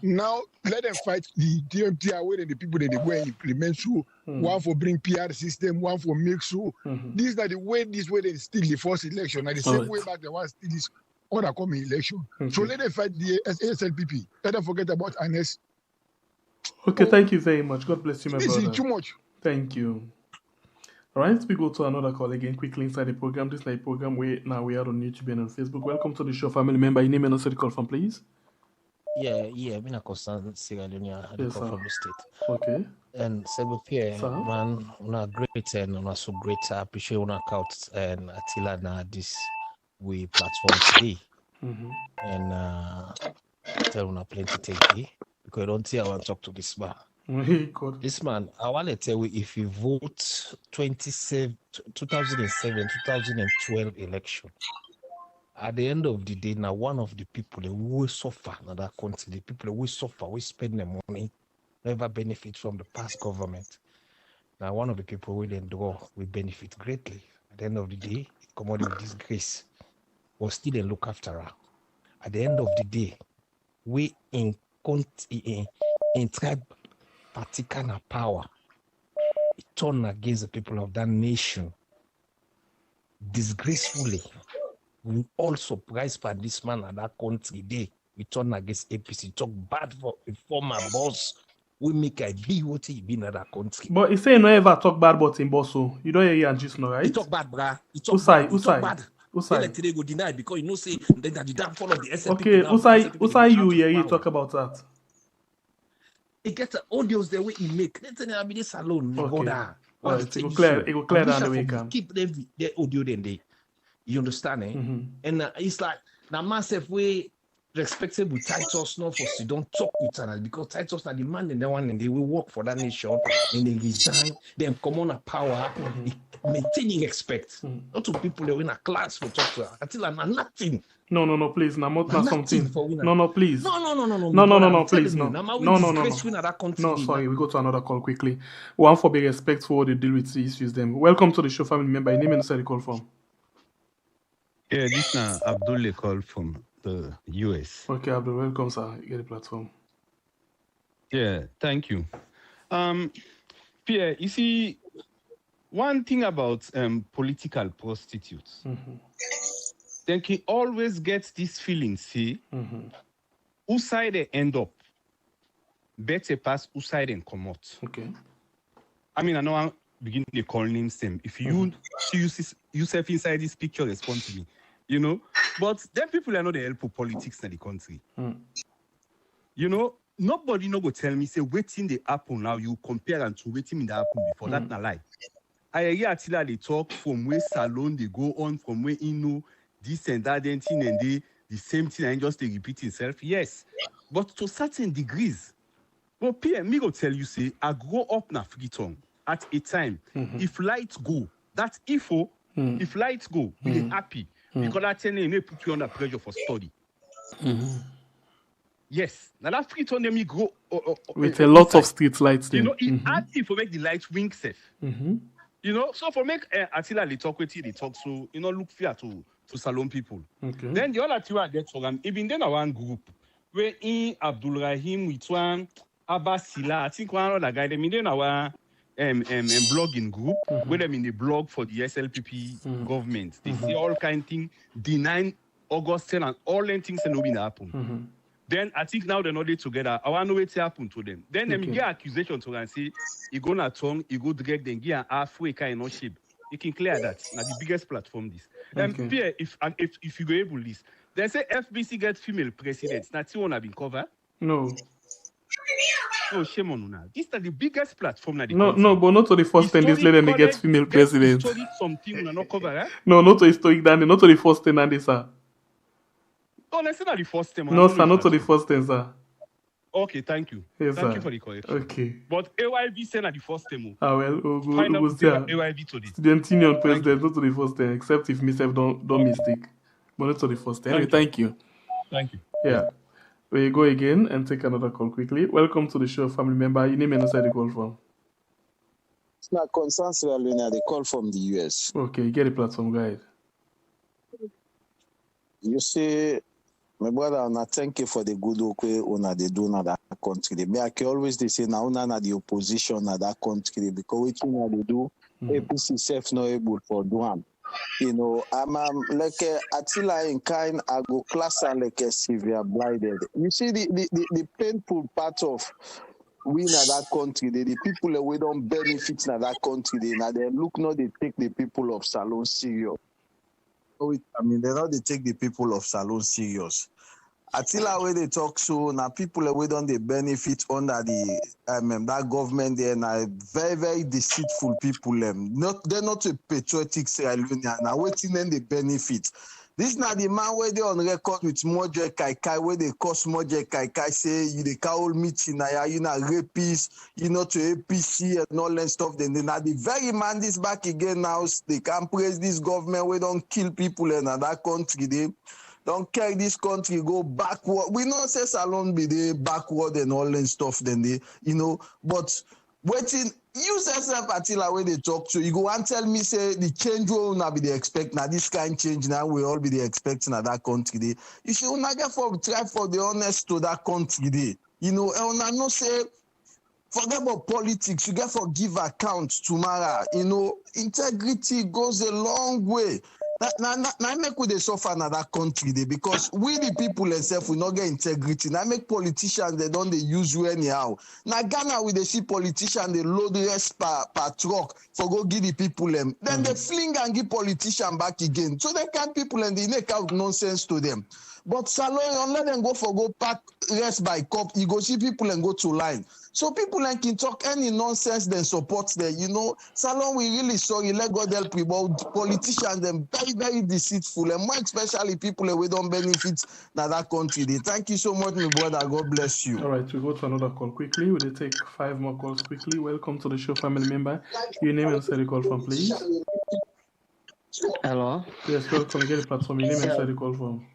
Now let them fight the DMT away and the people that they go and implement so one for bring PR system, one for make so. These are the way they steal the first election. And the same way back they want to steal this other coming election. So let them fight the SLPP. Let them forget about Anes. Okay, thank you very much. God bless you, my brother. Too much. Thank you. All right, we go to another call again quickly inside the program. This is like program where now we are on YouTube and on Facebook. Welcome to the show, family member. Your name and also the call from, please. Yeah, I'm in a constant Sierra Leone. I come from the state. Okay. And Sebo Pierre, man, una great and una so great. I appreciate una count and Attila na this we platform today. And tell una plenty thank you because I don't think I want to talk to this man. This man, I want to tell you if you vote 2007, 2012 election. At the end of the day, now one of the people that will suffer in that country, the people that will suffer, will spend their money, never benefit from the past government. Now one of the people will endure, will benefit greatly. At the end of the day, it come out with disgrace, but still they look after her. At the end of the day, we in tribe particular power, it turned against the people of that nation disgracefully. We all surprised by this man at that country day. We turn against APC, talk bad for a former boss. We make a big what he been at that country. But he say you no ever talk bad about him, boss. So you don't hear and just know, right? He talk bad, bruh. He talk bad. Usai. Like today go deny because you know say that the downfall of the SLP. Okay, Usai, you hear you talk about that. He gets the audios the way he make. Let's say I be this alone. Okay. Go down. Right, it go clear down the way can. Keep the audio then they. You understand, eh? And it's like now massive way respectable Titus not for you don't talk with us because Titus are demanding the one and they will work for that nation and they resign, then come on a power, maintaining respect. Not to people that win a class for talk to her. Until I'm nothing. No, please. Now not something. No, please. No, please. No. No, sorry, we go to another call quickly. One for be respectful, they deal with the issues them. Welcome to the show, family member. Your name and the call from. Yeah, this is Abdul call from the US. Okay, Abdul, welcome, sir. You get the platform. Yeah, thank you. Pierre, you see, one thing about political prostitutes, they can always get this feeling, see, who side they end up, better pass who side and come out. Okay. I mean, I know I'm beginning to call names same. If you see yourself inside this picture, respond to me. You know, but then people are not the help for politics in the country. You know, nobody no go tell me say waiting the apple now you compare and to waiting in the apple before. That's not lie. I hear Attila they talk from where Salon they go on from where you know this and that thing and they the same thing and just they repeat itself. Yes, but to certain degrees. But Pierre, me go tell you say I grow up na Freetown at a time. If lights go, that's ifo. If lights go, we happy. Because that thing may put you under pressure for study. Yes. Now that Freetown they me go with a lot of street lights there. You know, it hard for make the lights wing safe. You know, so for make Attila they talk with you, they talk so you know look fair to to Salon people. Okay. Then the other two are there for them. Even then, one group where in Abdul Rahim with one Abbas Sila, I think one other guy. They mean then our blogging group where them in the blog for the SLPP government. They see all kind of things, denying August 10 and all them things that no been happen. Then I think now they're not there together. I want to know what happen to them. Then them get accusation to and say, you go na tongue, you go direct, then get an halfway kind of shape. You can clear that. Now the biggest platform this. Pierre, if you go able this, they say FBC gets female presidents. Now you wanna be covered? No. No, shame on you now. This is the biggest platform now. No, but not to the first time this lady and they get female president. Historic something we not cover, eh? No, not to historic Danny, not to the first time, Andy, sir. Oh, let's say not the first time. No, sir, not to the first time, sir. Okay, thank you. Yes, thank sir. you for the correction. Okay. But AYB said at the first time. Ah, well, we'll go there. AYB today. Student Union president, not to the first time, except if myself don't mistake. But not to the first time. Anyway, thank you. Thank you. Yeah. We go again and take another call quickly. Welcome to the show, family member. Your name and where you call from? It's not concern Sierra Leone. They call from the US. Okay, get a platform, guide. You see, my brother, I thank you for the good work una they do in that country. Me, I can always say now una the opposition in that country because which una they do, APC self not able for do am. You know, I'm like Attila in kind, I go class and like a severe blinded. You see the painful part of we in that country, the people that we don't benefit in that country, they look now they take the people of Salon serious. I mean, they not they take the people of Salon serious. Attila where they talk so now people that we don't they benefit under the that government there now very, very deceitful people they're not a patriotic Sierra Leonean now waiting then they benefit. This now the man where they on record with Moje Kaikai where they cause Moje Kaikai say you the cow meeting you know rapists, you know to APC and all that stuff. Then now the very man this back again now they can praise this government we don't kill people in that country they don't carry this country go backward. We not say Salon be the backward and all that stuff then they you know but waiting use yourself Attila where they talk to you go and tell me say the change will not be the expect now this kind of change now we all be the expecting at that country day. You should not get for try for the honest to that country day. You know, and I not say forget about politics, you get for give account tomorrow. You know, integrity goes a long way. Now make we they suffer in that country day because we the people themselves will not get integrity. Now make politicians they don't they use you anyhow. Now Ghana we they see politicians they load the rest per truck for go give the people them. Then they fling and give politician back again. So they can't people and they make out nonsense to them. But Salon, let them go pack rest by cup. You go see people and go to line. So people can talk any nonsense, then support them. You know, Salon, we really sorry. Let God help you. But politicians, them very, very deceitful. And more especially people that we don't benefit in that country. Thank you so much, my brother. God bless you. All right, we go to another call quickly. We'll take 5 more calls quickly. Welcome to the show, family member. Your name and where you call from, please. Hello. Yes, welcome. Get the platform. Your name and where you call from.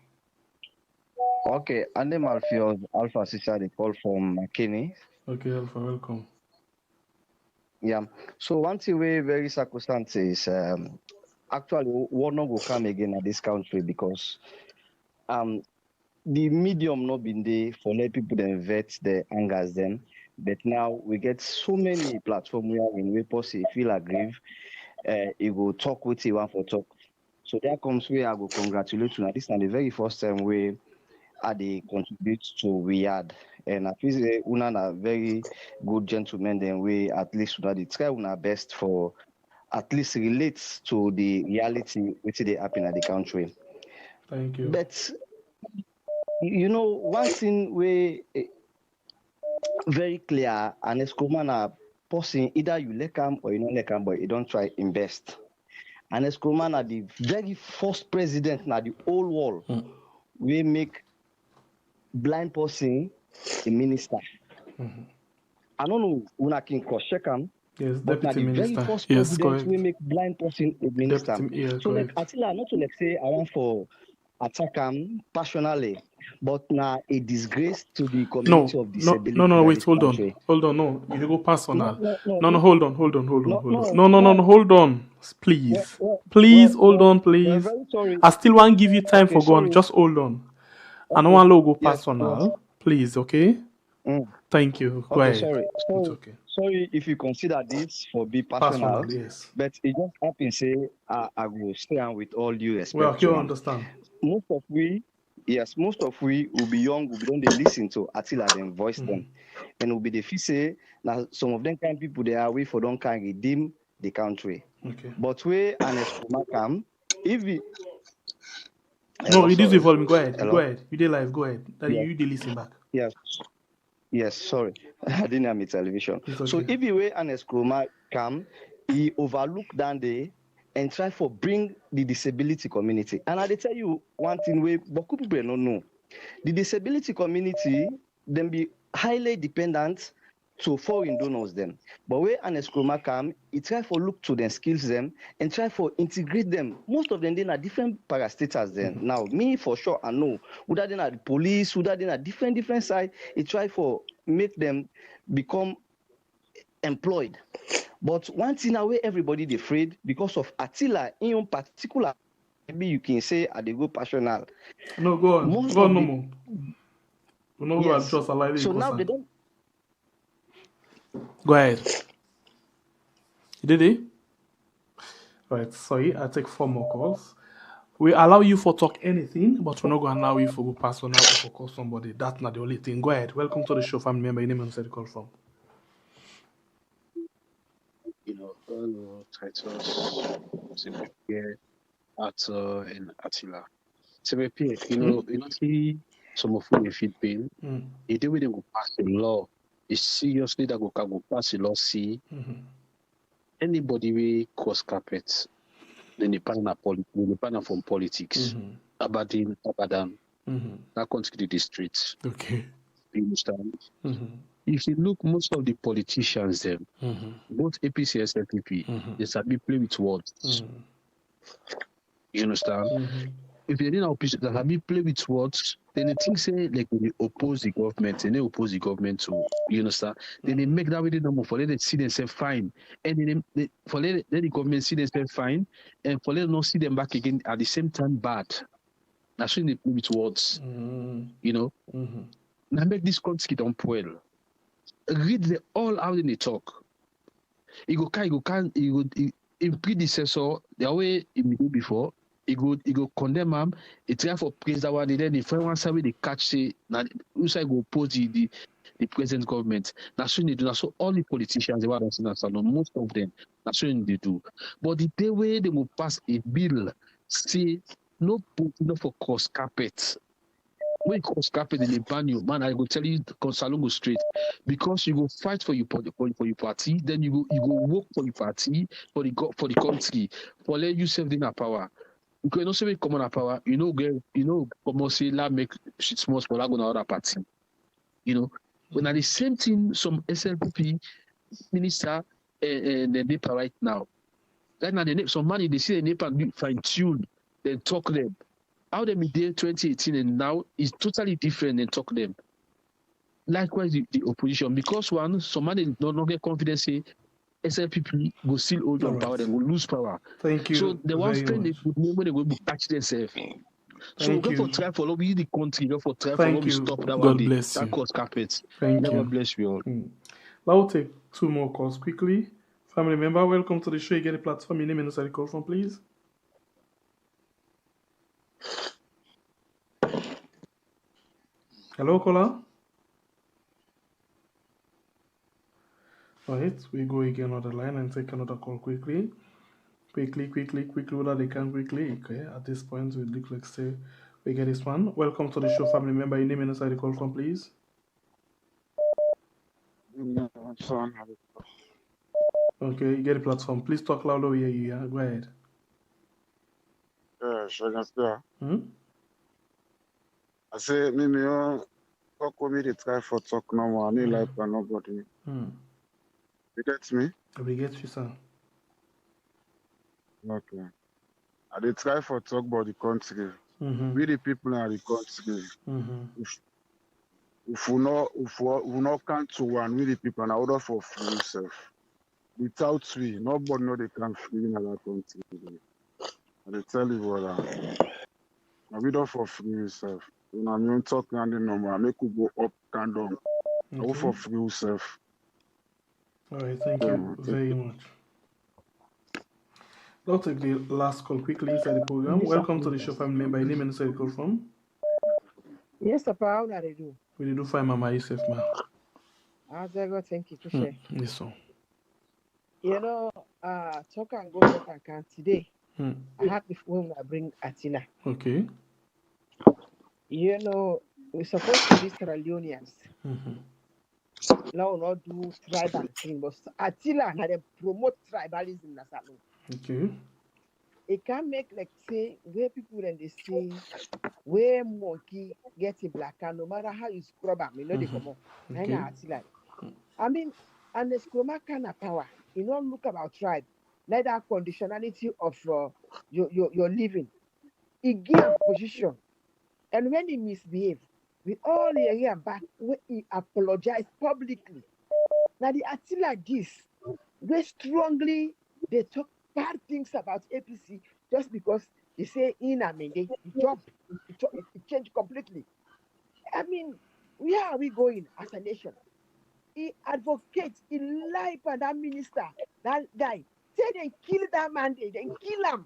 Okay, and then Alpha Sister, they call from McKinney. Okay, Alpha, welcome. Yeah. So one thing we very circumstance is actually war not will come again at this country because the medium not been there for let people then vet the angers them. But now we get so many platforms where we possibly feel aggrieved, you go talk with you one for talk. So there comes where I go congratulate you. Now this is the very first time we they contribute to Riyadh. And I feel una are very good gentlemen, then we at least una try una best for at least relates to the reality which they happen at the country. Thank you. But you know, one thing we very clear and Escomana person either you like them or you don't like them, but you don't try invest. And Escomana the very first president na the whole world we make blind person a minister. I don't know when I can cross check him. Yes, but deputy the minister. very first Yes, president correct. we make blind person a minister. So like Attila, not to like say I want for attack him passionately, but now a disgrace to the community of disability. No, wait, hold on. No, you go personal. No, hold on. Please. Please, hold on, please. Very sorry. I still want to give you time for sorry. going. Just hold on. I don't want to go personal. Please, okay? Thank you. Go ahead. Sorry. It's okay. Sorry if you consider this for be personal, yes. but it just happens say I will stay on with all due respect. Well, you understand. Most of we will be young, we don't they listen to Attila then voice them. And will be the fee say now some of them kind of people they are away for don't can redeem the country. Okay. But we and come if we no, it is evolving. Go ahead. Hello? Go ahead. You did live. Go ahead. You did listen back. Yes, sorry. I didn't have my television. Okay. So if you wait and Eskroma come, he overlook down there and try for bring the disability community. And I tell you one thing where Boku people don't know. The disability community then be highly dependent to foreign donors them. But where an Eskroma come, he try for look to them, skills them, and try for integrate them. Most of them then are different parastatals then. Now, me for sure I know. Whether they are the police, whether they are different side, he try for make them become employed. But one thing away everybody they afraid because of Attila in particular. Maybe you can say they go passional. No, go on. Most go on no more. We're not going to trust a lie. So now they don't. Go ahead. You did it? Right, sorry, I'll take 4 more calls. We allow you for talk anything, but we're not going to allow you for go personal or for call somebody. That's not the only thing. Go ahead. Welcome to the show, family member. Your name and where you call from. Hello, Titus, Pierre, Arthur, and Attila. Pierre, you see some of whom if it been, if they will go pass the law, it's seriously that go pass the law. See, anybody we cross carpet, then they partner from politics. Abadan, that country to the streets. Okay. You understand? If you look, most of the politicians, them, both APC and SLPP, they start play with words. You understand? If they didn't play with words, then they think say like they oppose the government, and they oppose the government too. You understand? Then they make that way the number for them to see themselves fine, and then let the government see themselves fine, and for them not see them back again at the same time bad. That's when they play with words. You know? Now make this country don't well. Read the all how they talk. He go in predecessor the way he did before. He go condemn him. He try for praise that one. Then the friend one side they catch say now who side go oppose the present government. That's what they do. That's what all the politicians they want to say. Most of them that's what they do. But the way they will pass a bill say no put enough for cross carpet. When you cross carpet in the ban you, man, I go tell you Salon go straight. Because you go fight for your party, then you go work for your party, for the country, for let yourself in a power. Because you know say common a power, come say la make shit small for go na other party. You know. But now the same thing some SLPP minister and the NEPA right now. Right now some money they see the NEPA fine tuned, then talk them. How they made 2018 and now is totally different than talk them. Likewise, the opposition, because somebody don't get confidence, say SLPP go still hold on power, then go lose power. Thank you. So the one friend they put name when they go catch themselves. So go for try for lobby the country, go for try for lobby stop that one day. That cause carpets. Thank you. Bless you all. I will take 2 more calls quickly. Family member, welcome to the show. You get a platform. Your name and where you call from, please. Hello, caller. Alright, we go again on the line and take another call quickly. Quickly, whether they can quickly. Okay, at this point, we look like say we get this one. Welcome to the show, family member. Your name and where you call from, please. Okay, you get a platform. Please talk louder. Yeah. Go ahead. I say, me, talk with me, they try for talk no more. I need like for nobody. You get me? We get you, sir. Okay. I they try for talk about the country. We the people in the country. If we not come to one with the people, in order for free yourself. without free, nobody know they can free in another country. And they tell you what we don't for free yourself. You know, I'm talking and the number, make you go up and down. I go for free yourself. All right, thank you very much. I'll take the last call quickly inside the program. Welcome to the show, family member. Your name and inside the call from? Yes, Papa, how do they do? We do find Mama Yusuf, ma. Thank you to share. Yes, sir. You know, talk and go talk and can today. I had the phone I bring Attila. Okay. You know, we're supposed to be Sierra Leoneans. Now not do tribal thing, but Attila had a promote tribalism in the salon. Okay. It can make like say where people and they say where monkey get a black and no matter how you scrub them, you know they come on. Okay. Attila. I mean, and the scrubber kind of power. You don't look about tribe, like that conditionality of your living. He give position, and when he misbehave, with all the area back, when he apologize publicly. Now the Attila this, very strongly they talk bad things about APC just because they say in I mean they jump, it changed completely. I mean, where are we going as a nation? He advocates, he lie for that minister, that guy. Say they kill that man, they kill him.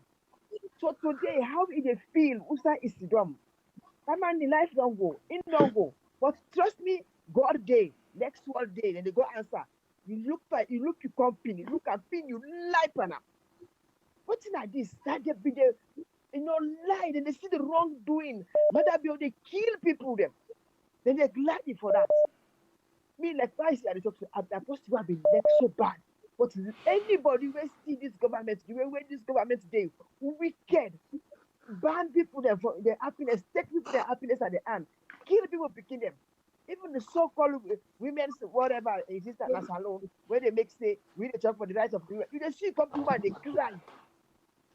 So today, how did they feel? Usa is dumb. That man, the life don't go, in don't go. But trust me, God day, next world day, then they go answer. You look your company, you look at pin, you lie for them. What's like this? That they be the lie, then they see the wrongdoing. Mother be they kill people them. Then they're glad for that. Me, like I said, I'm supposed to have been left so bad. But anybody will see this government, the way this government today, wicked, ban people for their happiness, take people their happiness at the hand, kill people picking them. Even the so-called women's whatever exists at a salon, where they make say, we need to talk for the rights of women. You just see come to women, they cry.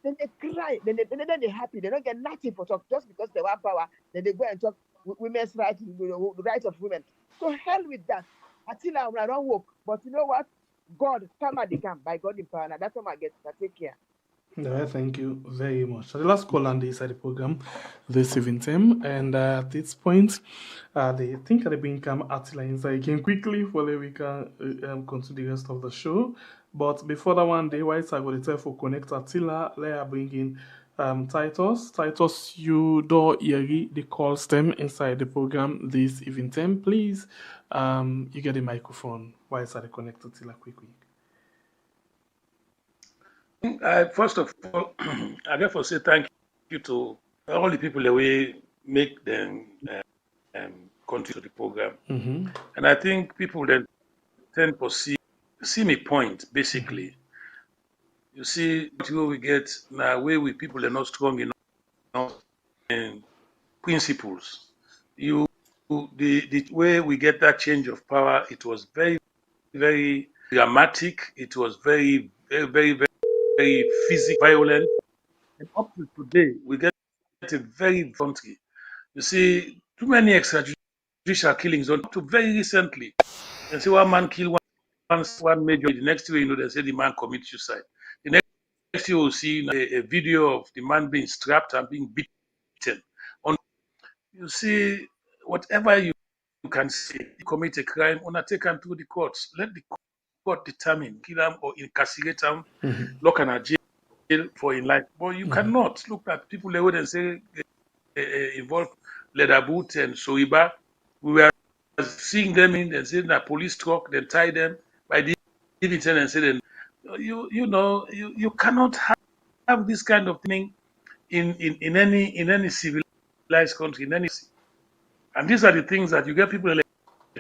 Then they cry, then they're happy. They don't get nothing for talk just because they want power. Then they go and talk women's rights, the rights of women. So hell with that. Attila, I don't work. But you know what? God, come at the camp by God in power. Now that's what I get. Take care. Yeah, thank you very much. So the last call on the inside the program this evening, and at this point, they think they bring Attila inside again quickly for that we can continue the rest of the show. But before that one, the whites are going to tell for connect Attila. They are bringing Titus. Titus, you do hear the calls them inside the program this evening. Please, you get the microphone. Whites are connect Attila quickly. First of all, I therefore say thank you to all the people that we make them contribute to the program. And I think people that tend to see me point, basically. You see, where we get now, where we people are not strong enough in principles. The way we get that change of power, it was very, very dramatic. It was very, very, very, very, very physical, violent. And up to today, we get a very country. You see, too many extrajudicial killings up to very recently. And see one man kill one major. The next way, they say the man commits suicide. The next you will see a video of the man being strapped and being beaten. You see, whatever you can say, you commit a crime, undertaken through the courts. Let the court determine, kill him or incarcerate him, lock in a jail for in life. But you cannot look at people they would and say involve leather boot and Soiba. We were seeing them in and saying a police truck, then tie them by the evening and say, then you cannot have this kind of thing in any civilized country, in any. And these are the things that you get people like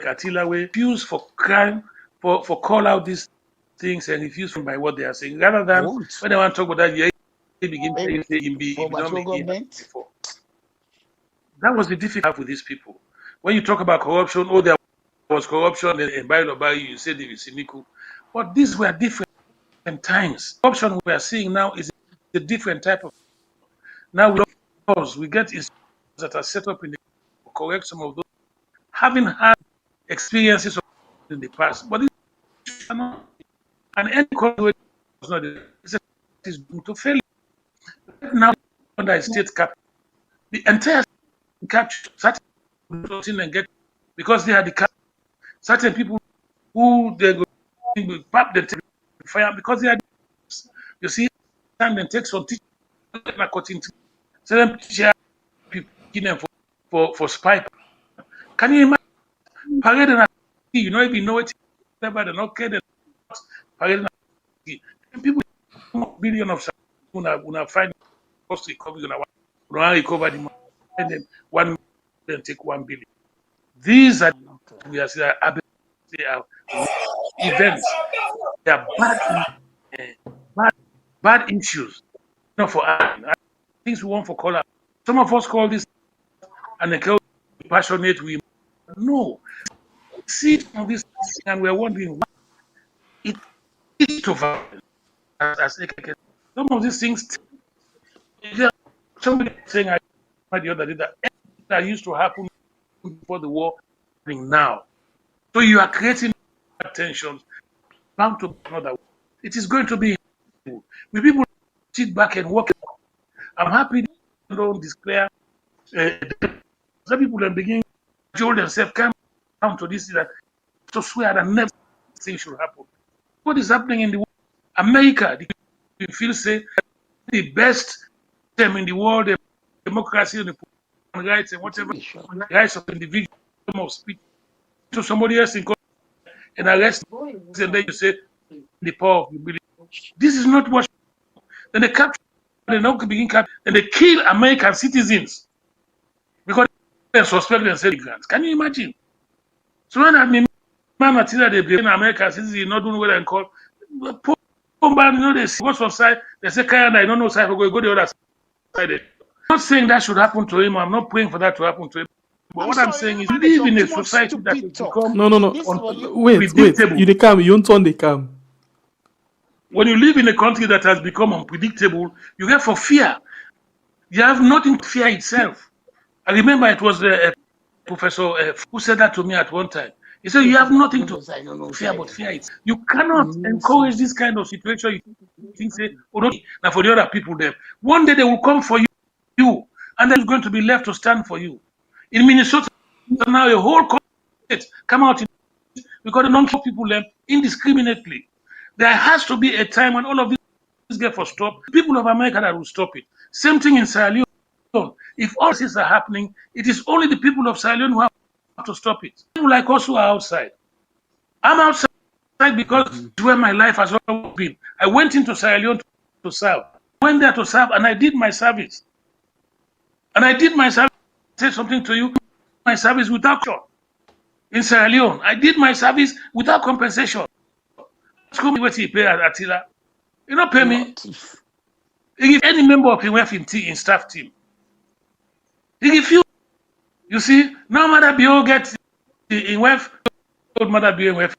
Attila we refuse for crime, for call out these things and refuse by what they are saying. Rather than when they want to talk about that, they begin to say before. That was the difficulty with these people. When you talk about corruption, there was corruption and by you say the cynical. But these were different times. Corruption we are seeing now is a different type of. Now we get institutions that are set up in the correct some of those having had experiences in the past, but this cannot. And any country was not is doomed to failure. Right now, under a state cap, the entire capture certain and get because they had the cap, certain people who they go pap them take fire because they had. You see, time then take some teachers cutting so them teacher people them for spy. Can you imagine? Parade and you don't even know it. Never the not care. Parade and people billion of una find cost recovery una recover the money and then 1 million then take 1 billion. These are we are they are events. They are bad issues. Not for things we want for color. Some of us call this and they call passionate women. No, see some of this and we're wondering why it is to violence. As some of these things, somebody saying I the other day that used to happen before the war now. So you are creating tensions bound to another. It is going to be we people sit back and work. I'm happy they don't declare some people then begin to hold themselves come down to this that to swear that never thing should happen. What is happening in the world? America, you feel say the best them in the world, democracy and the rights and whatever rights of individual of speech to somebody else in court and arrest and then you say the power of humility. This is not what then they capture they now begin capture and they kill American citizens because they suspect and say grants. Can you imagine? So when I mean man Attila they blame American citizens not doing what I call you know they see what's offside, they say Canada I don't know side go the other side. I'm not saying that should happen to him. I'm not praying for that to happen to him. But what I'm saying is, live in a society that has become Wait. predictable. You they come. You don't they come. When you live in a country that has become unpredictable, you get for fear. You have nothing to fear itself. I remember it was the professor who said that to me at one time. He said, you have nothing to fear but fear it. You cannot encourage this kind of situation. You think, say, oh, no, now for the other people there. One day they will come for you, and then it's going to be left to stand for you. In Minnesota, now a whole state come out because they don't kill people them indiscriminately. There has to be a time when all of this get for stop. People of America that will stop it. Same thing in Sierra Leone. If all this are happening, it is only the people of Sierra Leone who have to stop it. People like us who are outside. I'm outside because it's where my life has always been. I went into Sierra Leone to serve. I went there to serve and I did my service. And I did my service. I said something to you. My service without in Sierra Leone. I did my service without compensation. School me what he pay at Attila. You don't pay me. He give any member of him in staff team. He give you. You see, now Mother Bio get in WEF, old Mother Bio in WEF.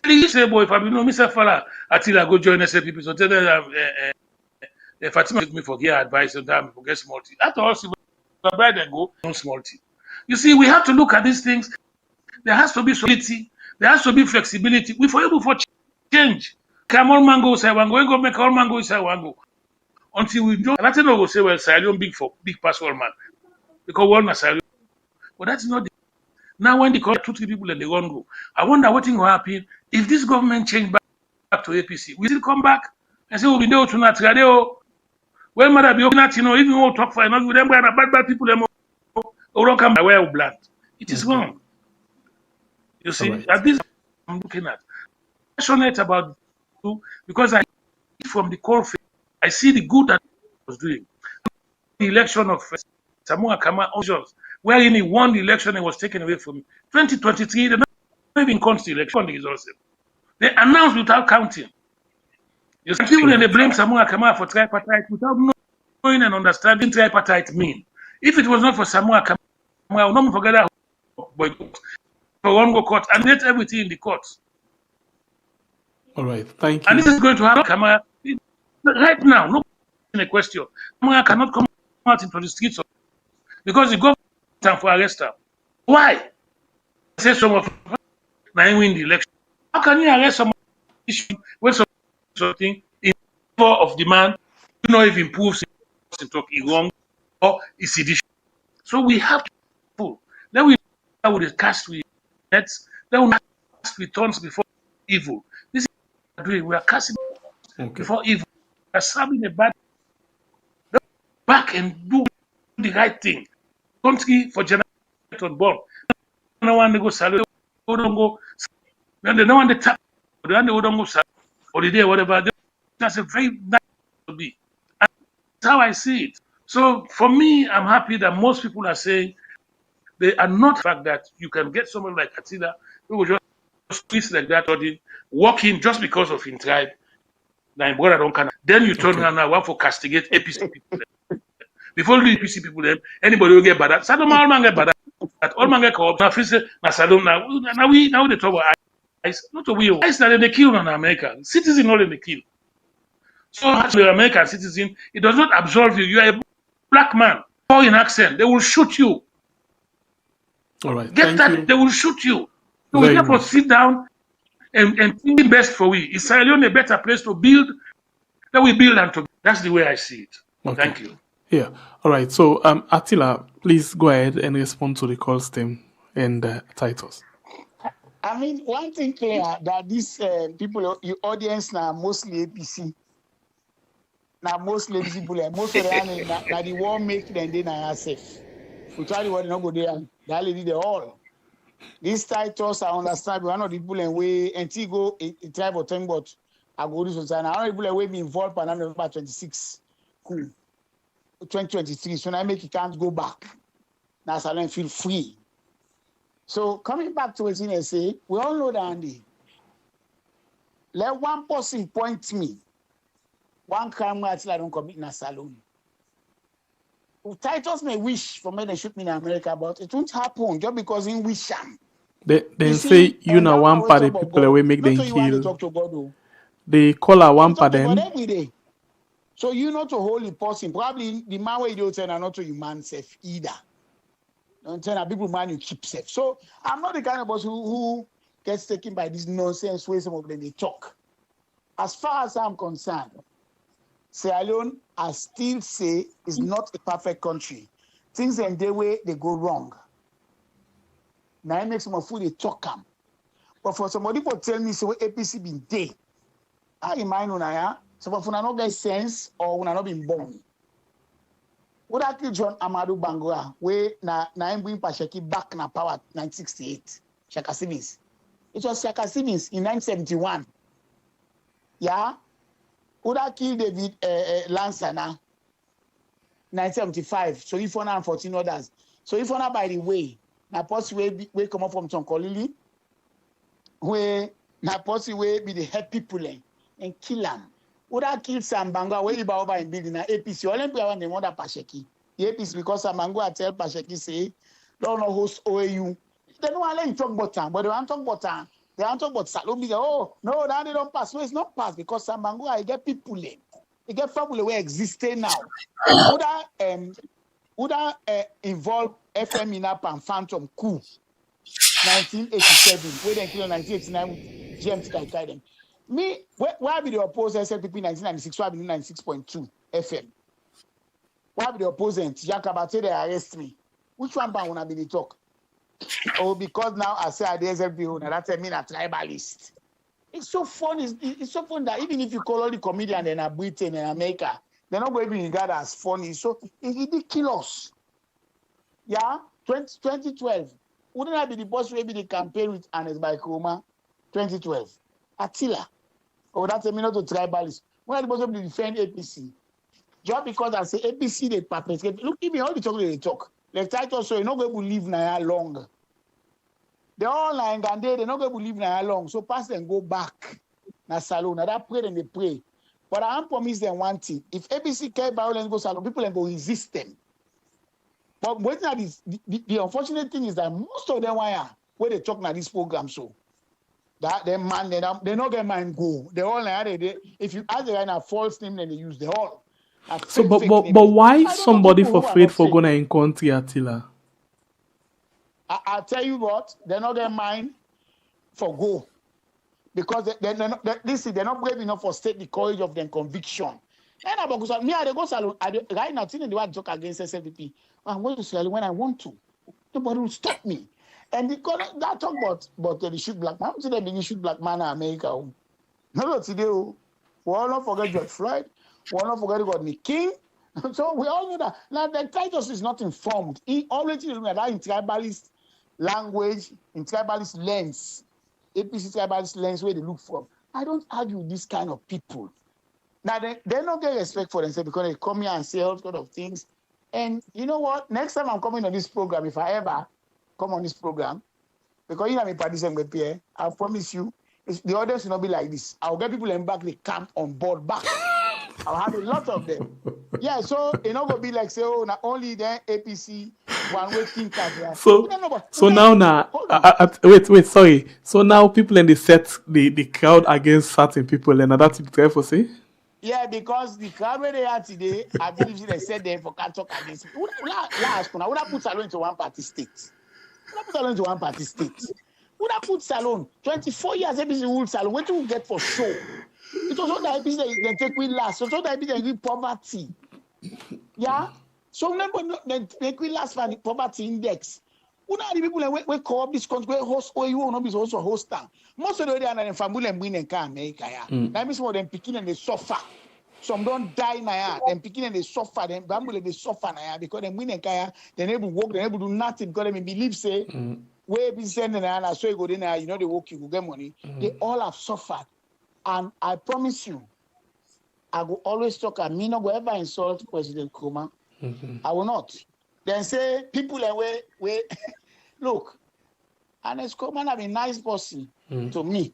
He say, boy, if I know Mr. Fala, Attila go join SAPP. So tell them Fatima take me for gear advice and time for get small tea. After all, she bride and go on small tea. You see, we have to look at these things. There has to be solidity. There has to be flexibility. We for able for change. Come all mango say one go make all mango say one go. Until we don't nothing will say well Sierra Leone big pass all man. Because one na Sierra Leone. But that's not the now when they call 2-3 people and they won't go. I wonder what thing will happen if this government change back to APC. We still come back and say we'll be there tonight. Well, Mother be not, even when we talk for enough with them, bad people, them don't come by way of blunt. It is wrong. You see, right. At this I'm looking at. I'm passionate about it because I from the core field, I see the good that he was doing. The election of Samoa Kama Oceans, wherein he won the election and was taken away from him. 2023, they not even count the election the results. They announced without counting. You see, people they blame Samoa Kama for tripartite without knowing and understanding tripartite mean. If it was not for Samoa Kama, I would not forget that boycott. For one go court and let everything in the courts. All right, thank you. And this is going to happen, Kama. Right now, no question. Kama cannot come out into the streets because the government for arrest her. Why? I say some of them win the election. How can you arrest someone when something in favor of the man, you know, if it improves in talk it wrong or it's sedition. So we have to be careful. Then we will cast with nets, then we cast with thorns before evil. This is what we are doing. We are casting before evil. We are serving a bad back and do the right thing. Country for generation born. No one go salute, don't go. Then they don't want the tap, they don't go salute or the day whatever. That's a very nice to be. And that's how I see it. So for me, I'm happy that most people are saying they are not the fact that you can get someone like Attila who will just twist like that or walk in just because of in tribe. Now, brother don't can. Then you turn around now want for castigate APC people. Before the APC people, them anybody will get bad. So all man get bad. All man get corrupt. Now, now Salome now they talk about ICE. Not a we ICE that they kill in America. Citizen not they kill. So as an American citizen, it does not absolve you. You are a black man. Foreign accent, they will shoot you. All right. Get that? They will shoot you. So Very we therefore much. sit down and think best for we. Is Sierra Leone a better place to build? Then we build and to. That's the way I see it. Okay. Thank you. Yeah. All right. So, Attila, please go ahead and respond to the call stem and Titus. I mean, one thing clear that these people, your audience now mostly APC. Now mostly people, most of them now the war make them they now safe. We try the war not go there. That lady they all. These titles I understand. One of the people in way Antigo a tribe of time, but I go this one. Now people in way be involved by November 26. Cool. 2023. So now make it can't go back. Now Salem feel free. So coming back to what you say, we all know that Andy. Let one person point me. One crime where I don't commit in a saloon. Titus may wish for me to shoot me in America, but it won't happen just because he wish him. Then say you know one part of people away make them kill. They call her one part them. So you not to hold the person. Probably the man where you don't tell not to you man safe either. Don't tell a people man you keep safe. So I'm not the kind of person who gets taken by this nonsense way some of them they talk. As far as I'm concerned, Sierra Leone, I still say, is not a perfect country. Things in their way they go wrong. Now it makes some of food they talk them. But for somebody to tell me so APC been day, I remind you so if you not get sense or you not been born. What I kill John Amadou Bangura, where na bring Pasheki back na power 1968. Shaka Simmons. It was Shaka Simmons in 1971. Yeah. Would I kill David Lancer now? 1975. So if 114 others. So if one by the way, na post we come up from Tonkolili, where na post we be the head people and kill them. Would I kill Sambanga where you over in building na APC? Olympia one the mother Pasheki. The APC because Samangua tell Pasheki say, don't know host OAU. They don't want to talk about time, but they want to talk about time. They want to talk about Salome. Oh, no, that they don't pass. No, it's not pass because Samangua, I get people in. They get family where existing now. Would that involve FM Inap and Phantom coup 1987, where they killed 1989 with GMT guide them. Me, why be the opposed SLPP 1996? Why be 96.2 FM? Why be the opposing? Jakabate they arrest me. Which one bang wanna be the talk? Oh, because now I say I the SLPP, now that's mean a tribalist. It's so fun. It's so fun that even if you call all the comedians in Britain and America, they're not going to be regarded as funny. So it's ridiculous. Yeah, 2012. Wouldn't that be the boss maybe the campaign with Anes by Kroma? 2012. Attila. Oh, that's a minute to tribalist. When are the boss to defend APC? Just because I say APC they perpetrate. Look, give me all the talk they talk. Like Titus, so you're not going to live now long. They're all lying and they're not going to live now long. So pass and go back. Now salon. Now that pray and they pray. But I promise them one thing. If APC care violence go salon, people can go resist them. But waiting at this, the unfortunate thing is that most of them where they talk now this program so that they man they not get mind go. They all they if you ask the right now false name then they use the all. So but why somebody for afraid for gonna encounter Attila? I'll tell you what, they're not get mind for go. because they're not brave enough for state the courage of their conviction. And about me, I go salon. Right now, they want to talk against SFDP. I'm going to salon when I want to. Nobody will stop me. And because that talk about the shoot black man, today being shoot black man in America. No, today we all not forget George Floyd. We all not forget Rodney King. So we all know that. Now the Titus is not informed. He already knows that in tribalist language, in tribalist lens, APC tribalist lens where they look from. I don't argue with this kind of people. Now, they don't get respect for themselves because they come here and say all sorts of things. And you know what? Next time I'm coming on this program, if I ever come on this program, because you know me participant with Pierre, I promise you, the audience will not be like this. I'll get people in back, they camp on board back. I'll have a lot of them. Yeah, so it's not going to be like, say, oh, not only the APC, one way think as So now, wait, sorry. So now people in the set the crowd against certain people, and that's what you for say? Yeah, because the crowd where they are today, I believe they said they for can't talk against. Last one, I would have put Salon into one party state. Would have put Salon 24 years APC rule Salon. What do we get for show? It was not that APC they take we last. So that APC they give poverty. Yeah. So they take we last for the poverty index. Who are the people we call up this country host or you will not be also host? Most of the day are in family and win and can America. That means more than picking and they suffer. Some don't die now. Then picking and they suffer. Then bamboo they suffer now because they win and kaya. They never work. They never do nothing because they believe say where be sending and so you go there. You know they work. You go get money. They all have suffered, and I promise you, I will always talk. I mean, not go ever insult President Nkrumah. I will not. Then say people and where look, and Nkrumah have a nice person to me.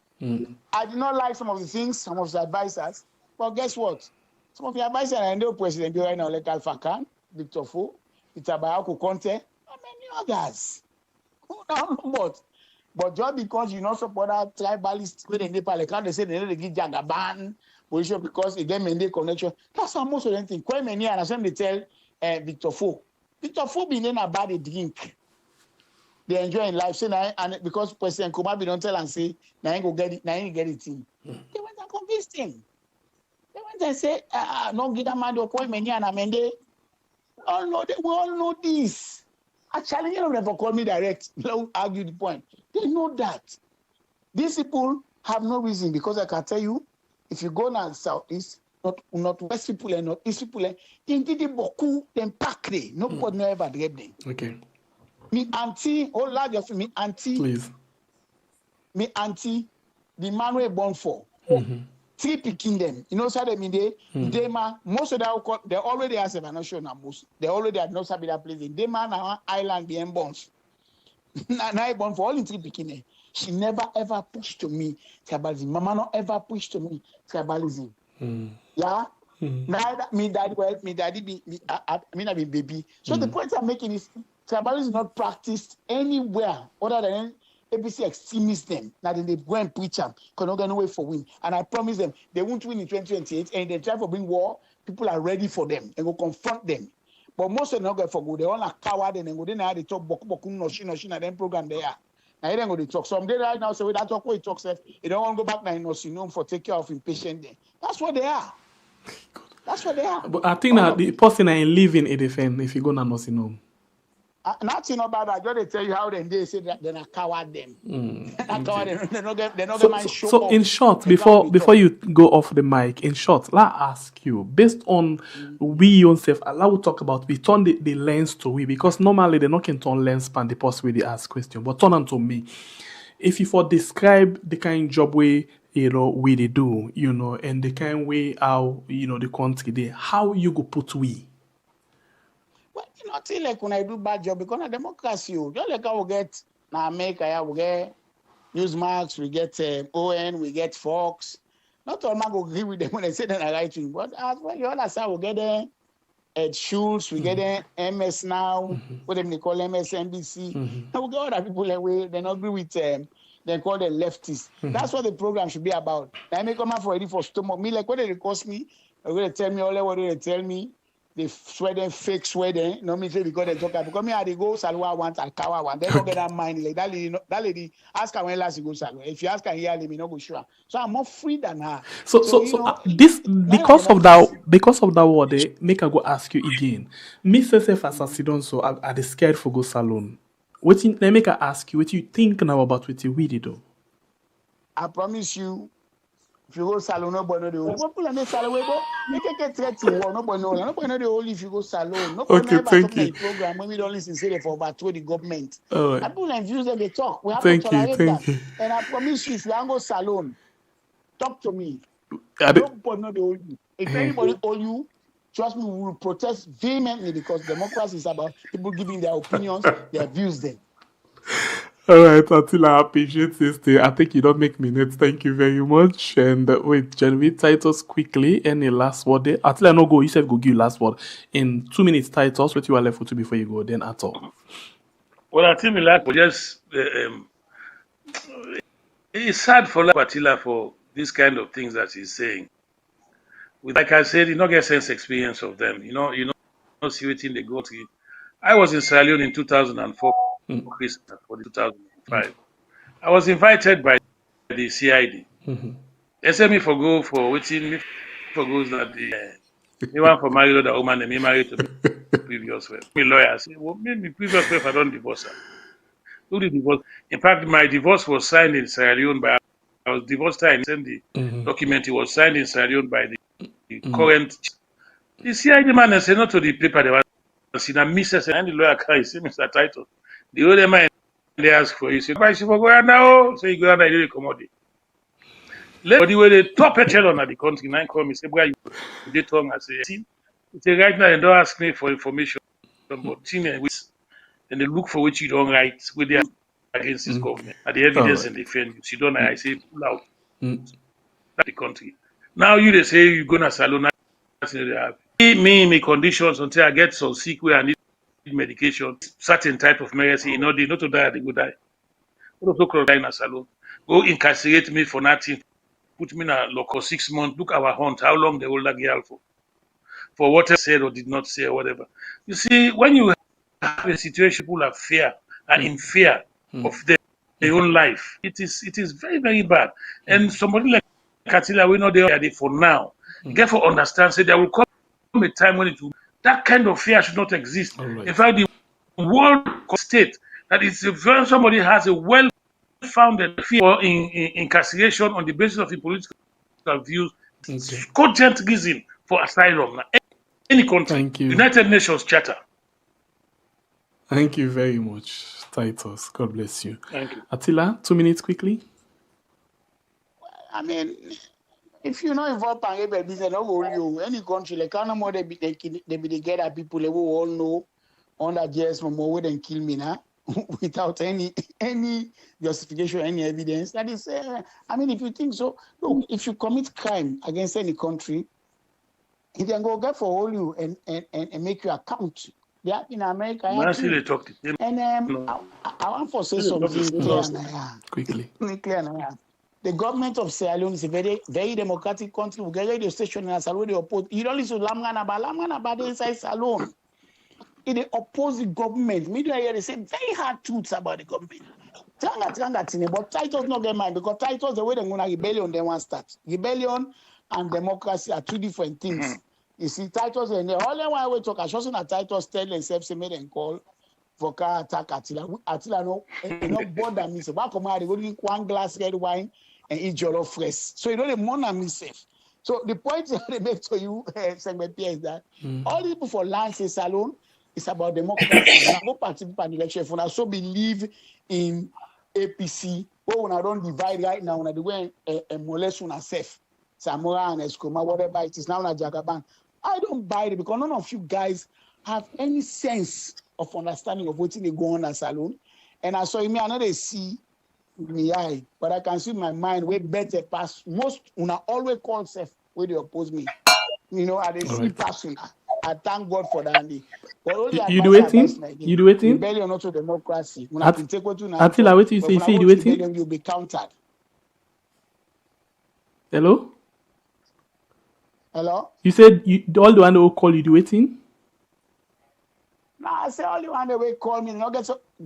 I do not like some of the things, some of the advisors, but guess what? Some of the advisors are the president right now, like Alpha Khan, Victor Fo, Itabayako Conte, and many others. But just because you not support that tribalist with the Nepal, they say they give Jagaban position because they get Mende connection. That's how most of them think. Quite many and they tell Victor Fo. Victor Fo being in about a drink. They enjoy in life. Say and because President Nkrumah don't tell and say, now I go get it, now I get it in. They went and convinced him. They went and say, no give that man the appointment and amende. We all know this. I challenge them never call me direct. Don't argue the point. They know that. These people have no reason because I can tell you, if you go now southeast, not west people and not east people, they did it beaucoup, then pack they. Nobody never grab them. Okay. Me auntie, oh large of me auntie. Please. Me auntie, the man we born for. 3 picking them. You know, so they mean they most of them they already have a nation most. They already have no sabi that place. They man now island being born. Now born for all in 3 picking them. She never ever pushed to me tribalism. Mama not ever pushed to me tribalism. Yeah. Neither me daddy well, me daddy be me I be baby. So the point I'm making is tribalism is not practiced anywhere other than APC extremists them. Now then they go and preach them because not going to wait for win. And I promise them they won't win in 2028. And they try for bring war. People are ready for them and go confront them. But most of them not going for go. They all are coward and then go then they talk boku no shi na them program there. Now they go they talk. Some day right now say we that talk what he talks. They don't want to go back now in no for take care of impatient there. That's what they are. That's what they are. But I think that the person I live in a defend if you go to nursing home. Nothing about that. Just they tell you how they say that they're not coward them. They're not going show so in short, before you go off the mic, in short, let I ask you, based on we yourself, allow to talk about, we turn the lens to we, because normally they're not can turn lens span the post where they ask question, but turn on to me. If you for describe the kind of job we we they do, and the kind way how the country they, how you go put we? Well, not like when I do bad job because of democracy. Just like I will get now America, we get Newsmax, we get ON, we get Fox. Not all man go agree with them when they say they're right thing, but as well, you understand, we get Ed Schultz, we get MS Now, what they call MSNBC. And we get other people that way they don't agree with they call them leftists. That's what the program should be about. I may come out for ready for stomach. Me like what they cost me, they're going to tell me all that what they tell me. they sweating, fake sweating. No me say because they talk because me I they go Salwa want Alkawa one. They don't get that mind like that lady. That lady ask her when last you go Salwa. If you ask her here, let me not go sure. So I'm more free than her. So you know this because of that word, make I go ask you again. Me self as a sidon, so I dey scared for go salon. What let make I ask you what you think now about what you really do? I promise you. If you go salon, nobody know the whole. People in the salon, we go. They can get threat to war. Nobody know. Nobody know the whole. If you go salon, nobody know about talking a program when we don't listen. Say they for overthrow the government. Right. People and views them they talk. We have Thank to tolerate that. you. And I promise you, if you go salon, talk to me. Nobody know the whole. If anybody hold you, trust me, we will protest vehemently because democracy is about people giving their opinions, their views. Then. All right, Attila, I appreciate this day. I think you don't make minutes. Thank you very much. And wait, generate titles quickly. Any last word there? Attila, no go. You said go give you last word. In 2 minutes, titles, what you are left with before you go, then at all. Well, I think just it's sad for Attila for this kind of things that he's saying. Like I said, you don't get sense experience of them. You know, see what they go to. I was in Sierra Leone in 2004, Christmas for 2005. I was invited by the CID. They sent me for go for waiting me for goes that the one for married the woman and me married to me previous wife. Me lawyer say, well, me previous wife I don't divorce her. Who did divorce? In fact, my divorce was signed in Sierra Leone by I was divorced and sent the document. It was signed in Sierra Leone by the current. The CID man and said not to the paper they were see that Mrs. and the lawyer can't see Mr. Title. The other man they ask for you say, why she for go now? So you go out and you come out. But the way they top echelon at the country, now call me say, boy, you did tongue I say, see, right now they don't ask me for information, but and they look for which you don't write with the against this government and the evidence and defend you. She don't I say pull out the country. Now you they say you're gonna salon me conditions until I get so sick where I need medication, certain type of medicine, you know, they not to die, they go die. Also die in a salon. Go incarcerate me for nothing, put me in a local 6 months, look our hunt, how long they hold that girl for what I said or did not say or whatever. You see, when you have a situation people are fear and in fear of their own life, it is very, very bad. And somebody like Attila, we know they are there for now. Therefore understand, say there will come a time when it will that kind of fear should not exist. In fact, the world state that is when somebody has a well-founded fear or incarceration on the basis of the political views, cogent reason for asylum. Any country, Thank you. United Nations Charter. Thank you very much, Titus. God bless you. Thank you. Attila, 2 minutes quickly. I mean, if you know involved in business, any country like Canada, they be together people they will all know under JS more way than kill me now without any justification, any evidence. That is, I mean, if you think so, look, if you commit crime against any country, he can go get for all you and make you account. Yeah, in America. And I want to say something clear now. Quickly. Clear now. The government of Sierra Leone is a very, very democratic country. We get radio station in Salon, they oppose. You don't listen to Lamganaba the inside Salon. They oppose the government. Media here they say very hard truths about the government. But Titus not get mind because Titus the way they're gonna rebellion, they want start. Rebellion and democracy are two different things. You see, Titus and the only one we talk, I just that Titus tell themselves say made and call for car attack Attila. Attila no, you know bother me. So back come out, they go drink 1 glass red wine and eat jollof fresh. So you know the money myself. So the point they make to you, segment Pierre, is that all the people for land say Salon is about democracy. Now go participate in the election. If you so believe in APC, when I don't divide right now, when I do and molest on self, Samora and Escoma, whatever it is now, na Jagaban. I don't buy it because none of you guys have any sense of understanding of what they go on at Salon. And I saw me another see me eye, but I can see my mind way better past most when I always call self where they oppose me. You know, I see person. I thank God for that. But you do waiting? You do waiting? Rebellion not to democracy. When I can take what you now. Attila, what you say? You do waiting? You'll be countered. Hello? Hello? You said all the one who call you do waiting? Now I say only one way call me, not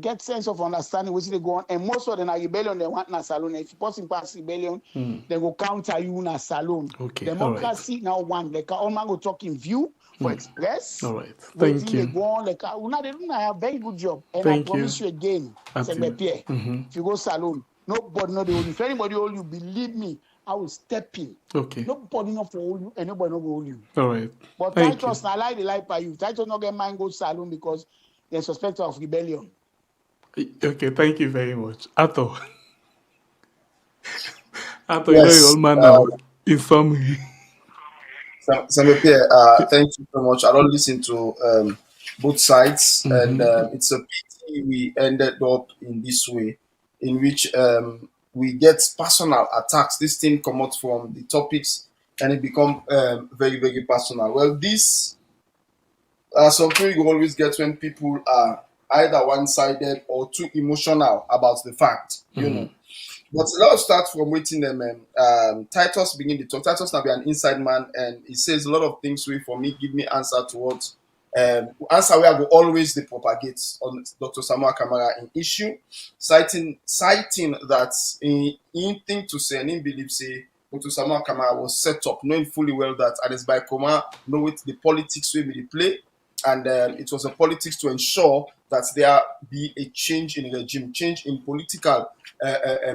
get sense of understanding which they go on. And most of them are rebellion, they want na salon. If you person pass rebellion, they go counter you na salon. Okay, Democracy now one, like all man go talk in view for express. All right, Waiting thank they you. go on, like una they do a very good job. And Thank I promise you. you again, Attila. Pierre, if you go salon, nobody know the hold you. If anybody hold you, believe me, I will step in. Okay. Nobody know for hold you, and nobody know go hold you. All right. But Thank Titus, I lie the lie by you. Titus not get mind go salon because they're suspected of rebellion. Okay, thank you very much. Atto. Atto, Yes. you know your old man now. In summary. Samuel Pierre, thank you so much. I don't listen to both sides, and it's a pity we ended up in this way, in which we get personal attacks. This thing come out from the topics, and it become very, very personal. Well, this something you always get when people are either one-sided or too emotional about the fact, you know. But let's start from waiting them. Titus begin the talk. Titus now be an inside man, and he says a lot of things way for me, give me answer towards answer where I go always the propagate on Dr. Samuel Kamara in issue, citing that in thing to say and in believe say Dr. Samuel Kamara was set up, knowing fully well that Anes by Koma know it the politics way we play, and it was a politics to ensure that there be a change in regime, change in political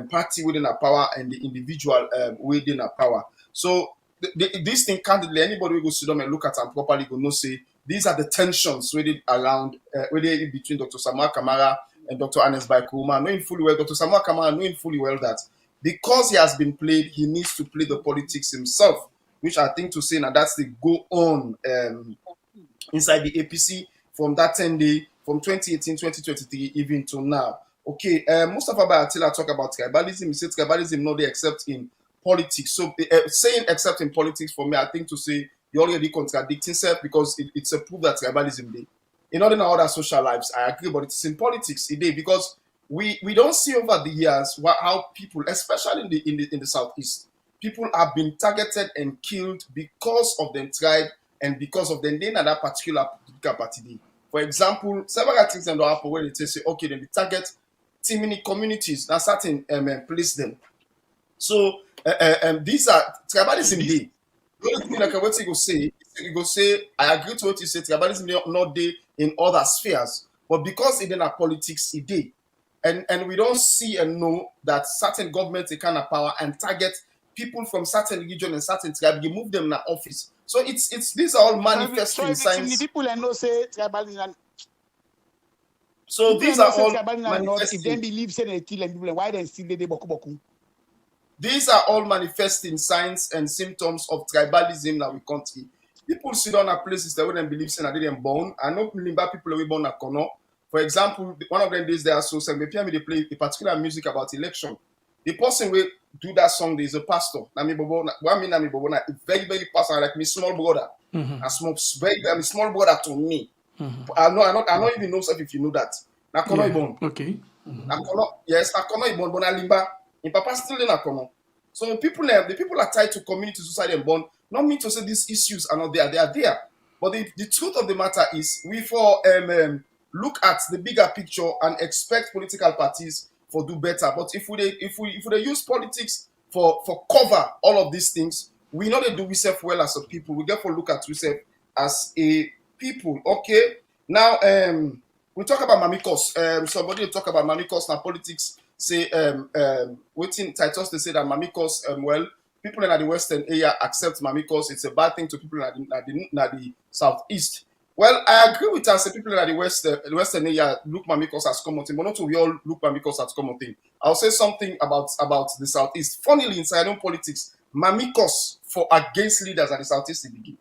party within a power and the individual within a power. So this thing candidly, anybody will go sit down and look at and properly go no say these are the tensions within around within between Dr. Samuel Kamara and Dr. Anes Baikuma, knowing fully well Dr. Samuel Kamara knowing fully well that because he has been played, he needs to play the politics himself, which I think to say now that's the go on inside the APC from that 10 day from 2018, 2023 even to now. Okay, Mustapha Bai Attila talk about tribalism. He said tribalism not they accept in politics. So saying except in politics for me, I think to say you already contradicting self because it's a proof that tribalism day. In other social lives, I agree, but it's in politics today because we don't see over the years how people, especially in the southeast, people have been targeted and killed because of their tribe and because of the name of that particular political party. For example, several things in the happen where they say, okay, then they target too many communities, that certain place them. So these are tribalism day. The only thing like what you go say, I agree to what you say, tribalism not day in other spheres, but because it in our politics it day. And we don't see and know that certain governments they kind of power and target people from certain region and certain tribe, you move them in the office. So it's these are all manifesting signs. People and no say tribalism. So these are all manifesting. If they believe say they kill people, why they still they boku? These are all manifesting signs and symptoms of tribalism in our country. People sit down at places that wouldn't believe saying they didn't born. I know people who born at Kono. For example, one of them days they are so they play a particular music about election. The person will do that song is a pastor. Nami Bobo, very, very personal, like my small brother. A small brother to me. I don't even know if you know that. Nakono Ibon. Okay. Yes, Nakono Ibon, Bonalimba. In Papa still in Nakono. So the people are tied to community, society, and bond. Not mean to say these issues are not there. They are there. But the truth of the matter is, we for look at the bigger picture and expect political parties for do better. But if we use politics for cover all of these things, we know they do ourselves well as a people. We therefore look at ourselves as a people. Okay. Now we talk about Mamikos. Somebody will talk about Mamikos now politics. Say waiting Titus they say that Mamikos well, people in the western area accept Mamikos. It's a bad thing to people in the southeast. Well, I agree with us. People in the western area look Mamikos as common thing, but not we all look Mamikos as common thing. I'll say something about the southeast. Funnily, in Sierra politics, Mamikos for against leaders at the southeast in the beginning.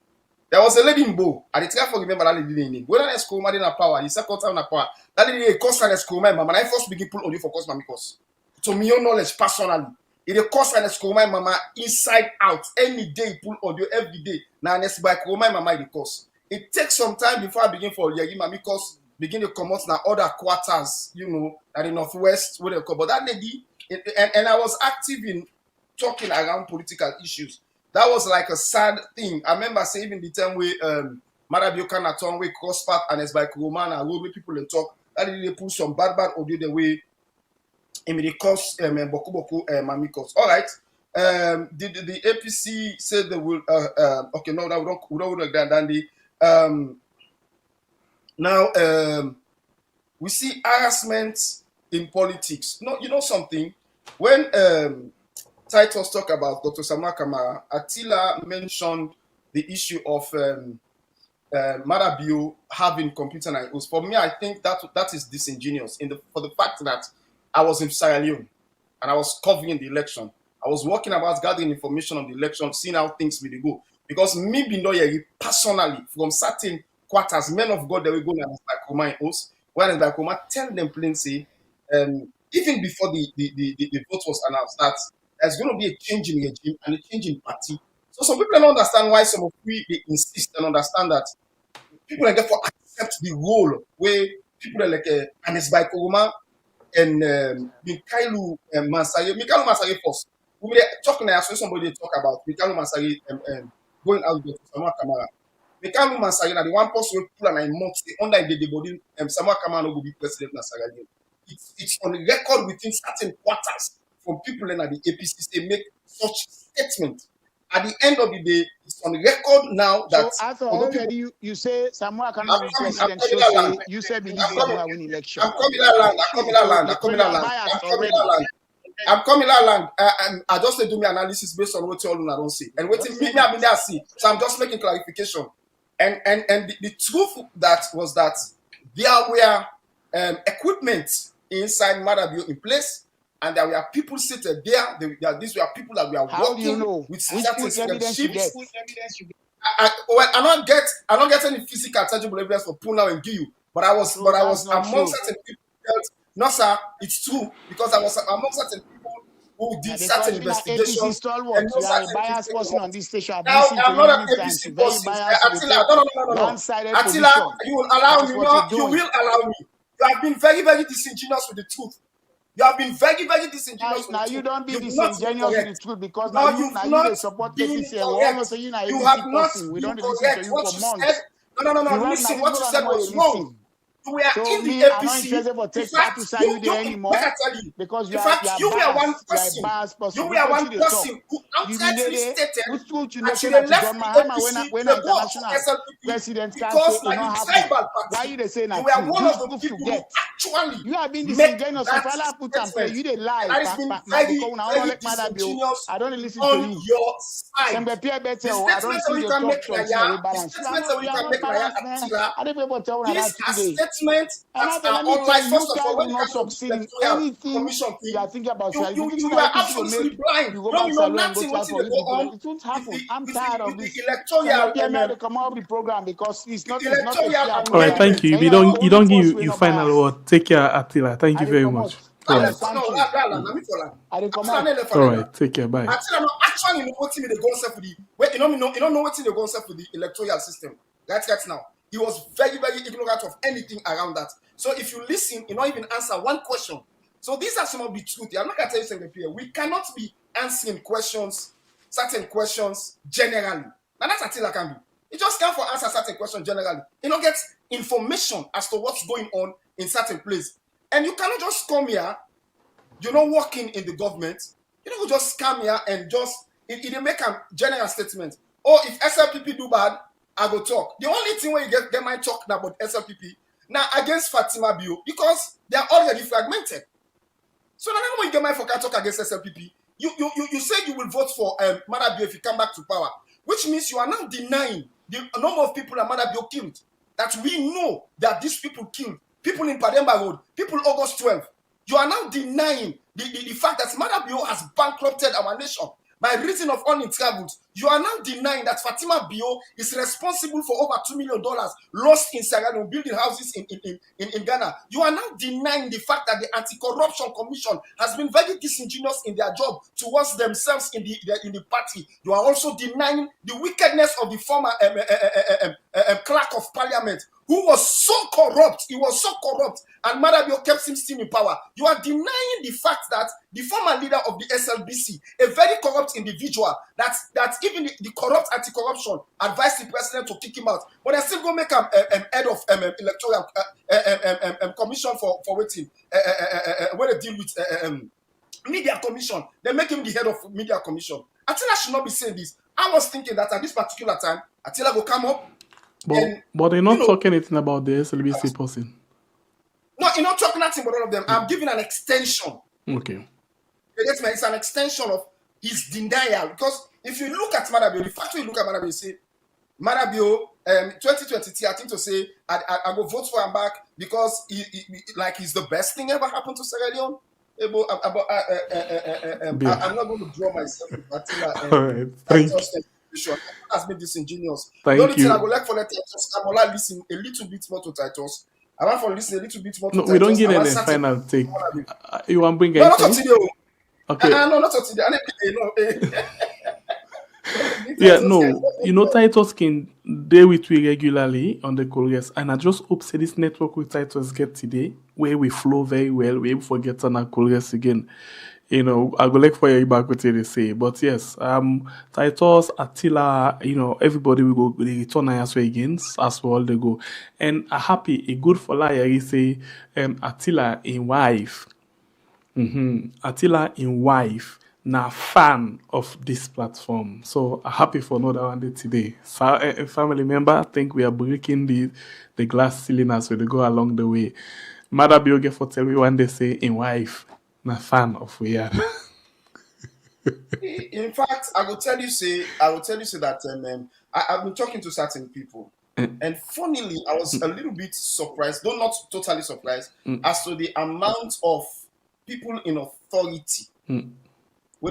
There was a lady in Bo. I did try to remember that lady name. When I school, in power, the second time in power. That lady cost and school, my mama. I first begin pull audio for cost Mamikos. To me, your knowledge personally. It cost and school, my mama inside out. Any day pull audio every day. Now, next by my mama the cost. It takes some time before I begin for Yagi Mamikos begin to come out now other quarters, you know, at the northwest where they come. But that lady, and I was active in talking around political issues. That was like a sad thing. I remember saying even the time where Marabio can at all way cross path and it's by Kuromana road where people in talk that they put some bad audio the way in the course boku mamikos. All right. The APC said they will okay, no, that we don't like that, Dandy. Now we see harassment in politics. No, you know something? When Titus talk about Dr. Samuel Kamara, Attila mentioned the issue of Marabio having computer networks. For me, I think that is disingenuous for the fact that I was in Sierra Leone and I was covering the election. I was walking about gathering information on the election, seeing how things will go. Because me being personally from certain quarters, men of God, they will go and Bakoma and host, whereas Bakoma tell them plainly, even before the vote was announced, that there's going to be a change in regime and a change in party. So some people don't understand why some of we they insist and understand that people are therefore accept the role where people are like Anes Baikoma and Mikhailo Masaye. Mikhailo Masaye first. We were talking, I saw somebody talk about Mikhailo Masaye going out with Samuel Kamara. Mikhailo Masaye, the one person who pull and I month under the body, Samuel Kamara will be president of Sierra Leone. It's on record within certain quarters from people in the APC they make such statement. At the end of the day, it's on record now that. So after already you say Samuel cannot be president. So say you say believe Samuel win election. I'm coming land. I'm coming land. I just say do me analysis based on what you all don't see. And waiting me I've been there see. So I'm just making clarification. And the truth that was that there were equipment inside Marabio in place. And there were people seated there. These were people that were working with certain spreadsheets. I don't get any physical tangible evidence for pull now and give you. But I was among certain people. No, sir, it's true because I was among certain people who did certain investigations. And you are a biased person on this station. Now I'm not an APC person. Attila, you will allow me. You will allow me. You have been very, very disingenuous with the truth. You have been very, very disingenuous. Now you don't be disingenuous with the truth because now you support APC. You have not been correct. What you said. No. Listen, what you said was wrong. You were in the APC. In fact, because you were one person. You were one person who outrightly stated that you left the APC when the international president because like the tribal party. You were one of the people who actually you have been disingenuous. If I put and play, you did lie. That has been very disingenuous. I don't listen to you. Your side. I don't see your talk statements that are unlike. First of all, when you succeed in anything you are thinking about, you are absolutely blind. You know nothing what will go on. It won't happen. I'm tired of this. Electoral come out of the program because it's not. All right, thank you. You don't give your final word. Take care, Attila. Thank you very much. All right. All right. Take care. Bye. Actually, you know what they go for the. Wait, you don't know what they go for the electoral system. That's now. He was very, very ignorant of anything around that. So if you listen, you not even answer one question. So these are some of the truth. I'm not going to tell you something here. We cannot be answering questions, certain questions generally. Now that's Attila can do. He just can't answer certain questions generally. You don't get information as to what's going on in certain place. And you cannot just come here, you're not working in the government. You don't just come here and just, it make a general statement. Oh, if SLPP do bad, I go talk. The only thing where you get my talk about SLPP now against Fatima Bio because they are already fragmented. So now when you get my for talk against SLPP, you say you will vote for Marabio if you come back to power, which means you are now denying the number of people that Marabio killed. That we know that these people killed people in Pademba Road, people August 12th. You are now denying the fact that Marabio has bankrupted our nation. By reason of earning travels, you are now denying that Fatima Bio is responsible for over $2 million lost in Sierra Leone building houses in Ghana. You are now denying the fact that the Anti-Corruption Commission has been very disingenuous in their job towards themselves in the party. You are also denying the wickedness of the former clerk of parliament, who was so corrupt. He was so corrupt, and Marabio kept him still in power. You are denying the fact that the former leader of the SLBC, a very corrupt individual, that even the corrupt anti-corruption advised the president to kick him out, but they still go make him head of electoral commission for waiting when they deal with media commission. They make him the head of media commission. Attila should not be saying this. I was thinking that at this particular time, Attila will come up. But they're not talking anything about the SLBC person. No, you're not talking nothing about all of them. I'm giving an extension. Okay. It's an extension of his denial. Because if you look at Mustapha Bai, the fact you look at Mustapha Bai, you say, Mustapha Bai, 2023, I think to say, I go vote for him back because he's the best thing ever happened to Sierra Leone. I'm not going to draw myself with Attila. All right. Thank you. Has been disingenuous. Thank the only you. thing I would like for the Titus, I will listen a little bit more to Titus. I want for listen a little bit more to Titus. We don't get any final take. You want to bring anything? No, not today. Okay. No, not today. Yeah, no. You know, Titus can deal with we regularly on the Congress, and I just hope say this network with Titus get today, where we flow very well, we able to get on our Congress again. You know, I go like for you back what they say. But yes, Titus, Attila, you know, everybody will go they return as well again as well they go. And I happy, a good for liar, he say Attila in wife. Attila in wife. Now fan of this platform. So I'm happy for another one day today. So, family member, I think we are breaking the glass ceiling as we go along the way. Mother Bioge for tell me one day say in wife. Not fan of weird. In fact, I will tell you say that I've been talking to certain people, and funnily, I was a little bit surprised, though not totally surprised, as to the amount of people in authority when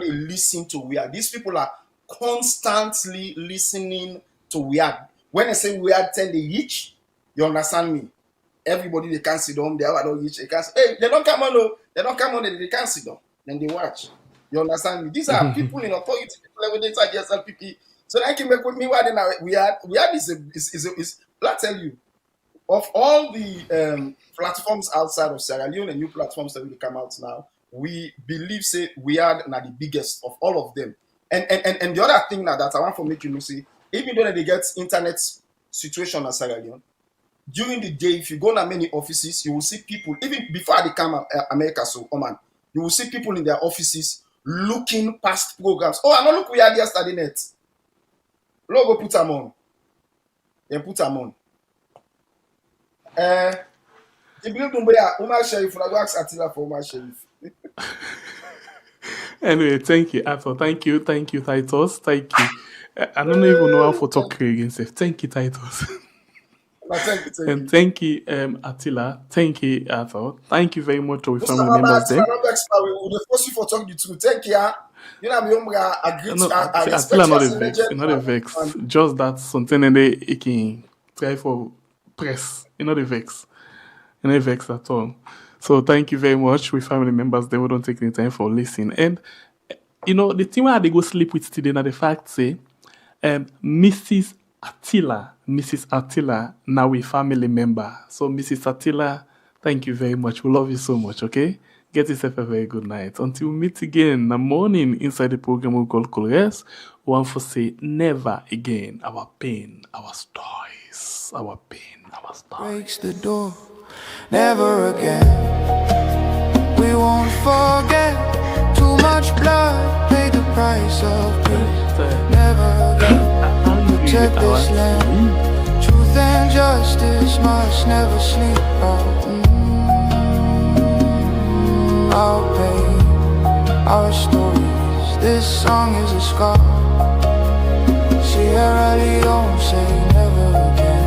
they listen to weird. These people are constantly listening to weird. When I say weird, tell they each, you understand me? Everybody they can't sit down, they don't each, they can't. Hey, they don't come on, no. They don't come on, they can't sit down. Then they watch. You understand me? These are people in authority, people inside the SLPP. So they can make with me why we are is I tell you, of all the platforms outside of Sierra Leone and new platforms that will come out now, we believe say we are the biggest of all of them. And the other thing now that I want to make you know, see, even though they get internet situation in Sierra Leone, during the day, if you go to many offices, you will see people, even before they come America, so Oman, you will see people in their offices looking past programs. Oh, I know look we had yesterday net. Logo put them on. Then put them on. The bill to be Umar Sheriff, I go ask Attila for Umar Sheriff. Anyway, thank you, Ato. Thank you, Titus. Thank you. I don't even know how to talk against it. Thank you, Titus. And thank you, Attila. Thank you, Ato. Thank you very much to our family members there. Thank you. You know, Attila not a vex. Just that something and they can try for press. You know the vex. You know vex at all. So thank you very much. We family members they don't take any time for listening. And you know the thing where they go sleep with today now the fact say Mrs. Attila, now we family member. So Mrs. Attila, thank you very much. We love you so much, okay? Get yourself a very good night. Until we meet again in the morning inside the program we call Colores, we want to say never again. Our pain, our stories. Our pain, our stories. Breaks the door, never again. We won't forget. Too much blood, paid the price of peace. Never again. Protect this land. Truth and justice must never sleep out. Our pain, our stories. This song is a scar. Sierra Leone say never again.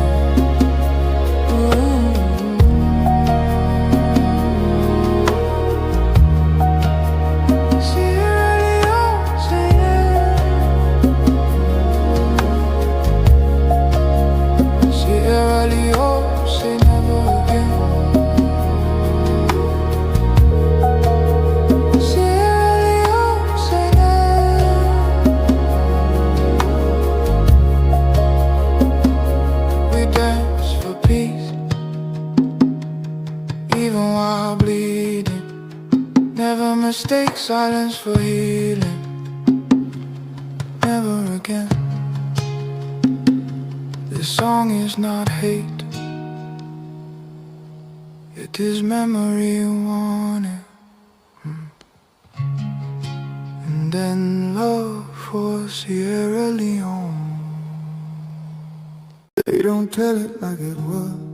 Mistake silence for healing. Never again. again. This song is not hate, it is memory wanted. And then love for Sierra Leone. They don't tell it like it was.